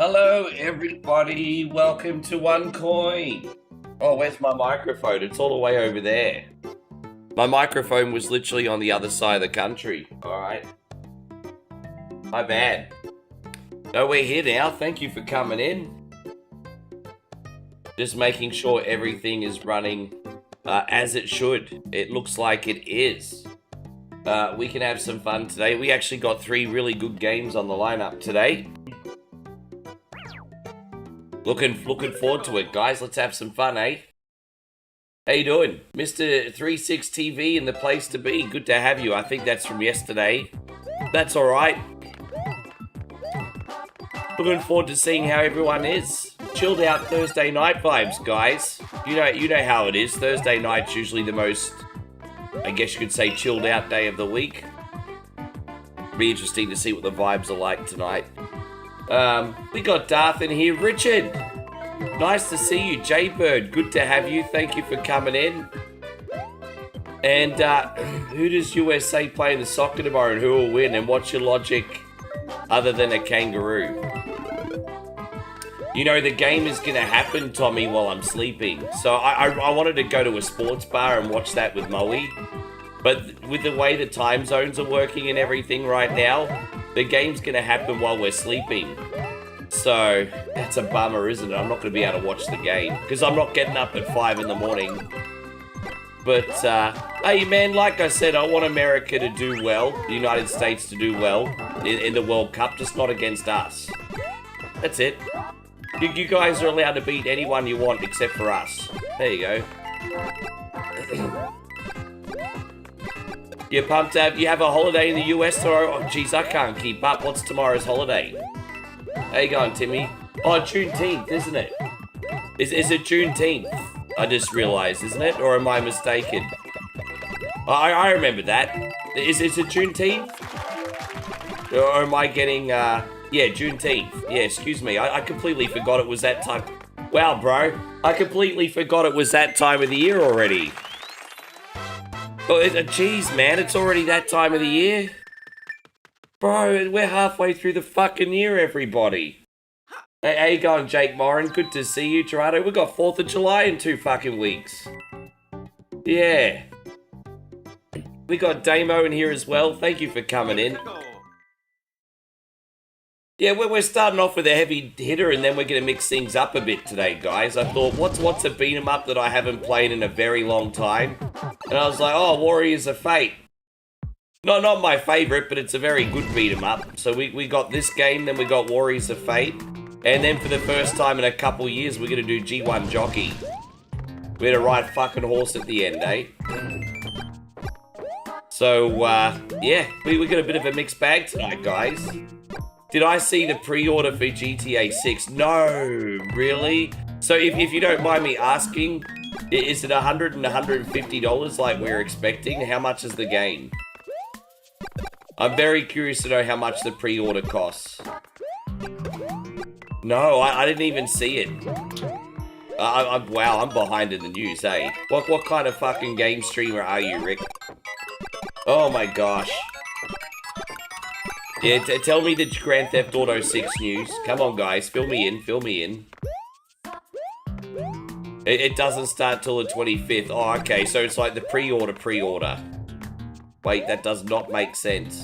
Hello, everybody. Welcome to One Coin. Oh, where's my microphone? It's all the way over there. My microphone was literally on the other side of the country. All right. My bad. No, we're here now. Thank you for coming in. Just making sure everything is running as it should. It looks like it is. We can have some fun today. We actually got 3 really good games on the lineup today. Looking forward to it, guys. Let's have some fun, eh? How you doing? Mr. 36 TV in the place to be. Good to have you. I think that's from yesterday. That's all right. Looking forward to seeing how everyone is. Chilled out Thursday night vibes, guys. You know how it is. Thursday night's usually the most, I guess you could say, chilled out day of the week. Be interesting to see what the vibes are like tonight. We got Darth in here. Richard, nice to see you. Jaybird, good to have you. Thank you for coming in. And who does USA play in the soccer tomorrow and who will win? And what's your logic other than a kangaroo? You know, the game is going to happen, Tommy, while I'm sleeping. So I wanted to go to a sports bar and watch that with Moe. But with the way the time zones are working and everything right now, the game's going to happen while we're sleeping. So, that's a bummer, isn't it? I'm not going to be able to watch the game. Because I'm not getting up at 5 in the morning. But, hey man, like I said, I want America to do well. The United States to do well in the World Cup, just not against us. That's it. You guys are allowed to beat anyone you want except for us. There you go. You pumped up? You have a holiday in the US tomorrow? Oh, geez, I can't keep up. What's tomorrow's holiday? How you going, Timmy? Oh, Juneteenth, isn't it? Is it Juneteenth? I just realised, isn't it? Or am I mistaken? I remember that. Is it Juneteenth? Or am I getting, yeah, Juneteenth. Yeah, excuse me. I completely forgot it was that time. Wow, bro. I completely forgot it was that time of the year already. Oh, geez, man, it's already that time of the year. Bro, we're halfway through the fucking year, everybody. Hey, how you going, Jake Moran? Good to see you, Gerardo. We got 4th of July in 2 fucking weeks. Yeah. We got Damo in here as well. Thank you for coming in. Yeah, we're starting off with a heavy hitter and then we're going to mix things up a bit today, guys. I thought, what's a beat 'em up that I haven't played in a very long time? And I was like, oh, Warriors of Fate. Not my favourite, but it's a very good beat 'em up. So we got this game, then we got Warriors of Fate. And then for the first time in a couple years, we're going to do G1 Jockey. We're going to ride fucking horse at the end, eh? So, yeah, we got a bit of a mixed bag tonight, guys. Did I see the pre-order for GTA 6? No, really? So if you don't mind me asking, is it $100 and $150 like we're expecting? How much is the game? I'm very curious to know how much the pre-order costs. No, I didn't even see it. Wow, I'm behind in the news, eh? What kind of fucking game streamer are you, Rick? Oh my gosh. Yeah, tell me the Grand Theft Auto 6 news. Come on, guys. Fill me in. It doesn't start till the 25th. Oh, okay. So it's like the pre-order. Wait, that does not make sense.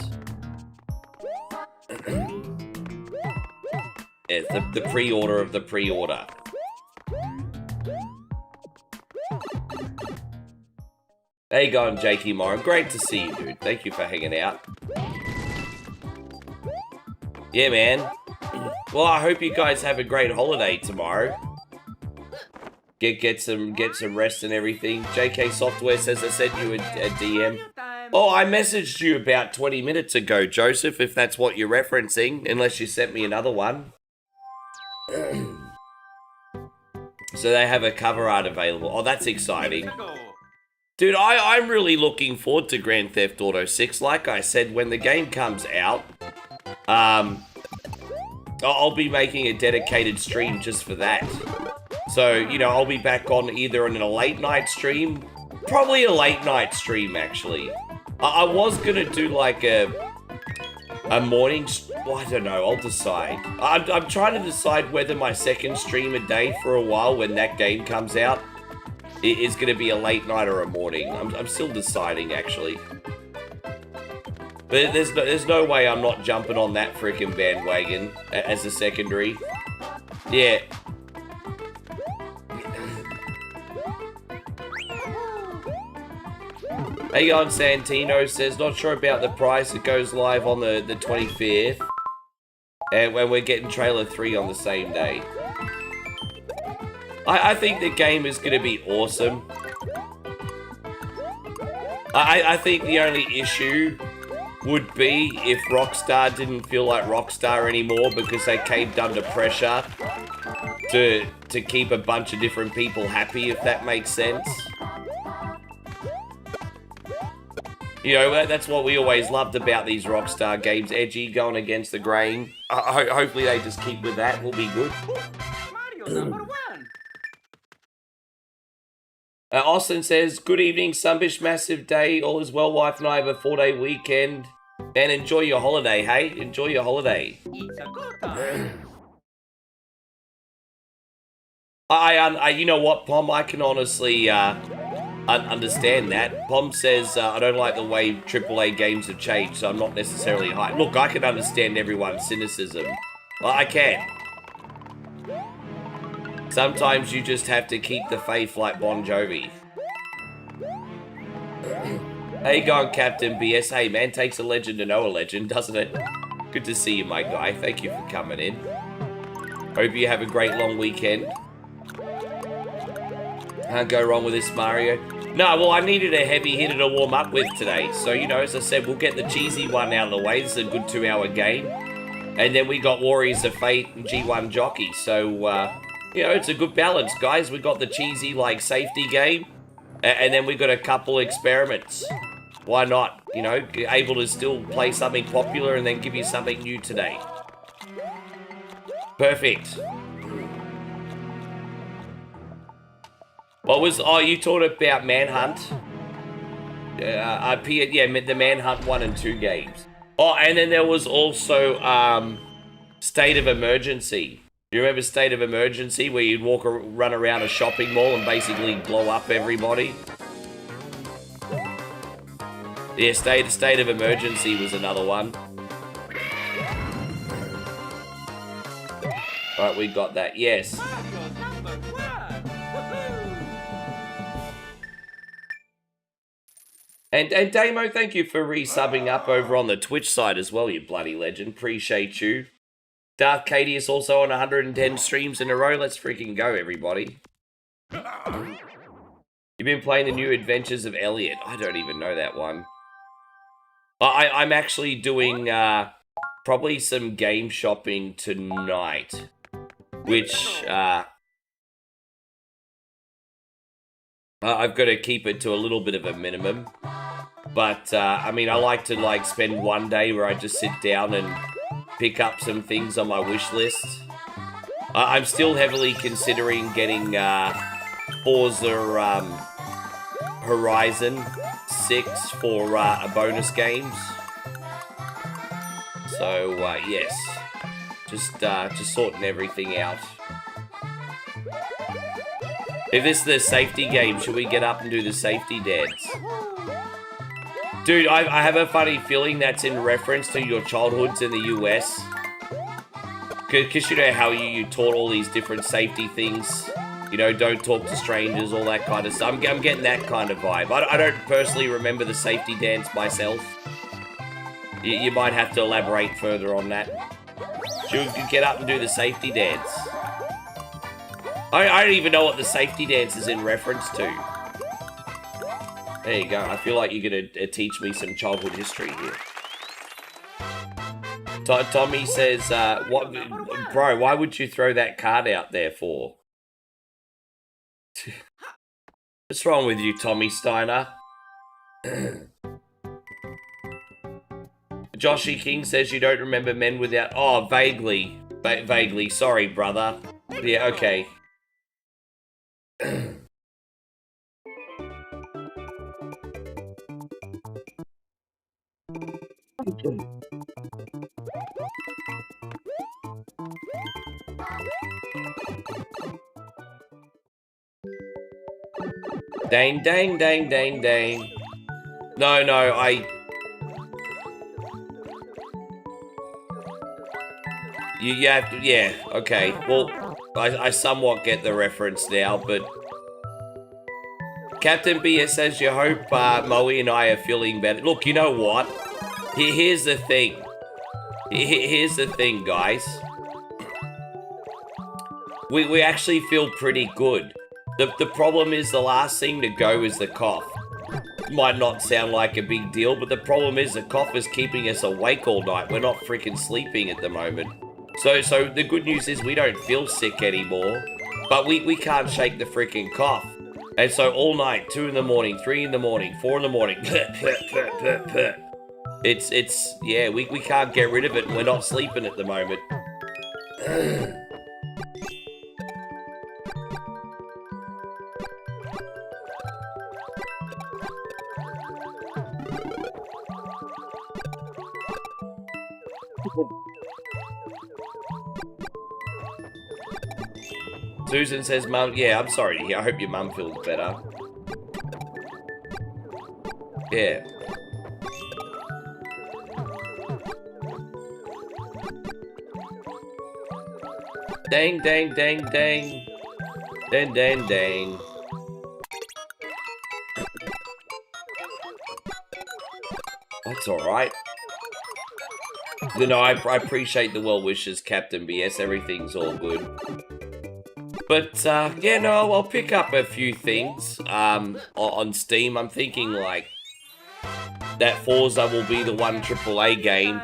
It's the pre-order of the pre-order. How you going, Jakey Moran? Great to see you, dude. Thank you for hanging out. Yeah, man. Well, I hope you guys have a great holiday tomorrow. Get some rest and everything. JK Software says I sent you a DM. Oh, I messaged you about 20 minutes ago, Joseph, if that's what you're referencing, unless you sent me another one. So they have a cover art available. Oh, that's exciting. Dude, I'm really looking forward to Grand Theft Auto 6. Like I said, when the game comes out, I'll be making a dedicated stream just for that. So, you know, I'll be back on either on a late night stream, probably a late night stream, actually. I was gonna do like a morning Well, I don't know. I'll decide. I'm trying to decide whether my second stream a day for a while when that game comes out is going to be a late night or a morning. I'm still deciding, actually. But there's no way I'm not jumping on that freaking bandwagon as a secondary. Yeah. Hey on Santino says, not sure about the price. It goes live on the 25th. And when we're getting trailer 3 on the same day. I think the game is going to be awesome. I think the only issue would be if Rockstar didn't feel like Rockstar anymore because they caved under pressure to keep a bunch of different people happy, if that makes sense. You know, that's what we always loved about these Rockstar games. Edgy, going against the grain. Hopefully they just keep with that. We'll be good. Mario #1. Austin says, good evening, Sunbish, massive day. All is well, wife and I have a 4-day weekend. And enjoy your holiday, hey? Enjoy your holiday. It's a good time. You know what, Pom? I can honestly understand that. Pom says, I don't like the way AAA games have changed, so I'm not necessarily hyped. Look, I can understand everyone's cynicism. Well, I can. Sometimes you just have to keep the faith like Bon Jovi. How you going, Captain BS? Hey, man, takes a legend to know a legend, doesn't it? Good to see you, my guy. Thank you for coming in. Hope you have a great long weekend. Can't go wrong with this, Mario. No, well, I needed a heavy hitter to warm up with today. So, you know, as I said, we'll get the cheesy one out of the way. This is a good 2-hour game. And then we got Warriors of Fate and G1 Jockey. So, you know, it's a good balance, guys. We got the cheesy, like, safety game. And then we got a couple experiments. Why not? You know, able to still play something popular and then give you something new today. Perfect. What was... Oh, you talked about Manhunt? Yeah, the Manhunt 1 and 2 games. Oh, and then there was also State of Emergency. Do you remember State of Emergency, where you'd run around a shopping mall and basically blow up everybody? Yeah, State of Emergency was another one. Right, we got that, yes. And Damo, thank you for resubbing up over on the Twitch side as well, you bloody legend. Appreciate you. Darth Katie is also on 110 streams in a row. Let's freaking go, everybody. You've been playing the new Adventures of Elliot. I don't even know that one. I'm actually doing probably some game shopping tonight, which I've got to keep it to a little bit of a minimum. But, I mean, I like to, like, spend one day where I just sit down and pick up some things on my wish list. I'm still heavily considering getting Forza Horizon 6 for a bonus games. So, yes. Just sorting everything out. If this is the safety game, should we get up and do the safety dance? Dude, I have a funny feeling that's in reference to your childhoods in the US. Because you know how you taught all these different safety things. You know, don't talk to strangers, all that kind of stuff. I'm getting that kind of vibe. I don't personally remember the safety dance myself. You might have to elaborate further on that. Should we get up and do the safety dance? I don't even know what the safety dance is in reference to. There you go. I feel like you're going to teach me some childhood history here. Tommy says, "What, bro, why would you throw that card out there for?" What's wrong with you, Tommy Steiner? Joshy King says you don't remember Men Without... Oh, vaguely. Vaguely. Sorry, brother. Yeah, okay. Dang, dang, dang, dang, dang. No, You have to, yeah, okay. Well, I somewhat get the reference now, but... Captain BS says you hope Moe and I are feeling better. Look, you know what? Here's the thing. Here's the thing, guys. We actually feel pretty good. The problem is the last thing to go is the cough. Might not sound like a big deal, but the problem is the cough is keeping us awake all night. We're not freaking sleeping at the moment. So the good news is we don't feel sick anymore, but we can't shake the freaking cough. And so all night, 2 in the morning, 3 in the morning, 4 in the morning, it's yeah, we can't get rid of it and we're not sleeping at the moment. Susan says, Mum, yeah, I'm sorry to hear. I hope your mum feels better. Yeah. Dang, dang, dang, dang. Dang, dang, dang. That's alright. You know, I appreciate the well wishes, Captain BS. Everything's all good. But, yeah, no, I'll pick up a few things on Steam. I'm thinking, like, that Forza will be the one AAA game.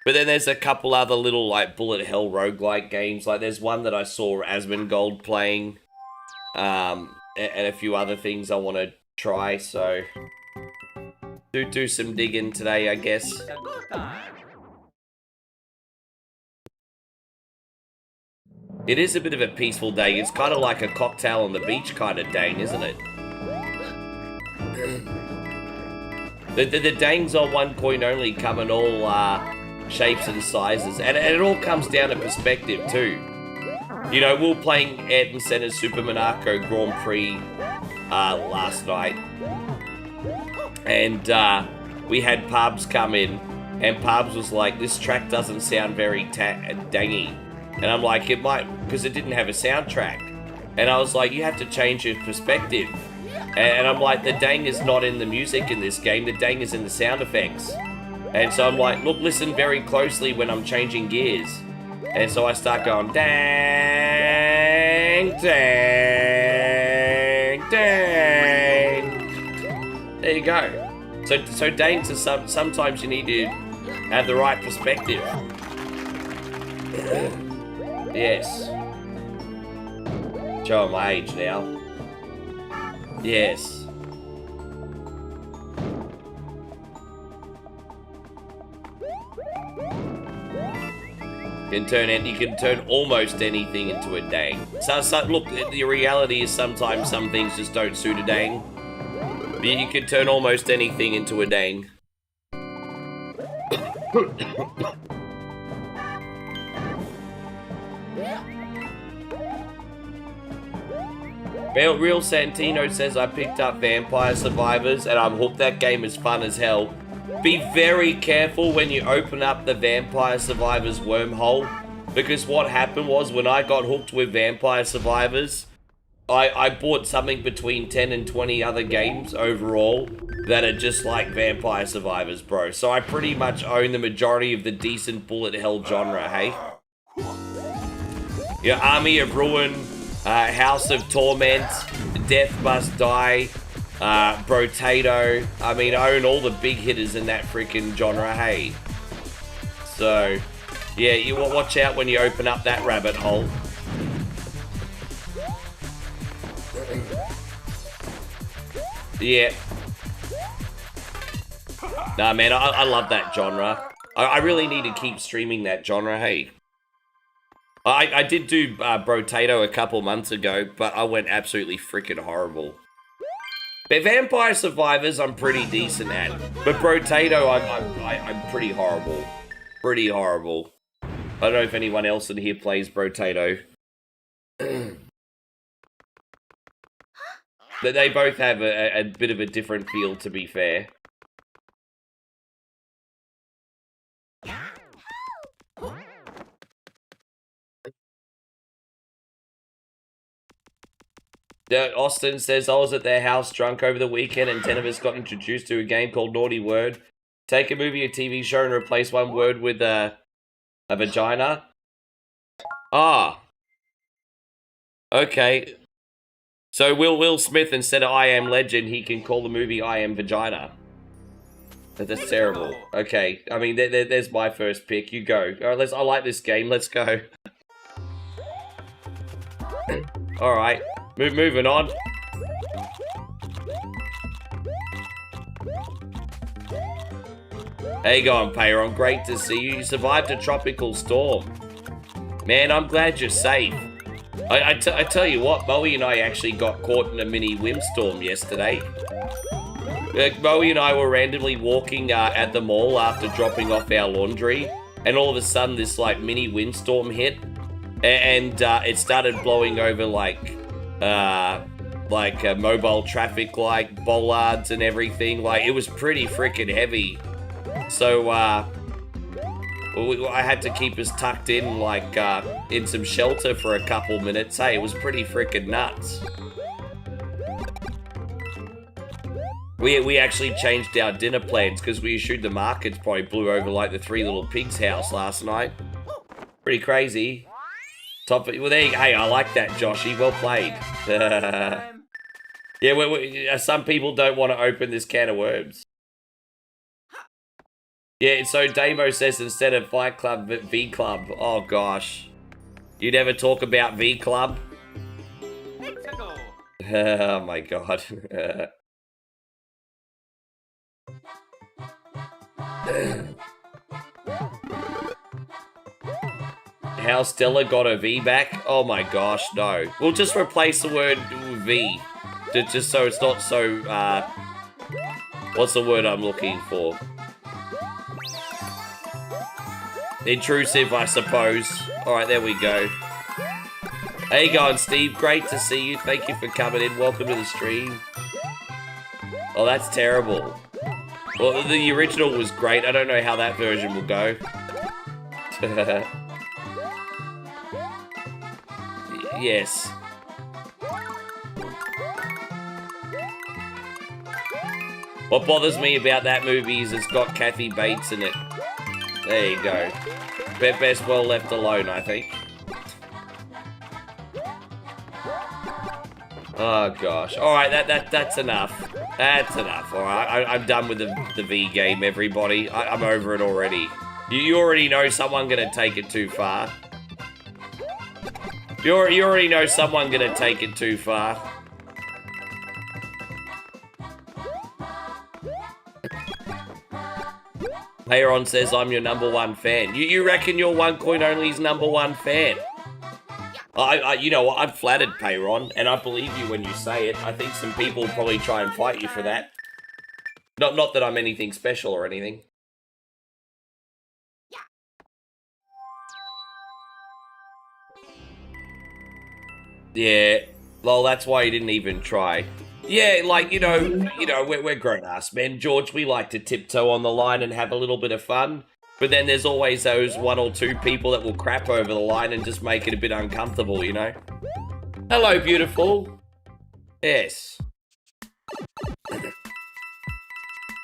But then there's a couple other little, like, bullet hell roguelike games. Like, there's one that I saw Asmongold playing. And a few other things I want to try, so... Do some digging today, I guess. It is a bit of a peaceful day. It's kind of like a cocktail on the beach kind of day, isn't it? The dangs on one coin only come in all shapes and sizes. And it all comes down to perspective too. You know, we were playing Ayrton Senna's Super Monaco Grand Prix last night. And we had Pubs come in. And Pubs was like, this track doesn't sound very dangy. And I'm like, it might, because it didn't have a soundtrack. And I was like, you have to change your perspective. And I'm like, the dang is not in the music in this game, the dang is in the sound effects. And so I'm like, look, listen very closely when I'm changing gears. And so I start going, dang, dang, dang. There you go. So dangs are sometimes you need to have the right perspective. Yes. Showing my age now. Yes. You can turn almost anything into a dang. So look, the reality is sometimes some things just don't suit a dang. But you can turn almost anything into a dang. Real Santino says, I picked up Vampire Survivors and I'm hooked. That game is fun as hell. Be very careful when you open up the Vampire Survivors wormhole, because what happened was when I got hooked with Vampire Survivors, I bought something between 10 and 20 other games overall that are just like Vampire Survivors, bro. So I pretty much own the majority of the decent bullet hell genre, hey? Your Army of Ruin, House of Torment, Death Must Die, Brotato. I mean, I own all the big hitters in that freaking genre, hey? So, yeah, you watch out when you open up that rabbit hole. Yeah. Nah, man, I love that genre. I really need to keep streaming that genre, hey? I did do Brotato a couple months ago, but I went absolutely freaking horrible. But Vampire Survivors, I'm pretty decent at. But Brotato, I'm pretty horrible. Pretty horrible. I don't know if anyone else in here plays Brotato. They both have a bit of a different feel, to be fair. Austin says, I was at their house drunk over the weekend and 10 of us got introduced to a game called Naughty Word. Take a movie or TV show and replace one word with a vagina. Ah. Okay. So Will Smith, instead of I Am Legend, he can call the movie I Am Vagina. That's terrible. Okay. I mean, there's my first pick. You go. All right, I like this game. Let's go. All right. Moving on. How you going, Payron? Great to see you. You survived a tropical storm. Man, I'm glad you're safe. I tell you what, Moe and I actually got caught in a mini windstorm yesterday. Moe and I were randomly walking at the mall after dropping off our laundry, and all of a sudden this like mini windstorm hit, and it started blowing over like mobile traffic, like bollards and everything. Like, it was pretty freaking heavy. So I had to keep us tucked in, like in some shelter for a couple minutes. Hey, it was pretty freaking nuts. We actually changed our dinner plans because we assumed the markets probably blew over like the Three Little Pigs house last night. Pretty crazy. Well, there you go. Hey, I like that, Joshy. Well played. Yeah, some people don't want to open this can of worms. Yeah, so Damo says instead of Fight Club, V Club. Oh, gosh. You never talk about V Club? Oh, my God. How Stella got a V back? Oh my gosh, no. We'll just replace the word V. Just so it's not so, what's the word I'm looking for? Intrusive, I suppose. Alright, there we go. How you going, Steve? Great to see you. Thank you for coming in. Welcome to the stream. Oh, that's terrible. Well, the original was great. I don't know how that version will go. Yes. What bothers me about that movie is it's got Kathy Bates in it. There you go. Best well left alone, I think. Oh gosh. Alright, that's enough. That's enough, alright? I'm done with the V game, everybody. I'm over it already. You already know someone gonna take it too far. You already know someone gonna take it too far. Payron says I'm your #1 fan. You reckon your OneCoin Only's #1 fan? You know what? I'm flattered, Payron, and I believe you when you say it. I think some people will probably try and fight you for that. Not that I'm anything special or anything. Yeah, well, that's why you didn't even try. Yeah, like, you know, we're grown-ass men. George, we like to tiptoe on the line and have a little bit of fun. But then there's always those 1 or 2 people that will crap over the line and just make it a bit uncomfortable, you know? Hello, beautiful. Yes.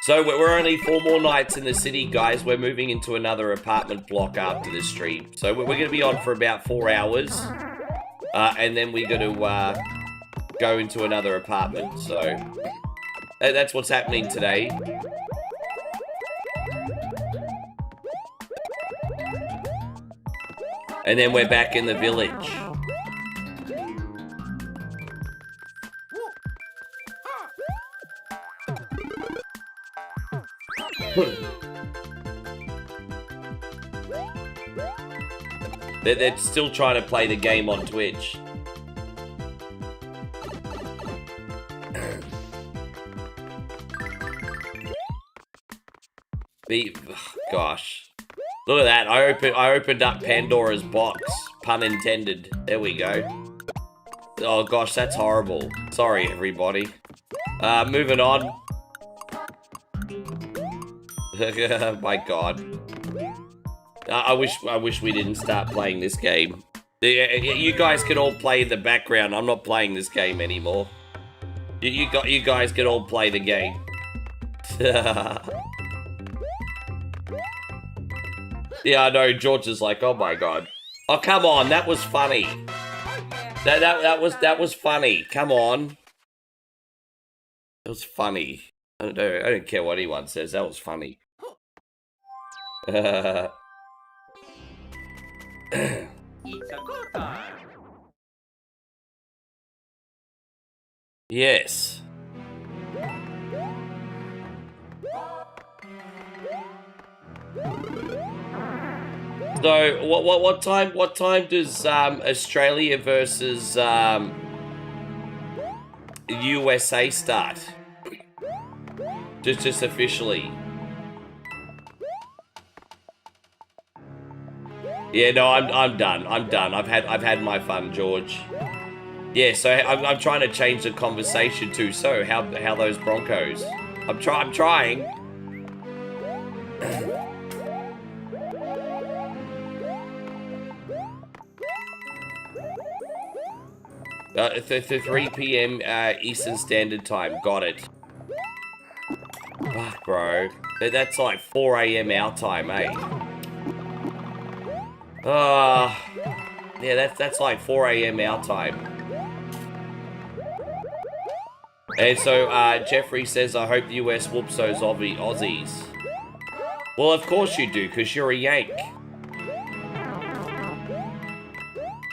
So we're only 4 more nights in the city, guys. We're moving into another apartment block after this stream. So we're going to be on for about 4 hours. And then we're going to go into another apartment. So that's what's happening today. And then we're back in the village. They're still trying to play the game on Twitch. Gosh. Look at that. I opened up Pandora's box. Pun intended. There we go. Oh gosh, that's horrible. Sorry, everybody. Moving on. My God. I wish we didn't start playing this game. You guys can all play in the background. I'm not playing this game anymore. You guys can all play the game. Yeah, I know. George is like, oh my God. Oh, come on. That was funny. That was funny. Come on. That was funny. I don't care what anyone says. That was funny. It's a good time. Yes. So what time does Australia versus USA start? Just officially. Yeah, no, I'm done. I'm done. I've had my fun, George. Yeah, so I'm trying to change the conversation too. So how those Broncos? I'm trying. The 3 p.m. Eastern Standard Time. Got it. Fuck, bro. That's like 4 a.m. our time, eh? Yeah, that's like 4 a.m. our time. And so, Jeffrey says, I hope the US whoops those Aussies. Well, of course you do, because you're a Yank.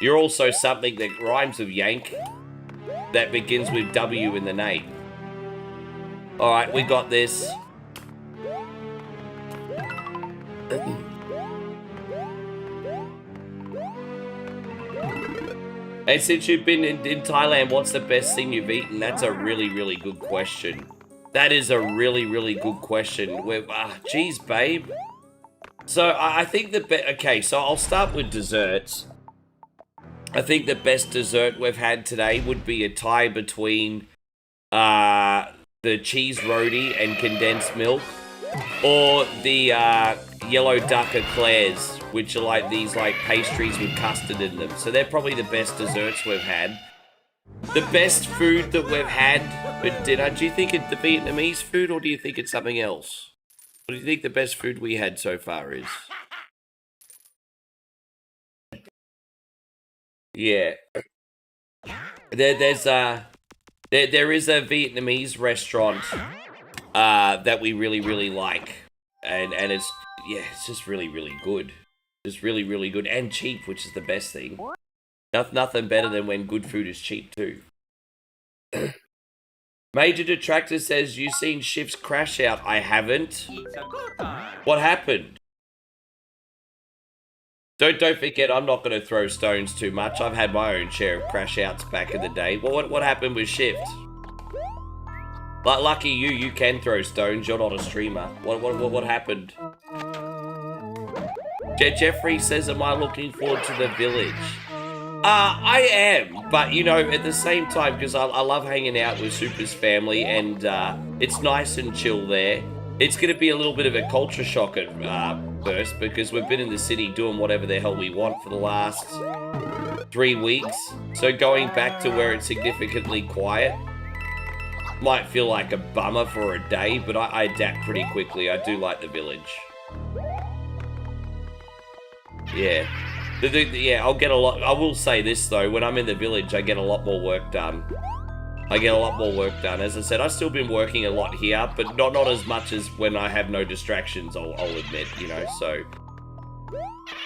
You're also something that rhymes with Yank, that begins with W in the name. Alright, we got this. And since you've been in Thailand, what's the best thing you've eaten? That's a really, really good question. That is a really, really good question. Geez, babe. So I think okay, so I'll start with desserts. I think the best dessert we've had today would be a tie between the cheese roti and condensed milk, or the yellow duck eclairs, which are like these like pastries with custard in them. So they're probably the best desserts we've had. The best food that we've had for dinner, do you think it's the Vietnamese food, or do you think it's something else? What do you think the best food we had so far is? Yeah. There is a Vietnamese restaurant that we really, really like. And it's just really, really good. Just really, really good. And cheap, which is the best thing. Nothing better than when good food is cheap too. Major Detractor says, you seen Shift's crash out? I haven't. It's a good time. What happened? Don't forget, I'm not going to throw stones too much. I've had my own share of crash outs back in the day. What happened with Shift? But lucky you can throw stones. You're not a streamer. What happened? Jeffrey says, am I looking forward to the village? I am, but you know, at the same time, because I love hanging out with Super's family, and it's nice and chill there. It's going to be a little bit of a culture shock at first, because we've been in the city doing whatever the hell we want for the last 3 weeks. So going back to where it's significantly quiet might feel like a bummer for a day, but I adapt pretty quickly. I do like the village. Yeah. Yeah, I'll get a lot. I will say this though, when I'm in the village, I get a lot more work done. As I said, I've still been working a lot here, but not as much as when I have no distractions, I'll admit, you know, so.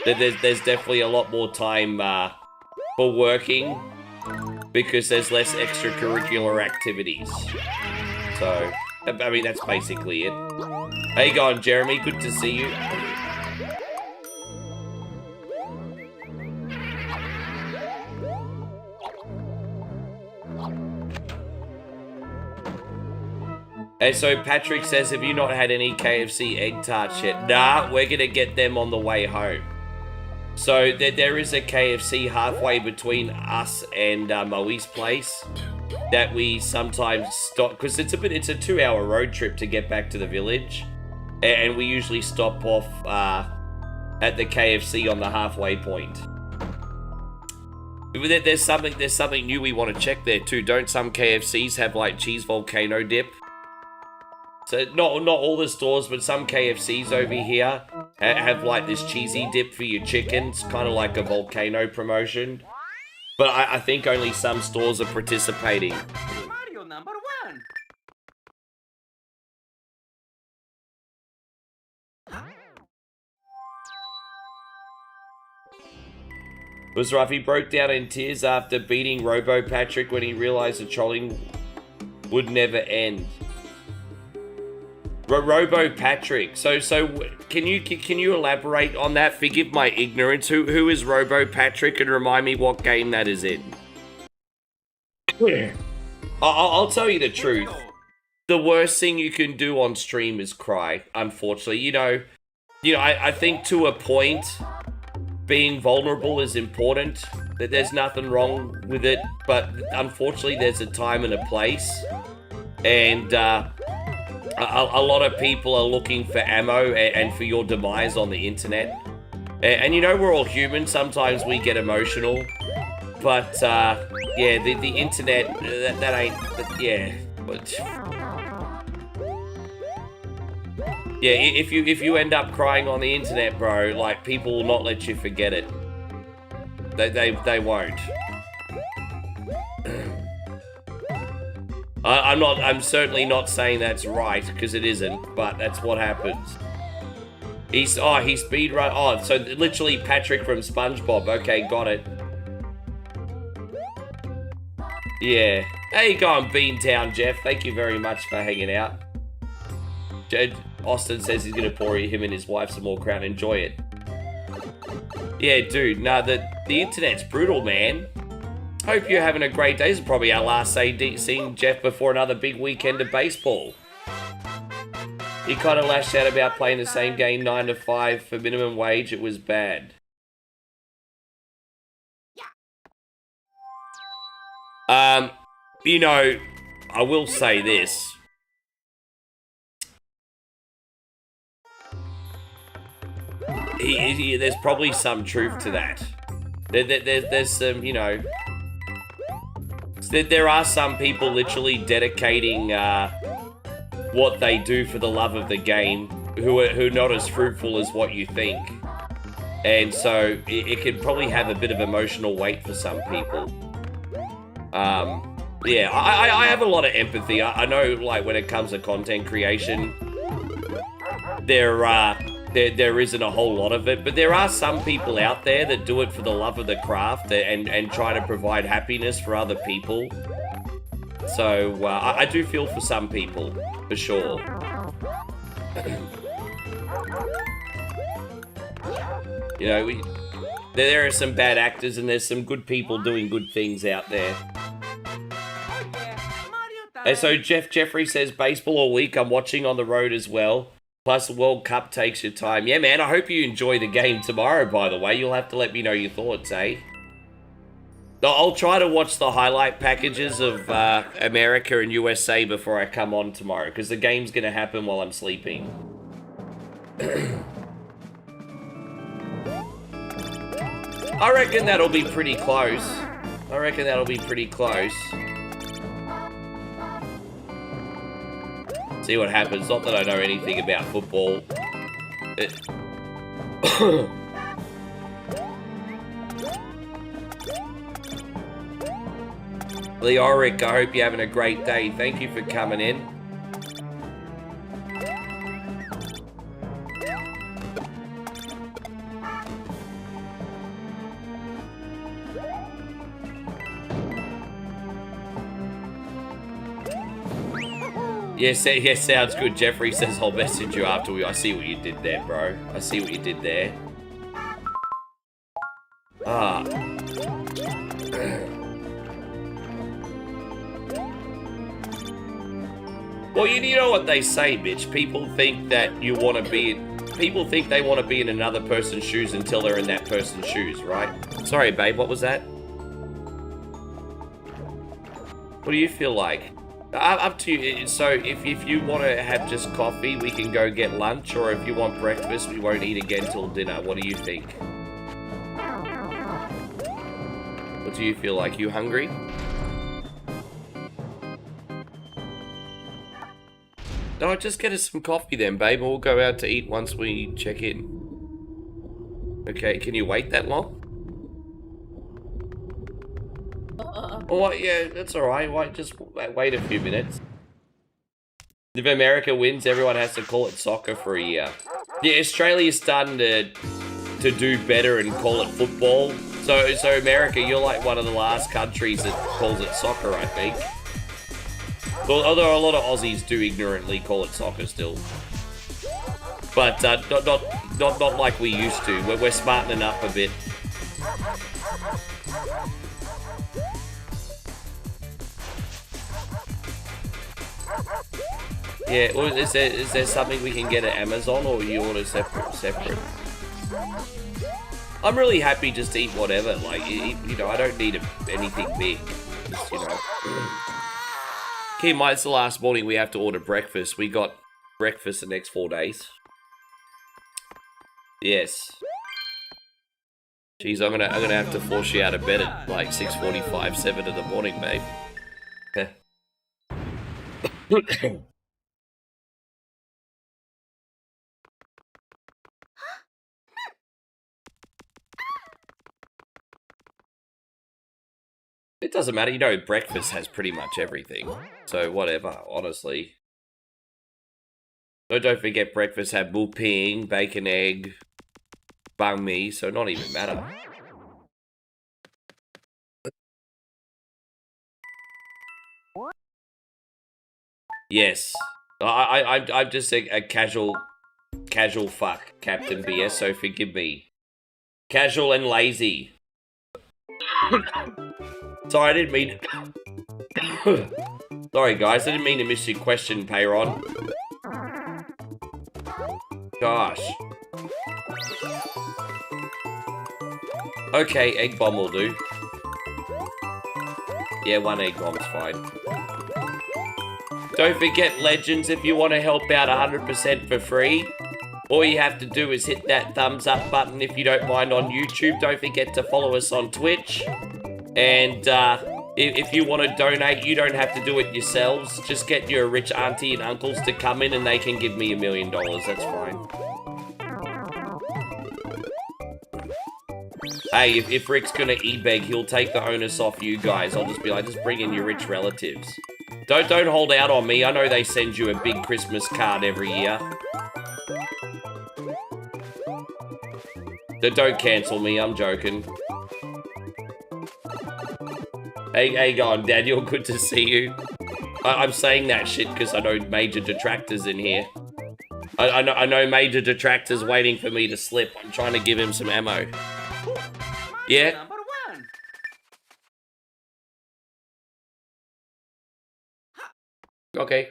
There's definitely a lot more time for working, because there's less extracurricular activities. So, I mean, that's basically it. How you going, Jeremy? Good to see you. And so Patrick says, have you not had any KFC egg tarts yet? Nah, we're going to get them on the way home. So there is a KFC halfway between us and Moe's place. that we sometimes stop, because it's a 2-hour road trip to get back to the village, and we usually stop off at the KFC on the halfway point. There's something new we want to check there too. Don't some KFCs have like cheese volcano dip? So not all the stores, but some KFCs over here have like this cheesy dip for your chickens, kind of like a volcano promotion. But I think only some stores are participating. Mario number 1. Was rough. He broke down in tears after beating Robo Patrick when he realized the trolling would never end. Robo Patrick. So can you elaborate on that? Forgive my ignorance. Who is Robo Patrick, and remind me what game that is in? I'll tell you the truth. The worst thing you can do on stream is cry. Unfortunately, you know, I think to a point, being vulnerable is important. That there's nothing wrong with it, but unfortunately, there's a time and a place, and a lot of people are looking for ammo and for your demise on the internet. And you know, we're all human. Sometimes we get emotional. But, yeah, the internet, that ain't, yeah. But, yeah, if you end up crying on the internet, bro, like, people will not let you forget it. They won't. I'm certainly not saying that's right, because it isn't, but that's what happens. He speed run. Oh, so literally Patrick from SpongeBob. Okay, got it. Yeah. How you going, Beantown Jeff? Thank you very much for hanging out. Austin says he's gonna pour him and his wife some more Crown. Enjoy it. Yeah, dude. No, the internet's brutal, man. Hope you're having a great day. This is probably our last seeing Jeff before another big weekend of baseball. He kind of lashed out about playing the same game 9 to 5 for minimum wage. It was bad. You know, I will say this. There's probably some truth to that. There's some, you know... There are some people literally dedicating what they do for the love of the game who are not as fruitful as what you think. And so it can probably have a bit of emotional weight for some people. Yeah, I have a lot of empathy. I know, like, when it comes to content creation, there isn't a whole lot of it, but there are some people out there that do it for the love of the craft and try to provide happiness for other people. So I do feel for some people, for sure. You know, there are some bad actors and there's some good people doing good things out there. And so Jeffrey says, baseball all week, I'm watching on the road as well. Plus the World Cup takes your time. Yeah, man, I hope you enjoy the game tomorrow, by the way. You'll have to let me know your thoughts, eh? I'll try to watch the highlight packages of America and USA before I come on tomorrow, because the game's going to happen while I'm sleeping. I reckon that'll be pretty close. See what happens. Not that I know anything about football. Leoric, I hope you're having a great day. Thank you for coming in. Yes, sounds good. Jeffrey says I'll message you after I see what you did there, bro. I see what you did there. Ah. Well, you know what they say, bitch. People think that you want to be... People think they want to be in another person's shoes until they're in that person's shoes, right? Sorry, babe. What was that? What do you feel like? Up to you. So if you want to have just coffee, we can go get lunch, or if you want breakfast, we won't eat again till dinner. What do you think? What do you feel like? You hungry? No, just get us some coffee then, babe. We'll go out to eat once we check in. Okay, can you wait that long? Oh, yeah, that's alright. Just wait a few minutes. If America wins, everyone has to call it soccer for a year. Yeah, Australia's starting to do better and call it football. So America, you're like one of the last countries that calls it soccer, I think. Well, although a lot of Aussies do ignorantly call it soccer still. But not like we used to. We're smartening up a bit. Yeah, or is there something we can get at Amazon, or you order separate? I'm really happy just to eat whatever. Like, you know, I don't need anything big. Just, you know. Keep in mind, it's the last morning we have to order breakfast. We got breakfast the next 4 days. Yes. Jeez, I'm gonna have to force you out of bed at like 6:45, 7 in the morning, babe. It doesn't matter, you know, breakfast has pretty much everything. So whatever, honestly. Don't forget breakfast had mu ping, bacon, egg, banh mi, so not even matter. Yes. I'm just a casual fuck, Captain BS, so forgive me. Casual and lazy. Sorry, I didn't mean... Sorry, guys, I didn't mean to miss your question, Payron. Gosh. Okay, egg bomb will do. Yeah, 1 egg bomb's fine. Don't forget, Legends, if you want to help out 100% for free, all you have to do is hit that thumbs up button if you don't mind on YouTube. Don't forget to follow us on Twitch. And if you want to donate, you don't have to do it yourselves. Just get your rich auntie and uncles to come in and they can give me $1 million. That's fine. Hey, if Rick's gonna e-beg, he'll take the onus off you guys. I'll just be like, just bring in your rich relatives. Don't hold out on me. I know they send you a big Christmas card every year. Don't cancel me, I'm joking. Hey, go on, Daniel, good to see you. I'm saying that shit because I know Major Detractor's in here. I know Major Detractor's waiting for me to slip. I'm trying to give him some ammo. Yeah? Okay.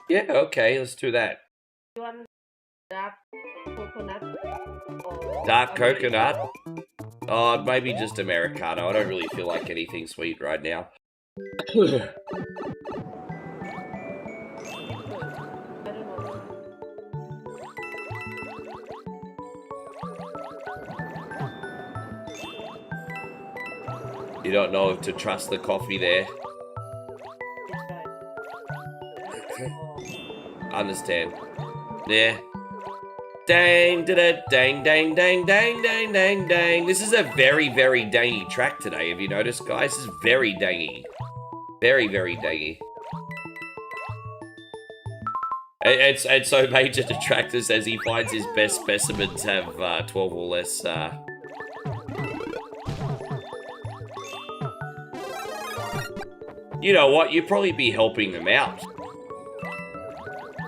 Yeah, okay, let's do that. You want dark coconut? Dark coconut? Oh, maybe just Americano. I don't really feel like anything sweet right now. You don't know if to trust the coffee there. Understand. Yeah. Dang, da-da, dang, dang, dang, dang, dang, dang, dang. This is a very, very dangy track today, have you noticed, guys? This is very dangy. Very, very dangy. And so Major Detractor says he finds his best specimens have 12 or less, You know what? You'd probably be helping them out.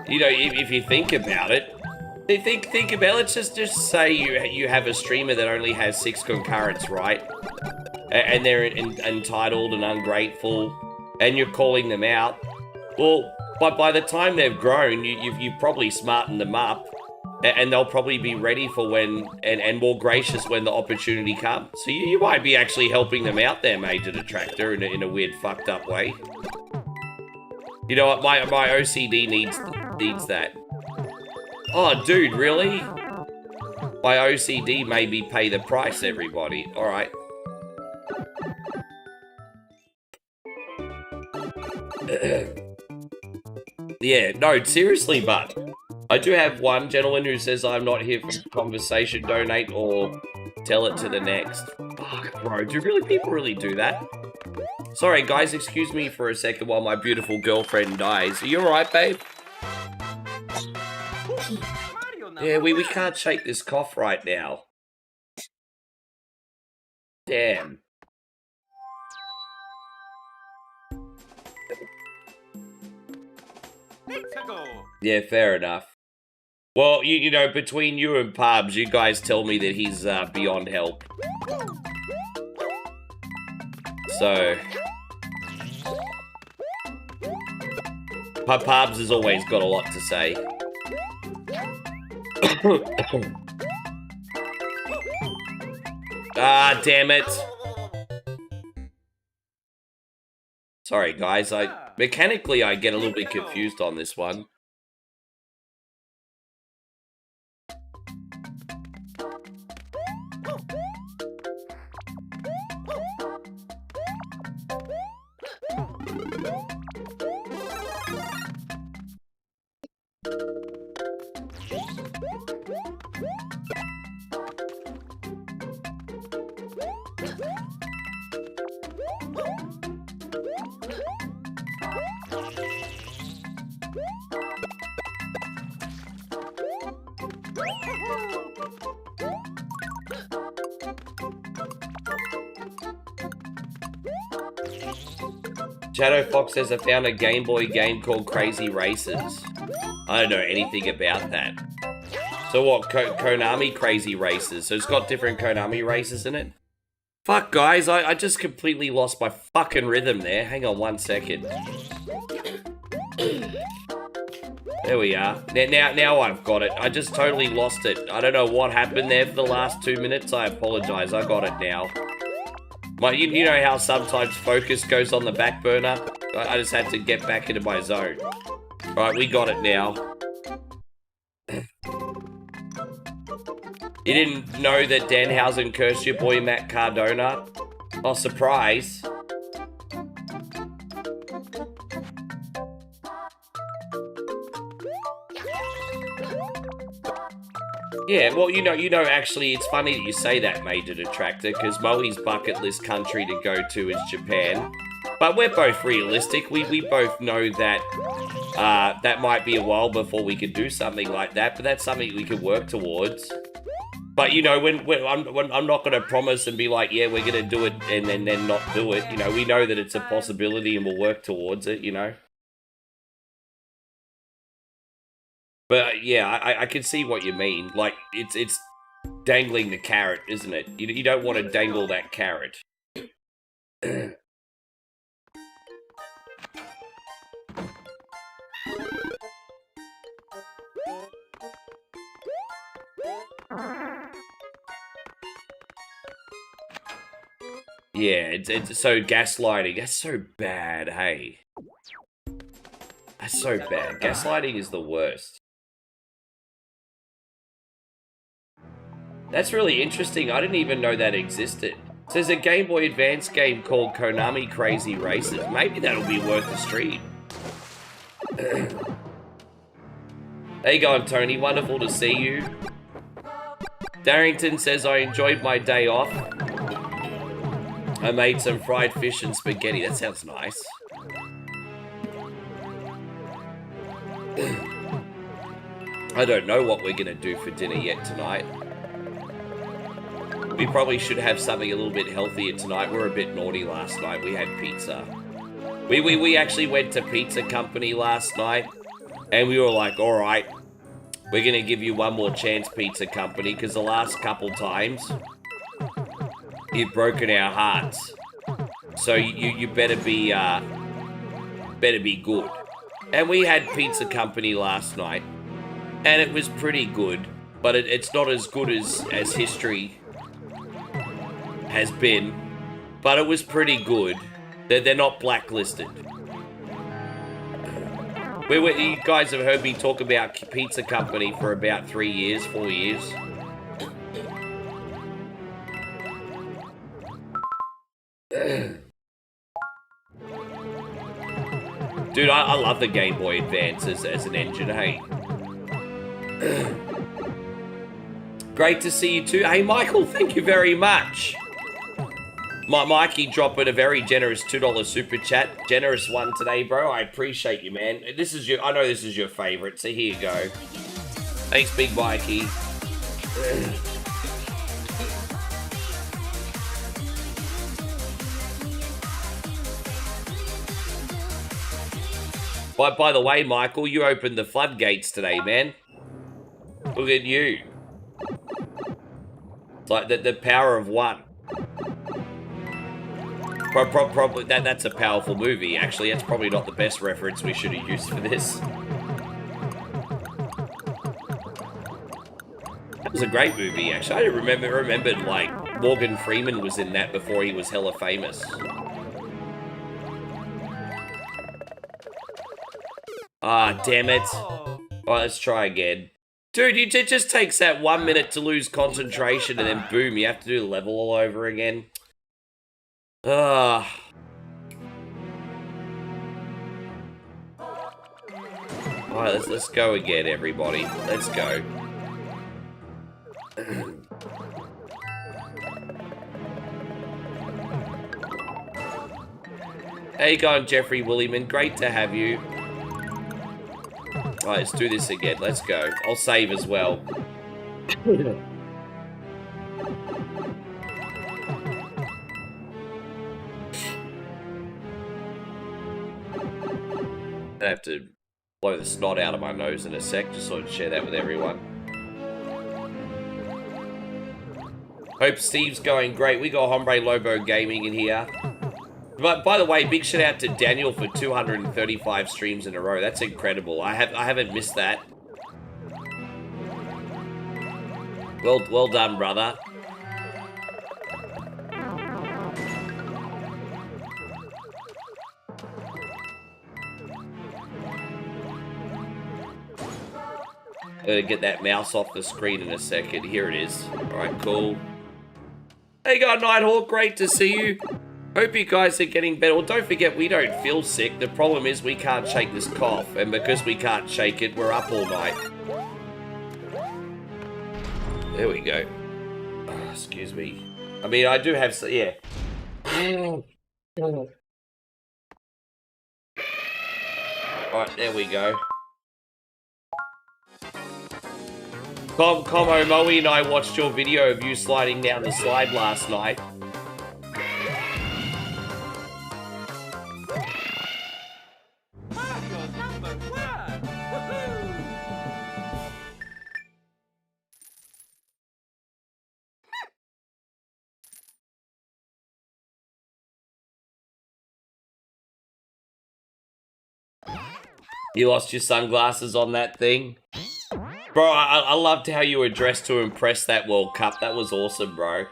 You know, if you think about it. Think about it. Let's just say you have a streamer that only has 6 concurrents, right? And they're entitled and ungrateful, and you're calling them out. Well, by the time they've grown, you've probably smartened them up, And they'll probably be ready for when, and more gracious when the opportunity comes. So you might be actually helping them out there, Major Detractor, in a weird fucked up way. You know what, my OCD needs that. Oh, dude, really? My OCD made me pay the price, everybody. Alright. Yeah, no, seriously, but I do have one gentleman who says I'm not here for conversation, donate, or tell it to the next. Fuck, bro, people really do that? Sorry, guys, excuse me for a second while my beautiful girlfriend dies. Are you alright, babe? Yeah, we can't shake this cough right now. Damn. Yeah, fair enough. Well, you know, between you and Pubs, you guys tell me that he's beyond help. So... Pubs has always got a lot to say. Ah, damn it. Sorry, guys. Mechanically, I get a little bit confused on this one. Shadow Fox says I found a Game Boy game called Crazy Races. I don't know anything about that. So what, Konami Crazy Races? So it's got different Konami races in it? Fuck, guys, I just completely lost my fucking rhythm there. Hang on 1 second. There we are. Now I've got it. I just totally lost it. I don't know what happened there for the last 2 minutes. I apologize. I got it now. You know how sometimes focus goes on the back burner? I just had to get back into my zone. Right, we got it now. You didn't know that Danhausen cursed your boy Matt Cardona? Oh, surprise. Yeah, well, you know, actually, it's funny that you say that, Major Detractor, because Moe's bucket list country to go to is Japan. But we're both realistic. We both know that that might be a while before we could do something like that, but that's something we could work towards. But, you know, when I'm not going to promise and be like, yeah, we're going to do it and then not do it. You know, we know that it's a possibility and we'll work towards it, you know. But yeah, I can see what you mean. Like, it's dangling the carrot, isn't it? You don't want to dangle that carrot. Yeah, it's so gaslighting. That's so bad, hey. That's so bad. Gaslighting is the worst. That's really interesting. I didn't even know that existed. So there's a Game Boy Advance game called Konami Crazy Races. Maybe that'll be worth a stream. There you go, Tony. Wonderful to see you. Darrington says, I enjoyed my day off. I made some fried fish and spaghetti. That sounds nice. I don't know what we're going to do for dinner yet tonight. We probably should have something a little bit healthier tonight. We were a bit naughty last night. We had pizza. We actually went to Pizza Company last night. And we were like, alright, we're going to give you one more chance, Pizza Company. Because the last couple times, you've broken our hearts. So you better be good. And we had Pizza Company last night. And it was pretty good, but it's not as good as history has been. But it was pretty good. They're not blacklisted. You guys have heard me talk about Pizza Company for about 3 years, 4 years. Dude, I love the Game Boy Advance as an engine, hey. Great to see you too. Hey, Michael, thank you very much. Mikey dropping a very generous $2 super chat. Generous one today, bro. I appreciate you, man. I know this is your favorite, so here you go. Thanks, Big Mikey. By the way, Michael, you opened the floodgates today, man. Look at you. It's like the power of one. Probably that's a powerful movie. Actually, that's probably not the best reference we should have used for this. That was a great movie, actually. I remembered like Morgan Freeman was in that before he was hella famous. Ah, damn it. Alright, let's try again. Dude, it just takes that 1 minute to lose concentration and then boom, you have to do the level all over again. Alright, let's go again, everybody. Let's go. How you going, Jeffrey Williman? Great to have you. Alright, let's do this again. Let's go. I'll save as well. I have to blow the snot out of my nose in a sec, just so I can share that with everyone. Hope Steve's going great. We got Hombre Lobo Gaming in here. But by the way, big shout out to Daniel for 235 streams in a row. That's incredible. I haven't missed that. Well done, brother. I'm gonna get that mouse off the screen in a second. Here it is. Alright, cool. Hey, God, Nighthawk, great to see you. Hope you guys are getting better. Well, don't forget, we don't feel sick. The problem is we can't shake this cough, and because we can't shake it, we're up all night. There we go. Oh, excuse me. I mean, I do have... yeah. Alright, there we go. Como Moe and I watched your video of you sliding down the slide last night. You lost your sunglasses on that thing? Bro, I loved how you were dressed to impress that World Cup. That was awesome, bro.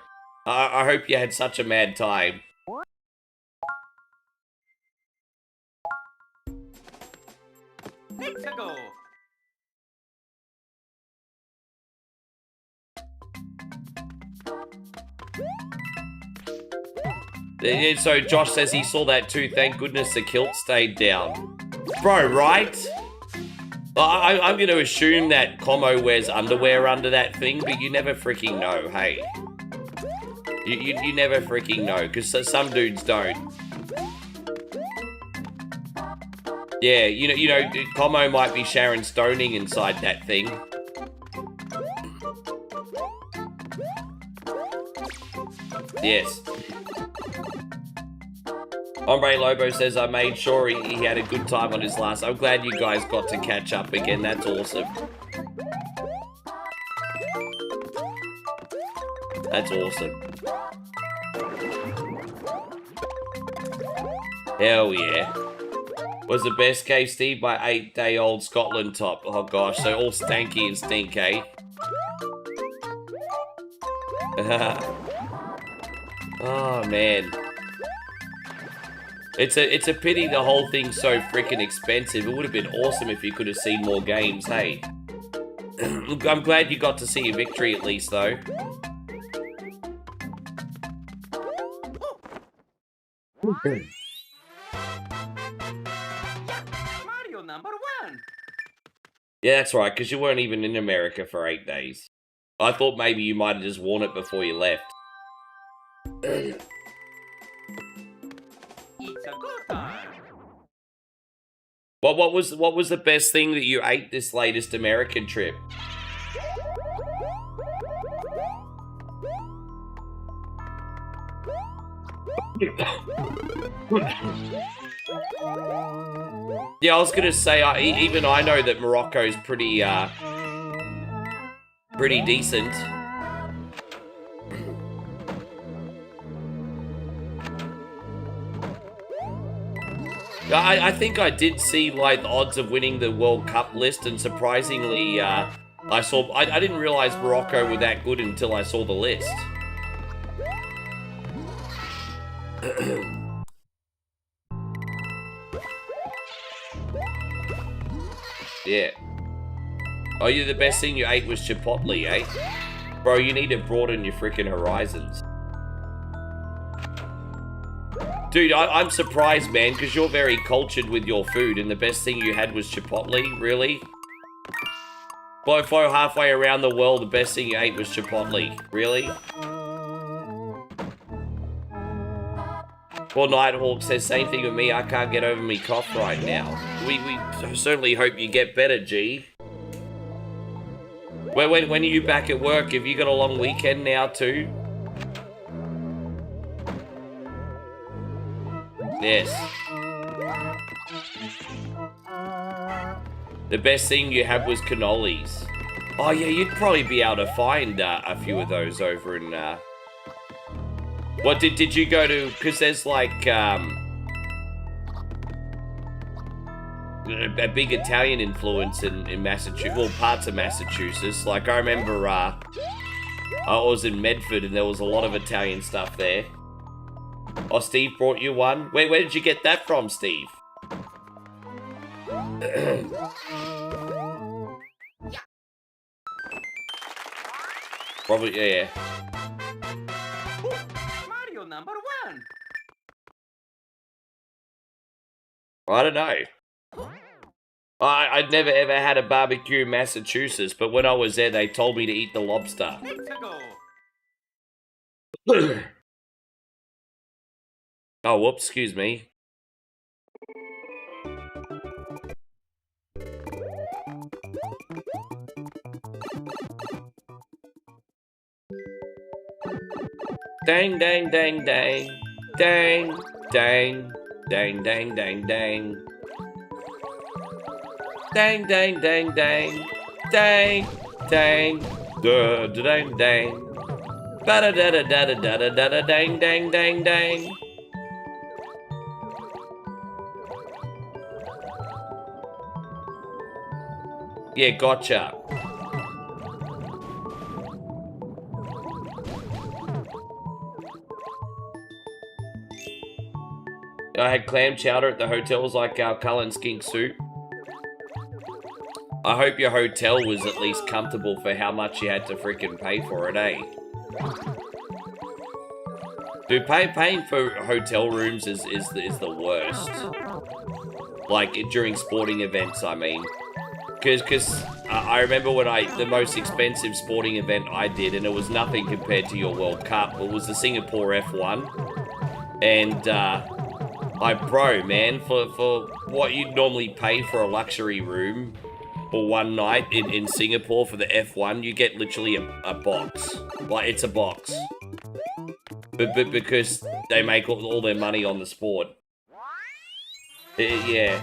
I hope you had such a mad time. Mexico. So Josh says he saw that too. Thank goodness the kilt stayed down. Bro, right? I'm going to assume that Como wears underwear under that thing, but you never freaking know, hey. You never freaking know, because some dudes don't. Yeah, you know, Como might be Sharon Stoning inside that thing. Yes. Hombre Lobo says, I made sure he had a good time on his last. I'm glad you guys got to catch up again. That's awesome. That's awesome. Hell yeah. Was the best case, Steve, my 8-day-old Scotland top. Oh gosh, so all stanky and stink, eh? Oh man. It's a pity the whole thing's so freaking expensive. It would have been awesome if you could have seen more games, hey? I'm glad you got to see a victory at least, though. Mario number 1. Yeah, that's right, because you weren't even in America for 8 days. I thought maybe you might have just worn it before you left. It's a go time. What was the best thing that you ate this latest American trip? Yeah, I was gonna say, even I know that Morocco's pretty decent. I think I did see like the odds of winning the World Cup list, and surprisingly, I didn't realize Morocco were that good until I saw the list. Yeah. Oh, you the best thing you ate was Chipotle, eh? Bro, you need to broaden your freaking horizons. Dude, I'm surprised, man, because you're very cultured with your food, and the best thing you had was Chipotle? Really? By halfway around the world, the best thing you ate was Chipotle. Really? Well, Nighthawk says, same thing with me, I can't get over me cough right now. We certainly hope you get better, G. When are you back at work? Have you got a long weekend now, too? Yes. The best thing you had was cannolis. Oh, yeah, you'd probably be able to find a few of those over in... What did you go to? Because there's like a big Italian influence in Massachusetts, well, parts of Massachusetts. Like I remember I was in Medford and there was a lot of Italian stuff there. Oh, Steve brought you one? Where did you get that from, Steve? Probably, yeah. Mario number 1. I don't know. I'd never ever had a barbecue in Massachusetts, but when I was there, they told me to eat the lobster. Let's go. Oh, whoops, excuse me. Dang, dang, dang, dang. Dang, dang, dang, dang, dang, dang. Dang, dang, dang, dang. Dang, dang, da da dang, dang. Ba da da da da da da da da da dang, dang, dang, dang. Yeah, gotcha. I had clam chowder at the hotel. It was like our Cullen skink soup. I hope your hotel was at least comfortable for how much you had to freaking pay for it, eh? Dude, paying for hotel rooms is the worst. Like, during sporting events, I mean. Because I remember when the most expensive sporting event I did, and it was nothing compared to your World Cup, it was the Singapore F1. And, bro, man, for what you'd normally pay for a luxury room for one night in Singapore for the F1, you get literally a box. Like, it's a box. But because they make all their money on the sport. Yeah.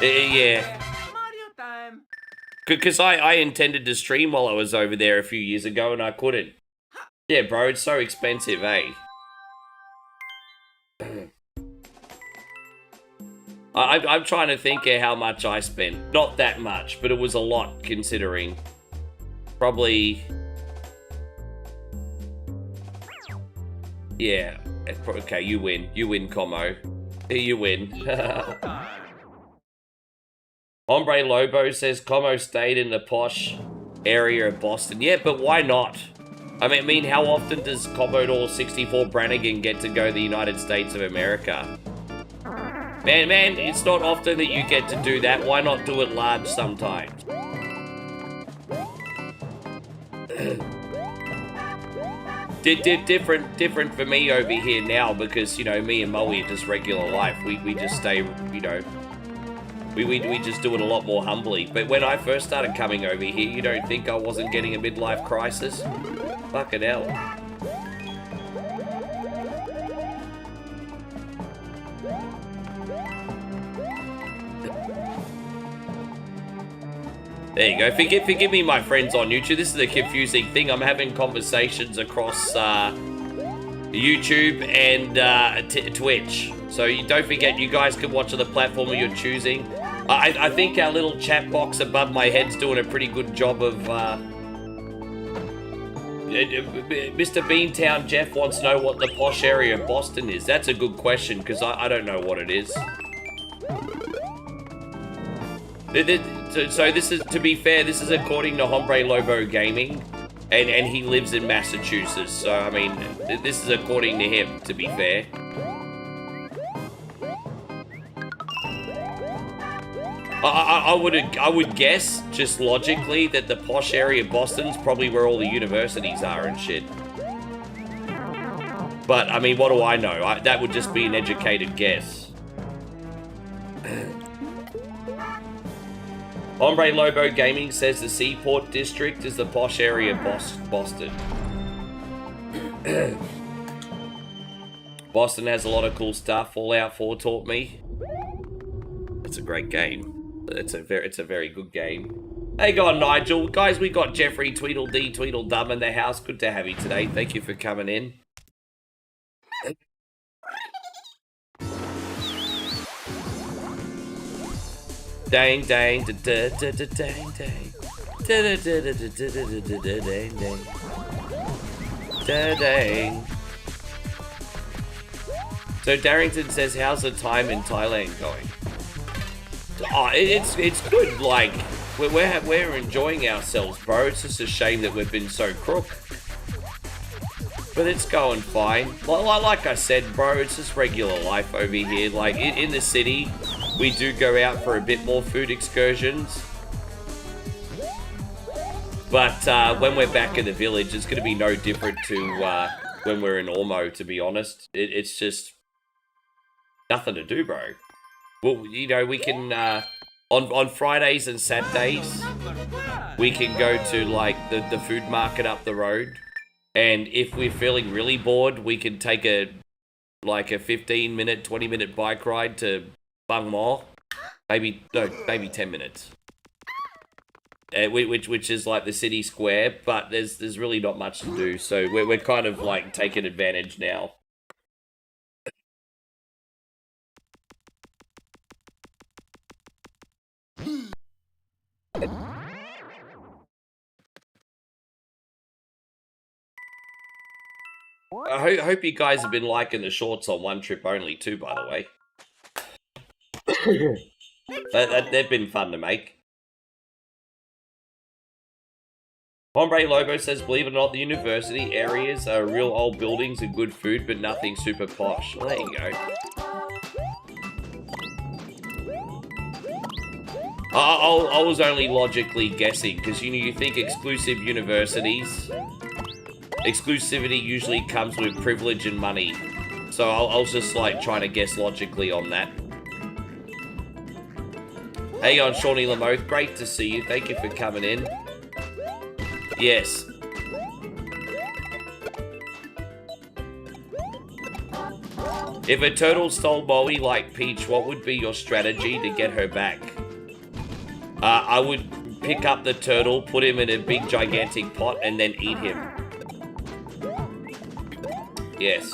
Mario time. Because I intended to stream while I was over there a few years ago and I couldn't. Yeah, bro, it's so expensive, eh? I'm trying to think of how much I spent. Not that much, but it was a lot considering. Probably... Yeah. Okay, you win. You win, Como. You win. Hombre Lobo says Como stayed in the posh area of Boston. Yeah, but why not? I mean, how often does Commodore 64 Brannigan get to go to the United States of America? Man, it's not often that you get to do that. Why not do it large sometimes? Different for me over here now because, you know, me and Moe are just regular life. We just stay, you know, we just do it a lot more humbly. But when I first started coming over here, you don't think I wasn't getting a midlife crisis? Fucking hell. There you go. Forgive me, my friends on YouTube. This is a confusing thing. I'm having conversations across YouTube and Twitch. So don't forget, you guys can watch on the platform that you're choosing. I think our little chat box above my head's doing a pretty good job of... Mr. Beantown Jeff wants to know what the posh area of Boston is. That's a good question, because I don't know what it is. So this is, to be fair, this is according to Hombre Lobo Gaming, and he lives in Massachusetts. So I mean, this is according to him, to be fair. I would guess, just logically, that the posh area of Boston's probably where all the universities are and shit. But I mean, what do I know? That would just be an educated guess. Hombre Lobo Gaming says the Seaport District is the posh area of Boston. Boston has a lot of cool stuff. Fallout 4 taught me. It's a great game. It's a very good game. Hey, go on, Nigel. Guys, we got Jeffrey Tweedledee Tweedledum in the house. Good to have you today. Thank you for coming in. Dang, dang, da da da da dang, dang. Da da da da da da da da da dang, dang. Da dang. So Darrington says, how's the time in Thailand going? Oh, it's good. Like we're enjoying ourselves, bro. It's just a shame that we've been so crook. But it's going fine. Like I said, bro, it's just regular life over here. Like in the city, we do go out for a bit more food excursions. But when we're back in the village, it's going to be no different to when we're in Ormo, to be honest. It's just nothing to do, bro. Well, you know, we can, on Fridays and Saturdays, we can go to, like, the food market up the road. And if we're feeling really bored, we can take a 15-minute, 20-minute bike ride to Bang Mo. Maybe 10 minutes. Which is like the city square, but there's really not much to do. So we're kind of, like, taking advantage now. I hope you guys have been liking the shorts on One Trip Only too, by the way. They've been fun to make. Hombre Lobo says, believe it or not, the university areas are real old buildings and good food, but nothing super posh. Well, there you go. I was only logically guessing, because you think exclusive universities... Exclusivity usually comes with privilege and money. So I was just like trying to guess logically on that. Hey on Shawnee Lamoth, great to see you. Thank you for coming in. Yes. If a turtle stole Moe like Peach, what would be your strategy to get her back? I would pick up the turtle, put him in a big gigantic pot, and then eat him. Yes.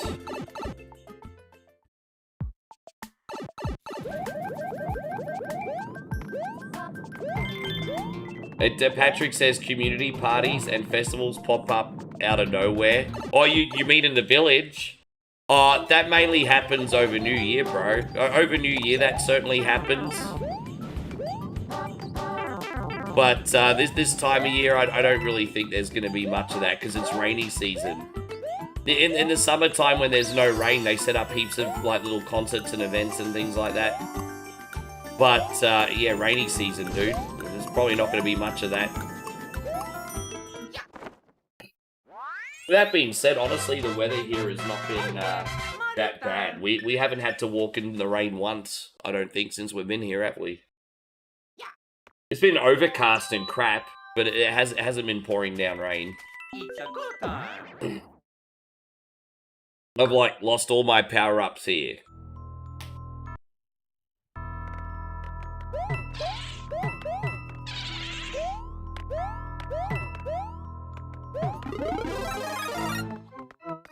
Patrick says community parties and festivals pop up out of nowhere. Oh, you mean in the village? Oh, that mainly happens over New Year, bro. Over New Year, that certainly happens. But this time of year, I don't really think there's going to be much of that because it's rainy season. In the summertime when there's no rain, they set up heaps of like little concerts and events and things like that. But yeah, rainy season, dude. There's probably not going to be much of that. With that being said, honestly, the weather here has not been that bad. We haven't had to walk in the rain once, I don't think, since we've been here, have we? It's been overcast and crap, but it hasn't been pouring down rain. It's a good time. I've like lost all my power-ups here.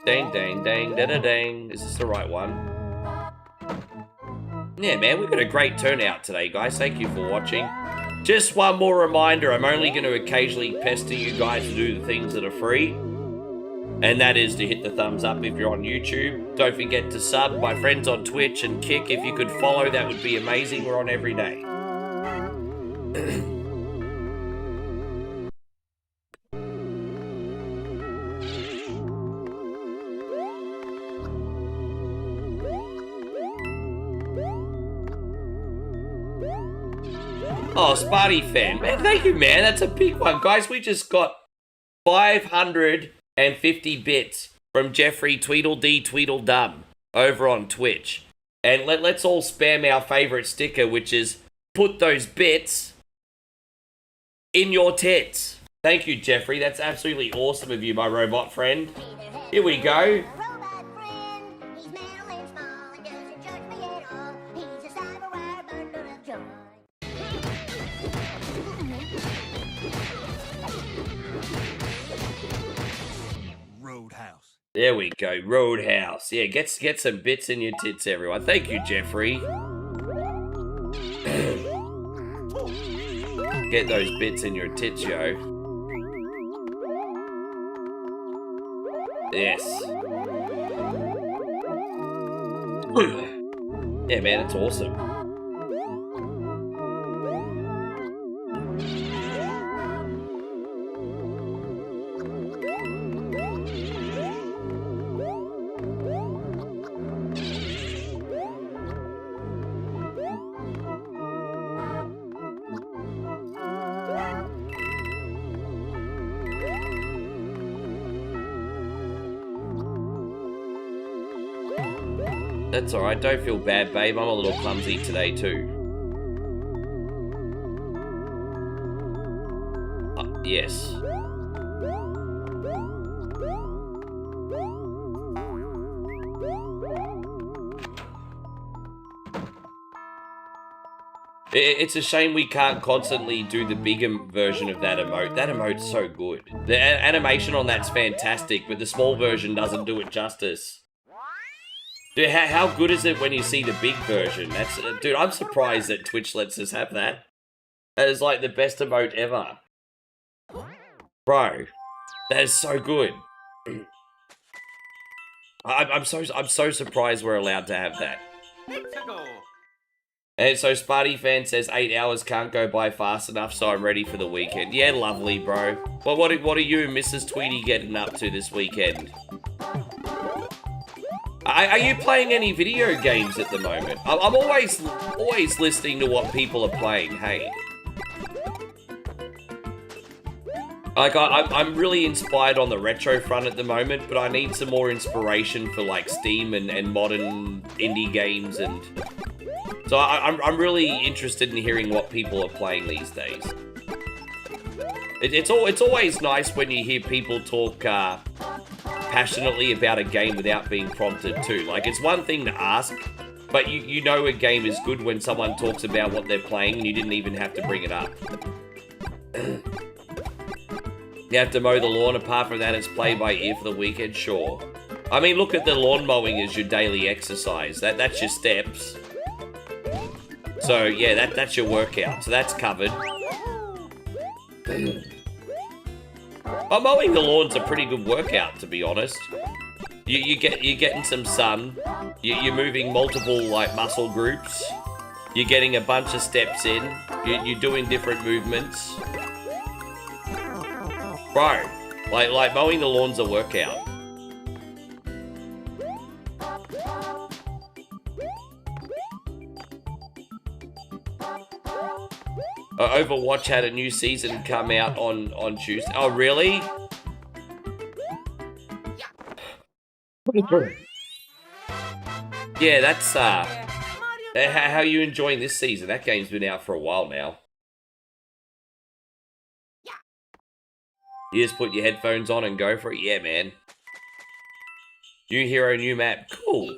Dang, dang, dang, da da dang. Is this the right one? Yeah, man, we've got a great turnout today, guys. Thank you for watching. Just one more reminder, I'm only going to occasionally pester you guys to do the things that are free. And that is to hit the thumbs up if you're on YouTube. Don't forget to sub. My friends on Twitch and Kick, if you could follow, that would be amazing. We're on every day. Oh, Sparty fan. Man, thank you, man. That's a big one. Guys, we just got 550 bits from Jeffrey Tweedledee Tweedledum over on Twitch. And let's all spam our favorite sticker, which is put those bits in your tits. Thank you, Jeffrey. That's absolutely awesome of you, my robot friend. Here we go. There we go, Roadhouse. Yeah, get some bits in your tits, everyone. Thank you, Jeffrey. Get those bits in your tits, yo. Yes. Yeah, man, it's awesome. That's alright, don't feel bad, babe. I'm a little clumsy today, too. Yes. It's a shame we can't constantly do the bigger version of that emote. That emote's so good. The animation on that's fantastic, but the small version doesn't do it justice. Dude, how good is it when you see the big version? Dude, I'm surprised that Twitch lets us have that. That is like the best emote ever. Bro, that is so good. I'm so surprised we're allowed to have that. And so Sparty fan says 8 hours can't go by fast enough, so I'm ready for the weekend. Yeah, lovely, bro. Well, what are you and Mrs. Tweety getting up to this weekend? Are you playing any video games at the moment? I'm always listening to what people are playing, hey. Like, I'm really inspired on the retro front at the moment, but I need some more inspiration for, like, Steam and modern indie games, and... So I'm really interested in hearing what people are playing these days. It's always nice when you hear people talk passionately about a game without being prompted too. Like, it's one thing to ask, but you know a game is good when someone talks about what they're playing and you didn't even have to bring it up. You have to mow the lawn. Apart from that, it's play by ear for the weekend, sure. I mean, look at the lawn mowing as your daily exercise. That's your steps. So yeah, that's your workout. So that's covered. Oh, mowing the lawn's a pretty good workout, to be honest. You're getting some sun. You're moving multiple like muscle groups. You're getting a bunch of steps in. You're doing different movements. Bro, like mowing the lawn's a workout. Overwatch had a new season come out on Tuesday. Oh, really? Yeah, that's how are you enjoying this season? That game's been out for a while now. You just put your headphones on and go for it? Yeah, man. New hero, new map. Cool.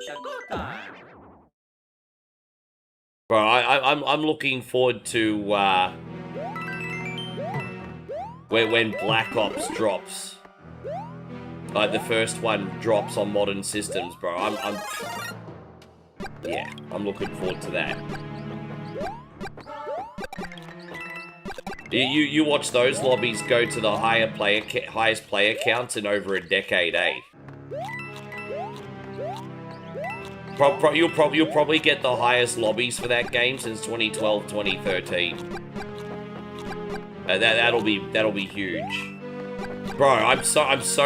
Bro, I'm looking forward to when Black Ops drops. Like the first one drops on modern systems, bro. I'm looking forward to that. You watch those lobbies go to the highest player counts in over a decade, eh? You'll probably get the highest lobbies for that game since 2012, 2013. That'll be huge, bro. I'm so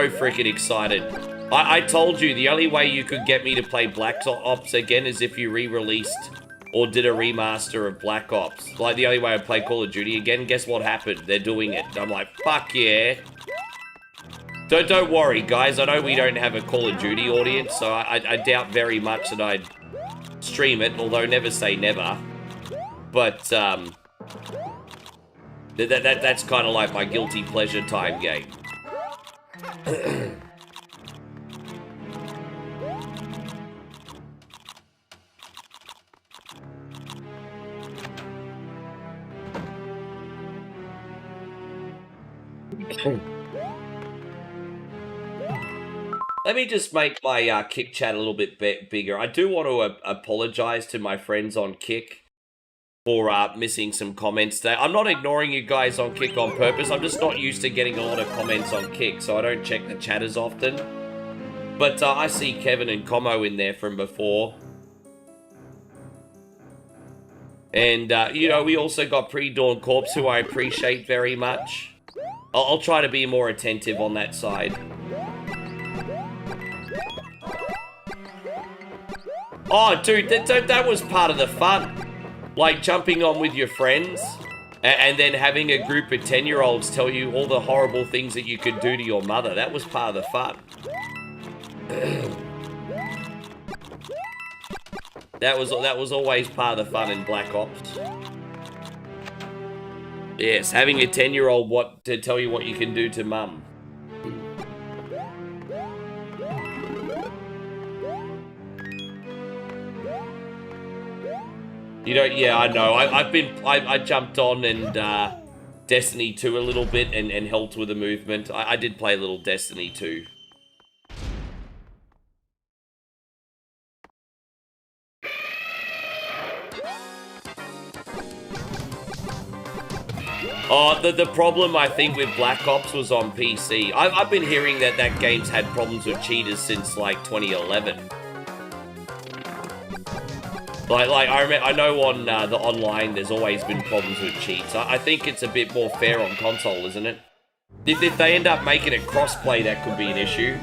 freaking excited. I told you the only way you could get me to play Black Ops again is if you re-released or did a remaster of Black Ops. Like the only way I'd play Call of Duty again. Guess what happened? They're doing it. I'm like, fuck yeah. Don't worry, guys. I know we don't have a Call of Duty audience, so I doubt very much that I'd stream it, although never say never. But, that's kind of like my guilty pleasure time game. Let me just make my Kick chat a little bit bigger. I do want to apologize to my friends on Kick for missing some comments today. I'm not ignoring you guys on Kick on purpose. I'm just not used to getting a lot of comments on Kick, so I don't check the chat as often. But I see Kevin and Como in there from before. And, you know, we also got Pre-Dawn Corpse, who I appreciate very much. I'll try to be more attentive on that side. Oh, dude, that was part of the fun. Like, jumping on with your friends, and then having a group of 10-year-olds tell you all the horrible things that you could do to your mother. That was part of the fun. That was always part of the fun in Black Ops. Yes, having a 10-year-old to tell you what you can do to mum. You know, yeah, I know. I jumped on and Destiny 2 a little bit and helped with the movement. I did play a little Destiny 2. Oh, the problem, I think, with Black Ops was on PC. I've been hearing that game's had problems with cheaters since, like, 2011. Like I know on the online, there's always been problems with cheats. I think it's a bit more fair on console, isn't it? If they end up making it crossplay, that could be an issue.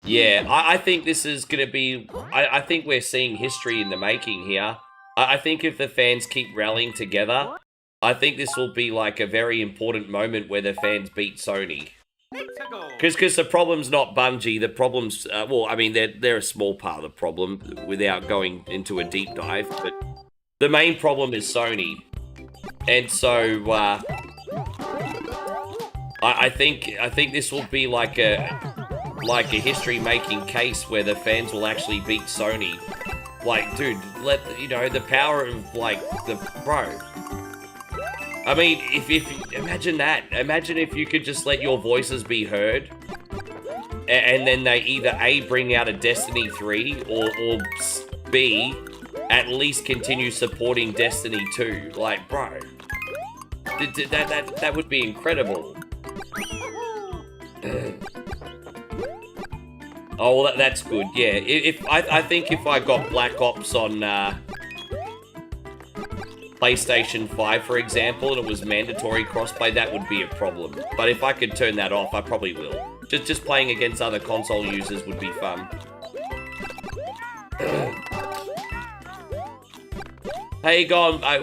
Yeah, I think this is going to be... I think we're seeing history in the making here. I think if the fans keep rallying together, I think this will be like a very important moment where the fans beat Sony. Because the problem's not Bungie, the problem's... well, I mean, they're a small part of the problem without going into a deep dive, but the main problem is Sony. And so, I think this will be like a history-making case where the fans will actually beat Sony. Like, dude, you know, the power of, like, bro. I mean, if imagine that. Imagine if you could just let your voices be heard. and then they either A, bring out a Destiny 3, or B, at least continue supporting Destiny 2. Like, bro, that would be incredible. Oh, well, that's good. Yeah, I think if I got Black Ops on PlayStation 5, for example, and it was mandatory crossplay, that would be a problem. But if I could turn that off, I probably will. Just playing against other console users would be fun. Hey,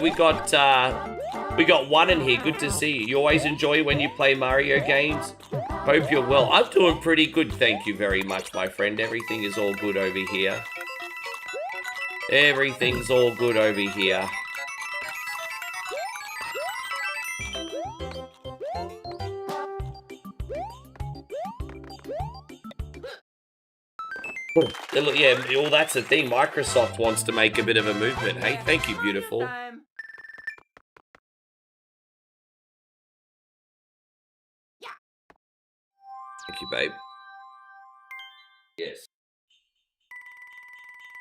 we got one in here. Good to see you. You always enjoy when you play Mario games. Hope you're well. I'm doing pretty good, thank you very much, my friend. Everything is all good over here. Everything's all good over here. Yeah, well, that's the thing. Microsoft wants to make a bit of a movement. Hey, thank you, beautiful. Time. Thank you, babe. Yes.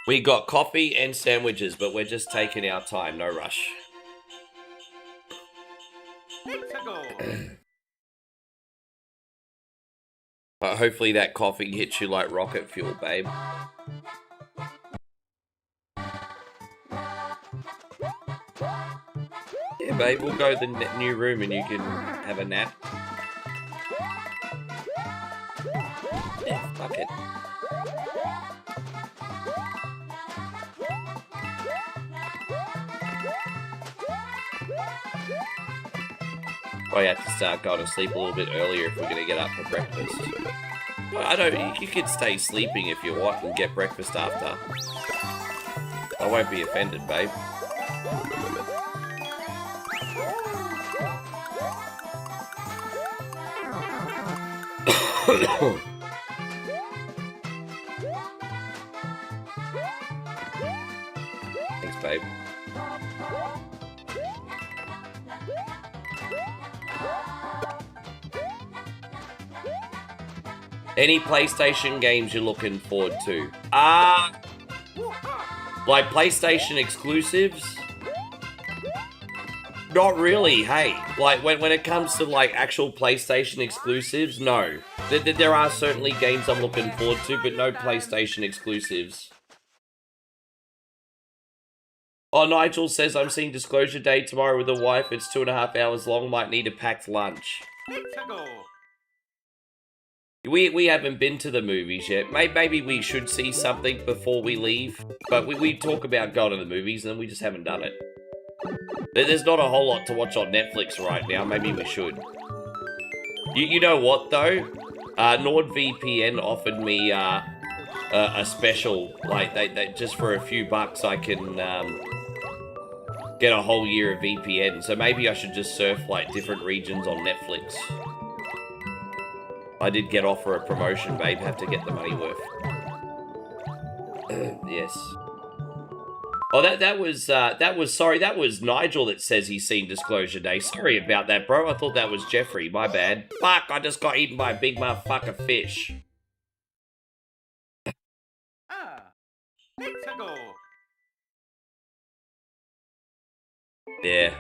We got coffee and sandwiches, but we're just taking our time. No rush. Let's go. Hopefully that coffee hits you like rocket fuel, babe. Yeah, babe, we'll go to the new room and you can have a nap. Yeah, fuck it. Probably have to start going to sleep a little bit earlier if we're going to get up for breakfast. I don't. You can stay sleeping if you want and get breakfast after. I won't be offended, babe. Thanks, babe. Any PlayStation games you're looking forward to? Like PlayStation exclusives? Not really, hey. Like, when it comes to, like, actual PlayStation exclusives, no. There are certainly games I'm looking forward to, but no PlayStation exclusives. Oh, Nigel says, I'm seeing Disclosure Day tomorrow with the wife. It's 2.5 hours long. Might need a packed lunch. Let's go. We haven't been to the movies yet. Maybe we should see something before we leave. But we talk about going to the movies and we just haven't done it. There's not a whole lot to watch on Netflix right now. Maybe we should. You know what, though? NordVPN offered me a special. Like, they just for a few bucks, I can get a whole year of VPN. So maybe I should just surf, like, different regions on Netflix. I did get offer a promotion, babe. Have to get the money worth. Yes. Oh, that was Nigel that says he's seen Disclosure Day. Sorry about that, bro. I thought that was Jeffrey. My bad. Fuck, I just got eaten by a big motherfucker fish. Let's go. Yeah.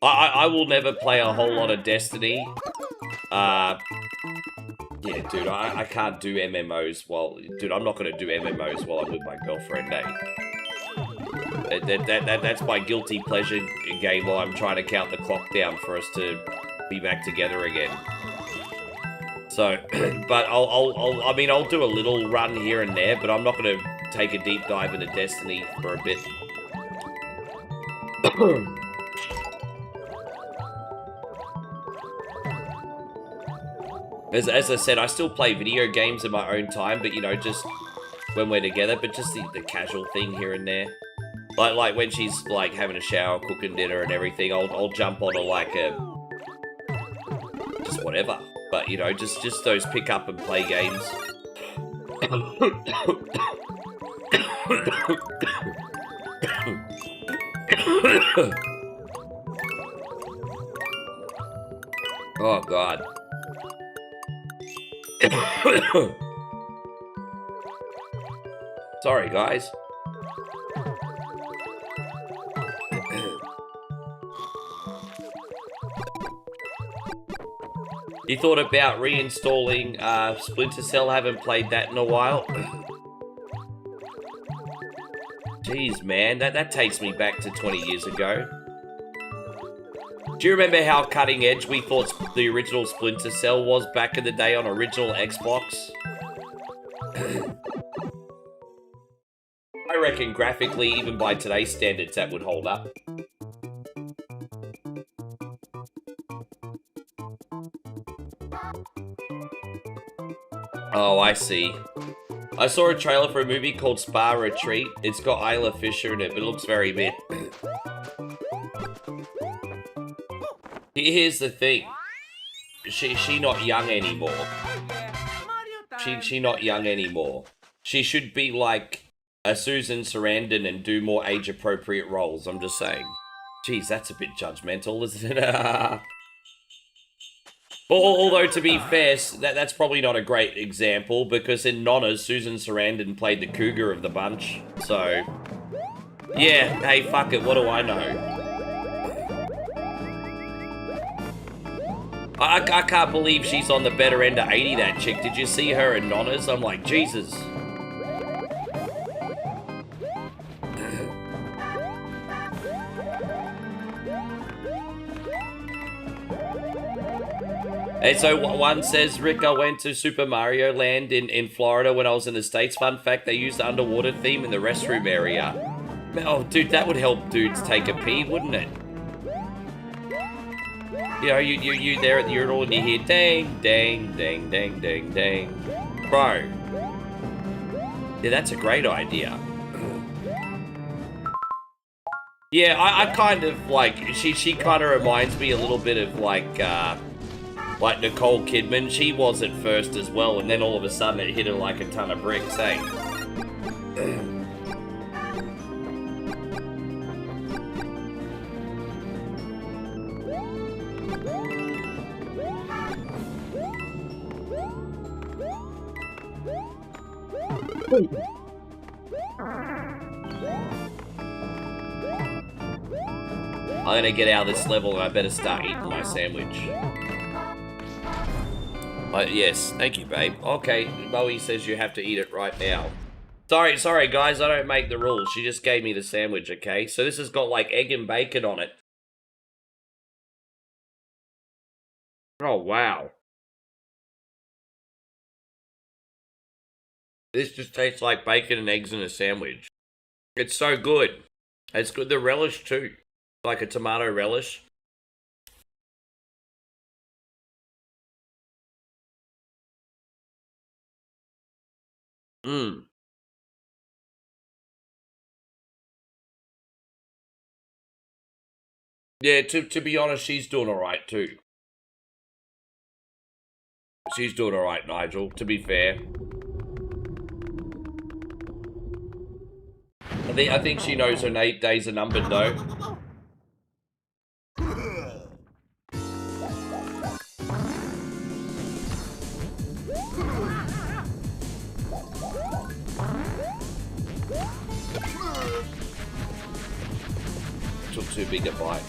I will never play a whole lot of Destiny. Yeah, dude, I can't do MMOs while... Dude, I'm not going to do MMOs while I'm with my girlfriend, eh? That's my guilty pleasure game while I'm trying to count the clock down for us to be back together again. So, but I'll do a little run here and there, but I'm not going to take a deep dive into Destiny for a bit. As I said, I still play video games in my own time, but, you know, just when we're together, but just the casual thing here and there. Like when she's, like, having a shower, cooking dinner and everything, I'll jump on like just whatever. But, you know, just those pick up and play games. Oh, God. Sorry, guys. You thought about reinstalling Splinter Cell? Haven't played that in a while. Jeez, man, that takes me back to 20 years ago. Do you remember how cutting edge we thought the original Splinter Cell was back in the day on original Xbox? I reckon graphically, even by today's standards, that would hold up. Oh, I see. I saw a trailer for a movie called Spa Retreat. It's got Isla Fisher in it, but it looks very mid. Here's the thing. She not young anymore. She not young anymore. She should be like a Susan Sarandon and do more age-appropriate roles, I'm just saying. Jeez, that's a bit judgmental, isn't it? Although, to be fair, that's probably not a great example, because in Nonnas, Susan Sarandon played the cougar of the bunch, so... Yeah, hey, fuck it, what do I know? I can't believe she's on the better end of 80, that chick. Did you see her in Nonnas? I'm like, Jesus. And so one says, Rick, I went to Super Mario Land in Florida when I was in the States. Fun fact, they used the underwater theme in the restroom area. Oh, dude, that would help dudes take a pee, wouldn't it? You know, you there at the urinal and you hear dang, dang, dang, dang, dang, dang. Bro. Yeah, that's a great idea. Yeah, I kind of, like, she kind of reminds me a little bit of, like Nicole Kidman. She was at first as well, and then all of a sudden it hit her like a ton of bricks, eh? I'm gonna get out of this level and I better start eating my sandwich. Yes, thank you, babe. Okay, Bowie says you have to eat it right now. Sorry, guys, I don't make the rules. She just gave me the sandwich, okay? So this has got, like, egg and bacon on it. Oh, wow. This just tastes like bacon and eggs in a sandwich. It's so good. It's good. The relish, too. Like a tomato relish. Mmm. Yeah, to be honest, she's doing alright, too. She's doing alright, Nigel, to be fair. I think she knows her days are numbered, though. Took too big a bite.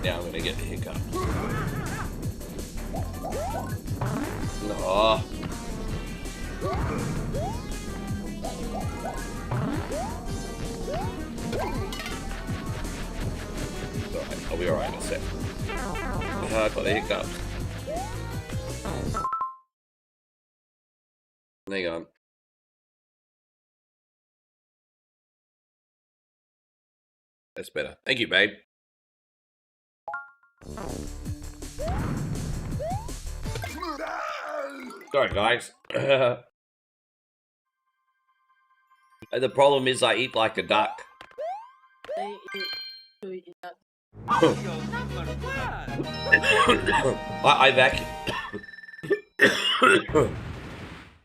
Now I'm gonna get the hiccup. Oh. Alright, I'll be alright in a sec. I got the hiccups. Hang on. That's better. Thank you, babe. Sorry, guys. The problem is I eat like a duck.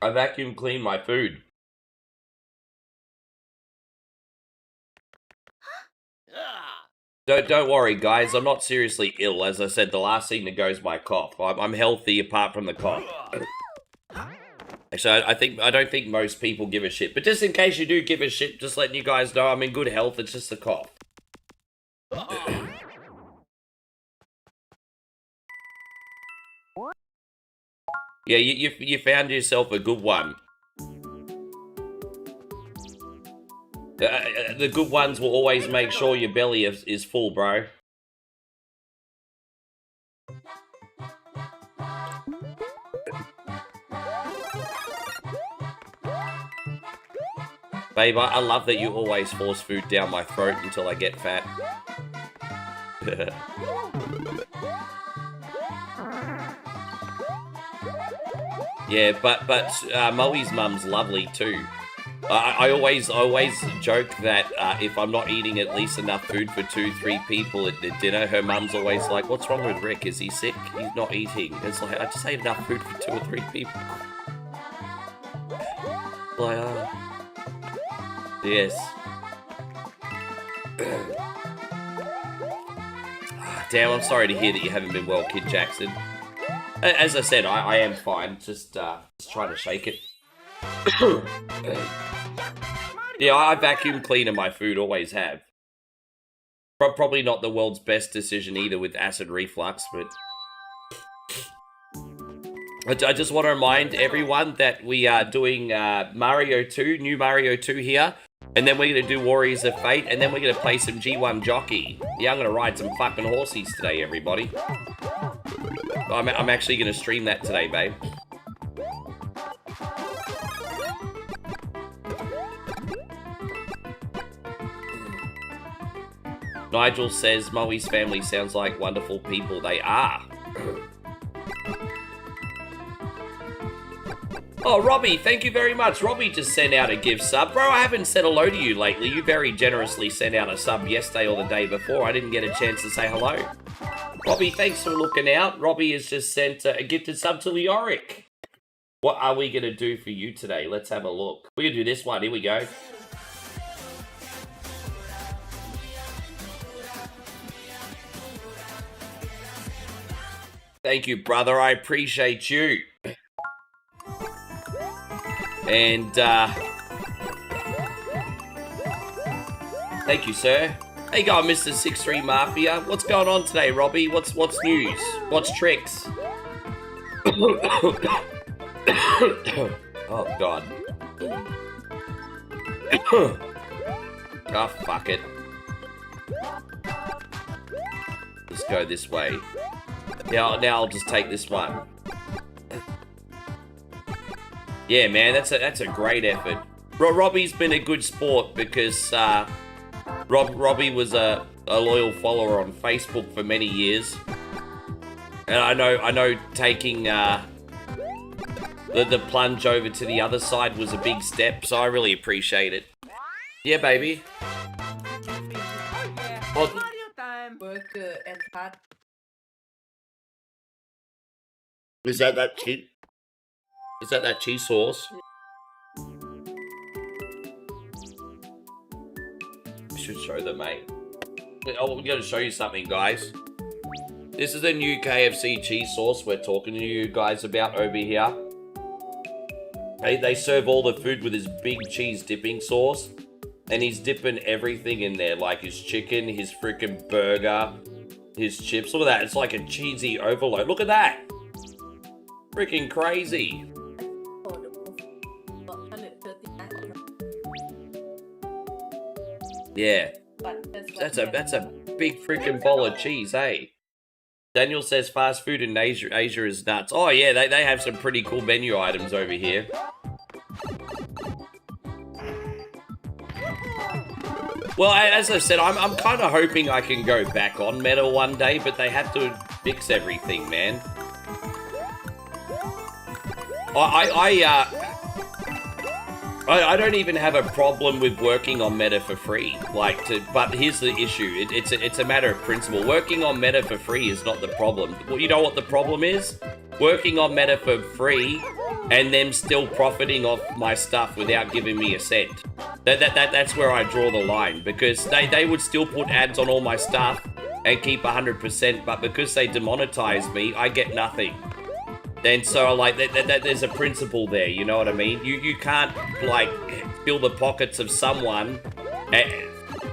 I vacuum clean my food. Don't worry, guys. I'm not seriously ill. As I said, the last thing that goes my cough. I'm healthy apart from the cough. Actually, I don't think most people give a shit. But just in case you do give a shit, just letting you guys know I'm in good health. It's just the cough. Yeah, you found yourself a good one. The good ones will always make sure your belly is full, bro. Babe, I love that you always force food down my throat until I get fat. Yeah, but Moe's mum's lovely too. I always joke that if I'm not eating at least enough food for 2-3 people at dinner, her mum's always like, "What's wrong with Rick? Is he sick? He's not eating." It's like, I just ate enough food for 2 or 3 people. Like, yes. Damn, I'm sorry to hear that you haven't been well, Kid Jackson. As I said, I am fine. Just trying to shake it. Yeah, I vacuum cleaner my food, always have. Probably not the world's best decision either with acid reflux, but... I just want to remind everyone that we are doing Mario 2, new Mario 2 here. And then we're going to do Warriors of Fate, and then we're going to play some G1 Jockey. Yeah, I'm going to ride some fucking horsies today, everybody. I'm actually going to stream that today, babe. Nigel says, Moe's family sounds like wonderful people. They are. Oh, Robbie, thank you very much. Robbie just sent out a gift sub. Bro, I haven't said hello to you lately. You very generously sent out a sub yesterday or the day before. I didn't get a chance to say hello. Robbie, thanks for looking out. Robbie has just sent a gifted sub to Leoric. What are we going to do for you today? Let's have a look. We're going to do this one. Here we go. Thank you, brother. I appreciate you. And, thank you, sir. How you going, Mr. 63 Mafia? What's going on today, Robbie? What's news? What's tricks? Oh, God. Oh, fuck it. Let's go this way. Now I'll just take this one. Yeah, man, that's a great effort. Robbie's been a good sport because Robbie was a loyal follower on Facebook for many years, and I know taking the plunge over to the other side was a big step, so I really appreciate it. Yeah, baby. Well, Burger and hot. is that cheese? Is that cheese sauce? I should show them, mate. Oh, we're going to show you something, guys. This is the new KFC cheese sauce we're talking to you guys about over here. They serve all the food with his big cheese dipping sauce. And he's dipping everything in there, like his chicken, his freaking burger, his chips. Look at that. It's like a cheesy overload. Look at that. Freaking crazy. Yeah, that's a big freaking bowl of cheese, hey? Daniel says fast food in Asia is nuts. Oh yeah, they have some pretty cool menu items over here. Well, as I said, I'm kind of hoping I can go back on Meta one day, but they have to fix everything, man. I don't even have a problem with working on Meta for free. But here's the issue. It's a matter of principle. Working on Meta for free is not the problem. Well, you know what the problem is? Working on Meta for free and them still profiting off my stuff without giving me a cent. That's where I draw the line, because they would still put ads on all my stuff and keep 100%, but because they demonetize me, I get nothing. And so, like, there's a principle there, you know what I mean? You can't, like, fill the pockets of someone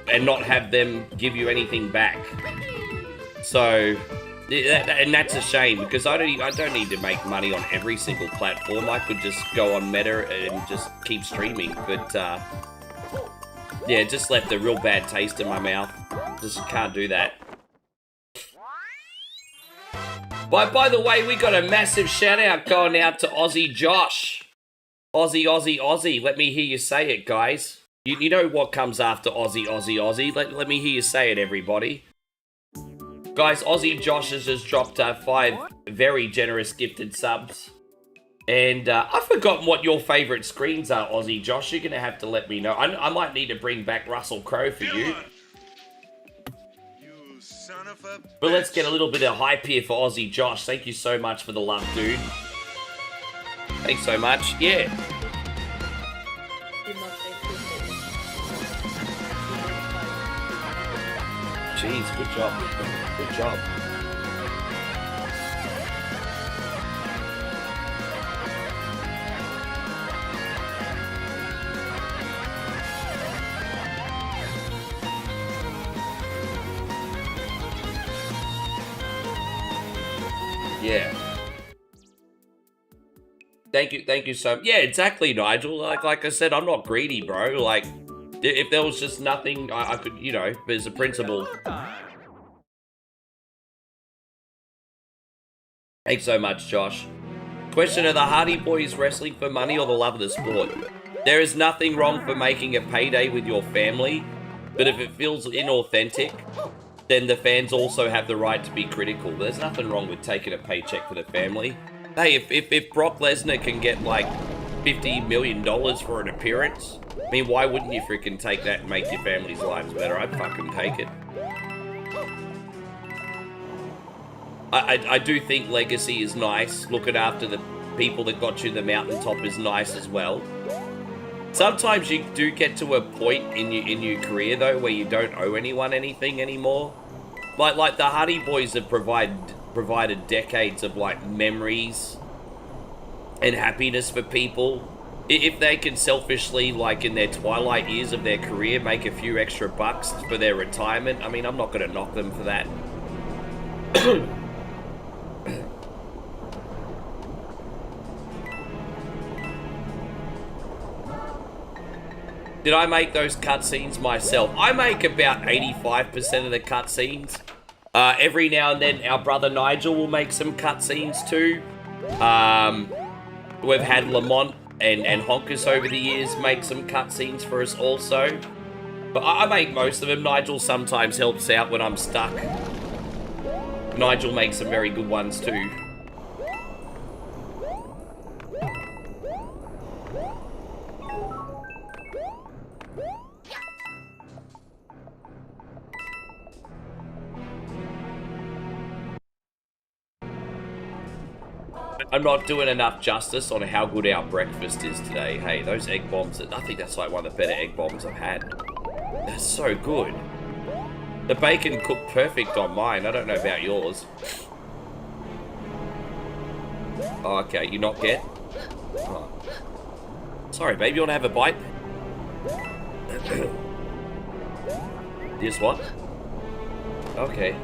and not have them give you anything back. So, and that's a shame, because I don't need to make money on every single platform. I could just go on Meta and just keep streaming, but, yeah, it just left a real bad taste in my mouth. Just can't do that. But by the way, we got a massive shout out going out to Aussie Josh. Aussie, Aussie, Aussie. Let me hear you say it, guys. You know what comes after Aussie, Aussie, Aussie. Let me hear you say it, everybody. Guys, Aussie Josh has just dropped 5 very generous gifted subs. And I've forgotten what your favourite screens are, Aussie Josh. You're going to have to let me know. I might need to bring back Russell Crowe for you. But let's get a little bit of hype here for Aussie Josh. Thank you so much for the love, dude. Thanks so much. Yeah. Jeez, good job. Good job. Yeah. Thank you so much. Yeah, exactly, Nigel. Like I said, I'm not greedy, bro. Like, if there was just nothing, I could, you know, there's a principle. Thanks so much, Josh. Question, are the Hardy Boys wrestling for money or the love of the sport? There is nothing wrong for making a payday with your family, but if it feels inauthentic, then the fans also have the right to be critical. There's nothing wrong with taking a paycheck for the family. Hey, if Brock Lesnar can get like $50 million for an appearance, I mean, why wouldn't you freaking take that and make your family's lives better? I'd fucking take it. I do think legacy is nice. Looking after the people that got you to the mountaintop is nice as well. Sometimes you do get to a point in your career, though, where you don't owe anyone anything anymore. Like the Hardy Boys have provided decades of, like, memories and happiness for people. If they can selfishly, like, in their twilight years of their career, make a few extra bucks for their retirement, I mean, I'm not going to knock them for that. Did I make those cutscenes myself? I make about 85% of the cutscenes. Every now and then, our brother Nigel will make some cutscenes too. We've had Lamont and Honkus over the years make some cutscenes for us also. But I make most of them. Nigel sometimes helps out when I'm stuck. Nigel makes some very good ones too. I'm not doing enough justice on how good our breakfast is today. Hey, those egg bombs, I think that's like one of the better egg bombs I've had. That's so good. The bacon cooked perfect on mine. I don't know about yours. Oh, okay, you not get? Oh. Sorry, babe, you want to have a bite? This what? Okay.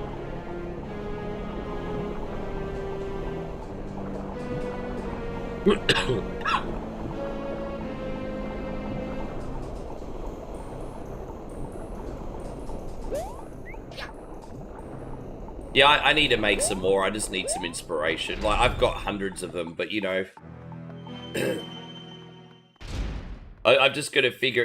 Yeah, I need to make some more. I just need some inspiration. Like, I've got hundreds of them, but, you know... I'm just going to figure...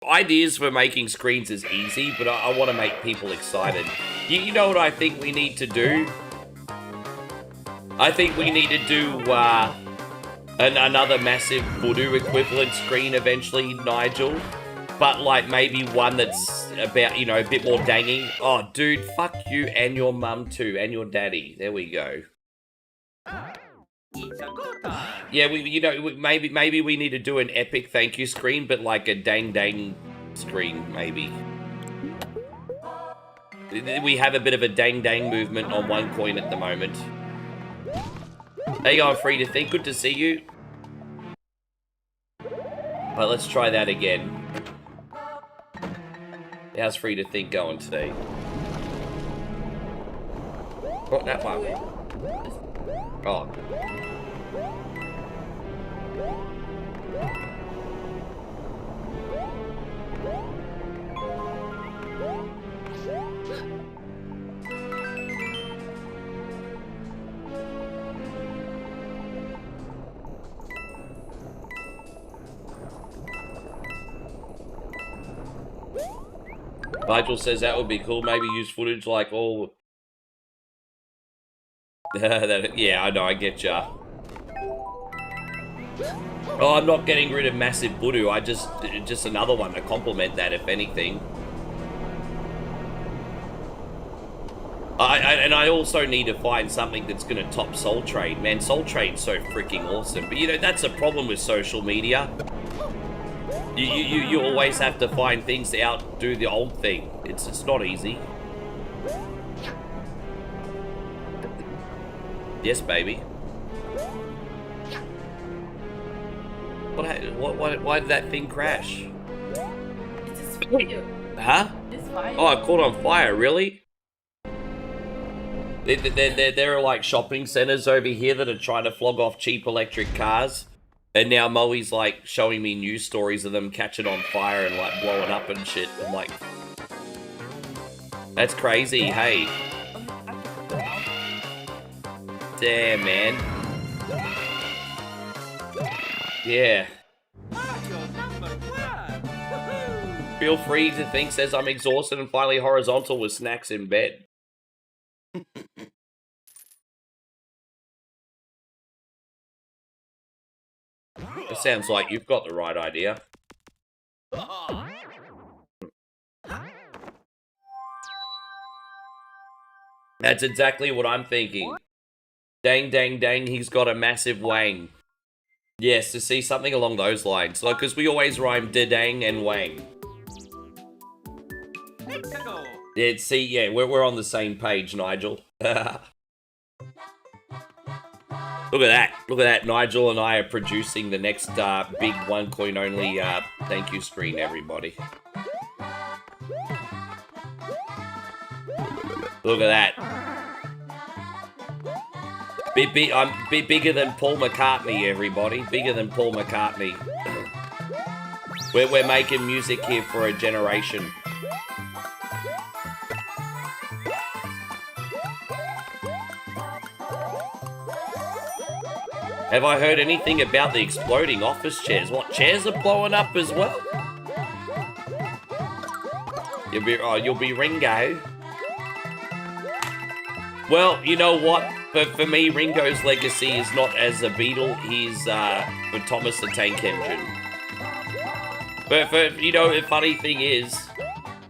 ideas for making screens is easy, but I want to make people excited. You know what I think we need to do? I think we need to do, another massive voodoo equivalent screen eventually, Nigel. But, like, maybe one that's about, you know, a bit more danging. Oh, dude, fuck you and your mum too, and your daddy. There we go. It's a good time. Yeah, maybe we need to do an epic thank you screen, but like a dang screen, maybe. We have a bit of a dang movement on one coin at the moment. How you going, Free to Think? Good to see you. Alright, let's try that again. How's Free to Think going today? What, that one? Oh. Nigel says that would be cool. Maybe use footage like all... yeah, I know, I get ya. Oh, I'm not getting rid of Massive Voodoo. I just another one to complement that, if anything. I also need to find something that's going to top Soul Train. Man, Soul Train's so freaking awesome. But, you know, that's a problem with social media. You always have to find things to outdo the old thing. It's not easy. Yes, baby. Why did that thing crash? It's just fire. Huh? It's fire. Oh, it caught on fire, really? There are like shopping centers over here that are trying to flog off cheap electric cars. And now Moe's like showing me news stories of them catching on fire and like blowing up and shit. I'm like, that's crazy, hey. Damn, man. Yeah. Feel free to think says I'm exhausted and finally horizontal with snacks in bed. It sounds like you've got the right idea. That's exactly what I'm thinking. Dang, he's got a massive wang. Yes, to see something along those lines. Like, because we always rhyme da-dang and wang. Yeah, see, yeah, we're on the same page, Nigel. Look at that. Nigel and I are producing the next big one coin only thank you screen, everybody. Look at that. I'm bigger than Paul McCartney, everybody. Bigger than Paul McCartney. We're making music here for a generation. Have I heard anything about the exploding office chairs? What, chairs are blowing up as well? You'll be Ringo. Well, you know what? For me, Ringo's legacy is not as a Beatle. He's for Thomas the Tank Engine. But you know, the funny thing is,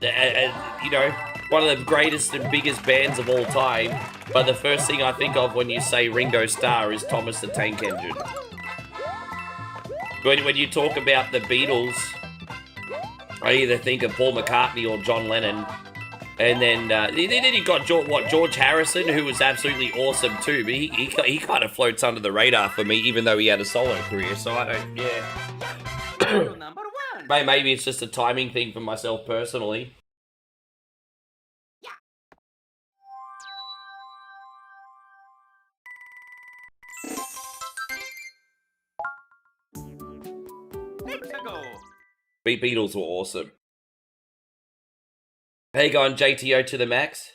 you know, one of the greatest and biggest bands of all time. But the first thing I think of when you say Ringo Starr is Thomas the Tank Engine. When you talk about the Beatles, I either think of Paul McCartney or John Lennon. And then you got George Harrison, who was absolutely awesome too. But he kind of floats under the radar for me, even though he had a solo career. So I don't, yeah. Number one. Maybe it's just a timing thing for myself personally. Beatles were awesome. How you going, JTO to the max?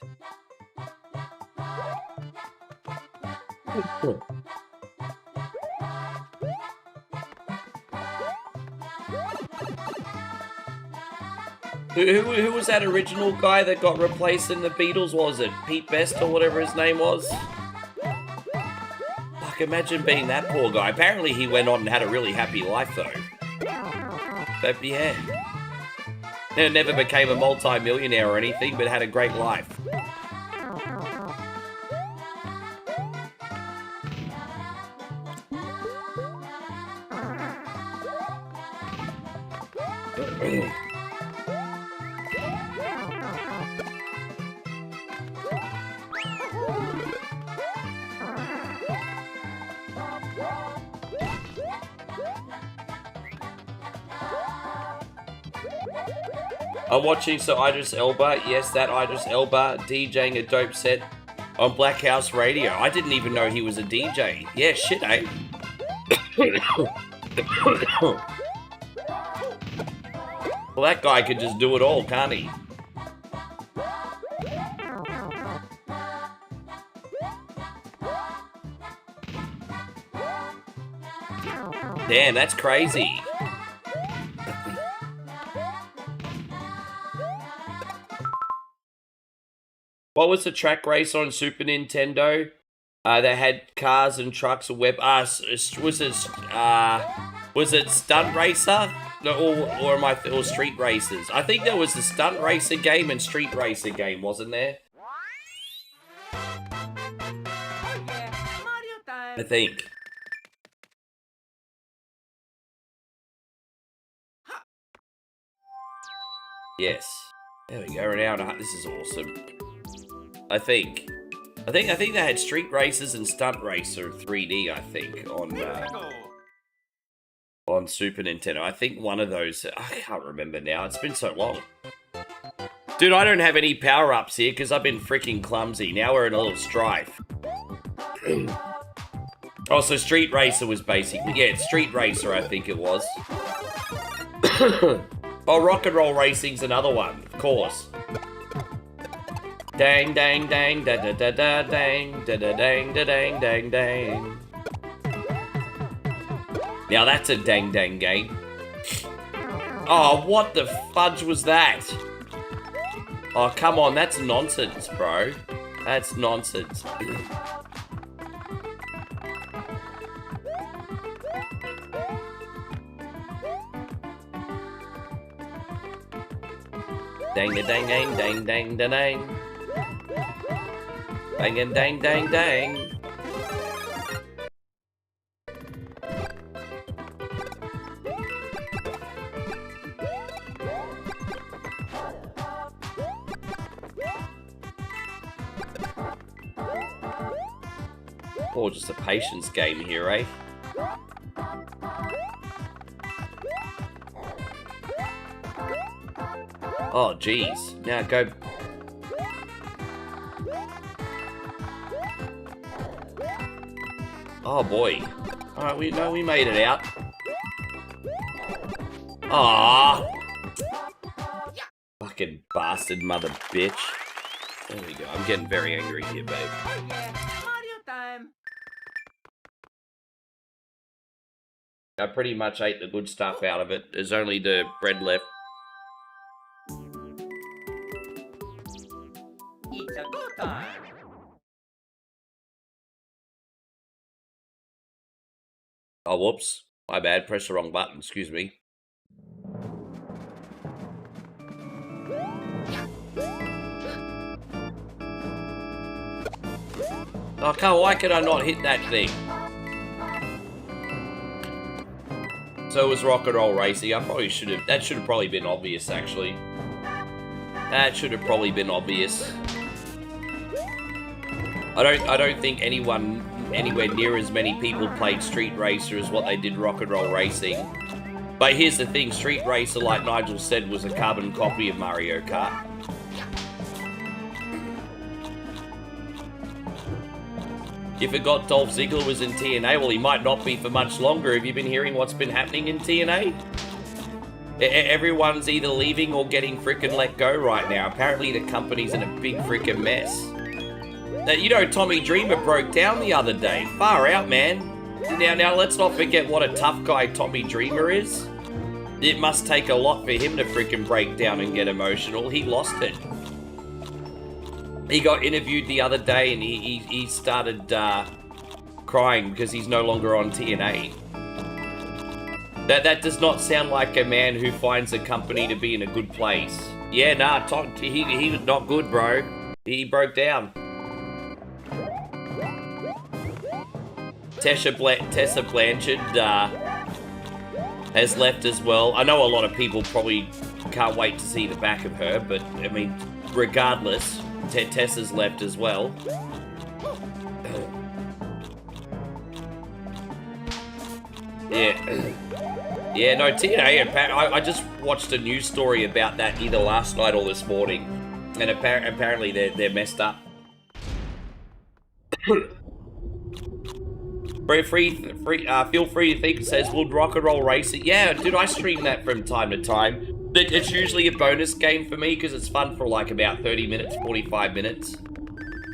Who was that original guy that got replaced in the Beatles? What was it? Pete Best or whatever his name was? Fuck, imagine being that poor guy. Apparently he went on and had a really happy life though. But yeah. Never became a multi-millionaire or anything, but had a great life. I'm watching so Idris Elba. Yes, that Idris Elba DJing a dope set on Black House Radio. I didn't even know he was a DJ. Yeah, shit, eh? Well, that guy could just do it all, can't he? Damn, that's crazy. What was the track race on Super Nintendo? They had cars and trucks and was it Stunt Racer? Or am I or Street Racers? I think there was the Stunt Racer game and Street Racer game, wasn't there? Oh yeah, Mario time. I think. Yes. There we go. Now this is awesome. I think they had Street Racers and Stunt Racer 3D. I think on Super Nintendo. I think one of those. I can't remember now. It's been so long. Dude, I don't have any power-ups here because I've been freaking clumsy. Now we're in a little strife. Oh, so Street Racer was basically... Yeah, Street Racer, I think it was. Oh, Rock and Roll Racing's another one, of course. Dang, dang, dang, da da da da, dang, da da dang, da dang, dang, dang. Now that's a dang, dang game. Oh, what the fudge was that? Oh, come on, that's nonsense, bro. That's nonsense. Dang da dang dang dang dang da dang. Dang and dang dang dang. Or just a patience game here, eh? Oh, geez. Now go... Oh, boy. Alright, we made it out. Aww. Fucking bastard mother bitch. There we go. I'm getting very angry here, babe. Oh yeah, Mario time. I pretty much ate the good stuff out of it. There's only the bread left. It's a go time. Oh, whoops. My bad. Pressed the wrong button. Excuse me. Oh, come on. Why could I not hit that thing? So it was Rock and Roll Racing. I probably should have... That should have probably been obvious, actually. That should have probably been obvious. I don't think anyone anywhere near as many people played Street Racer as what they did Rock and Roll Racing. But here's the thing, Street Racer, like Nigel said, was a carbon copy of Mario Kart. You forgot Dolph Ziggler was in TNA? Well, he might not be for much longer. Have you been hearing what's been happening in TNA? Everyone's either leaving or getting frickin' let go right now. Apparently the company's in a big frickin' mess. You know, Tommy Dreamer broke down the other day. Far out, man. Now let's not forget what a tough guy Tommy Dreamer is. It must take a lot for him to frickin' break down and get emotional. He lost it. He got interviewed the other day and he started crying because he's no longer on TNA. That does not sound like a man who finds a company to be in a good place. Yeah, nah, he was not good, bro. He broke down. Tessa Blanchard has left as well. I know a lot of people probably can't wait to see the back of her, but I mean, regardless, Tessa's left as well. Yeah. Yeah, no, TNA, I just watched a news story about that either last night or this morning. And apparently they're messed up. Feel free to think, says, would Rock and Roll Racing? Yeah, dude, I stream that from time to time. It's usually a bonus game for me because it's fun for like about 30 minutes, 45 minutes.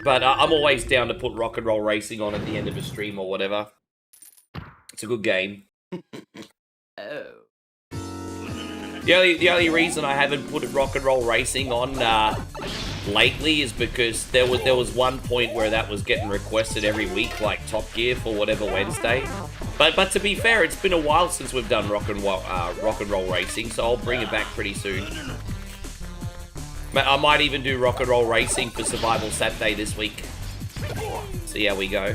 But I'm always down to put Rock and Roll Racing on at the end of a stream or whatever. It's a good game. Oh. The only reason I haven't put Rock and Roll Racing on lately is because there was one point where that was getting requested every week, like Top Gear for whatever Wednesday. But to be fair, it's been a while since we've done Rock and Roll Racing, so I'll bring it back pretty soon. I might even do Rock and Roll Racing for Survival Saturday this week. See how we go.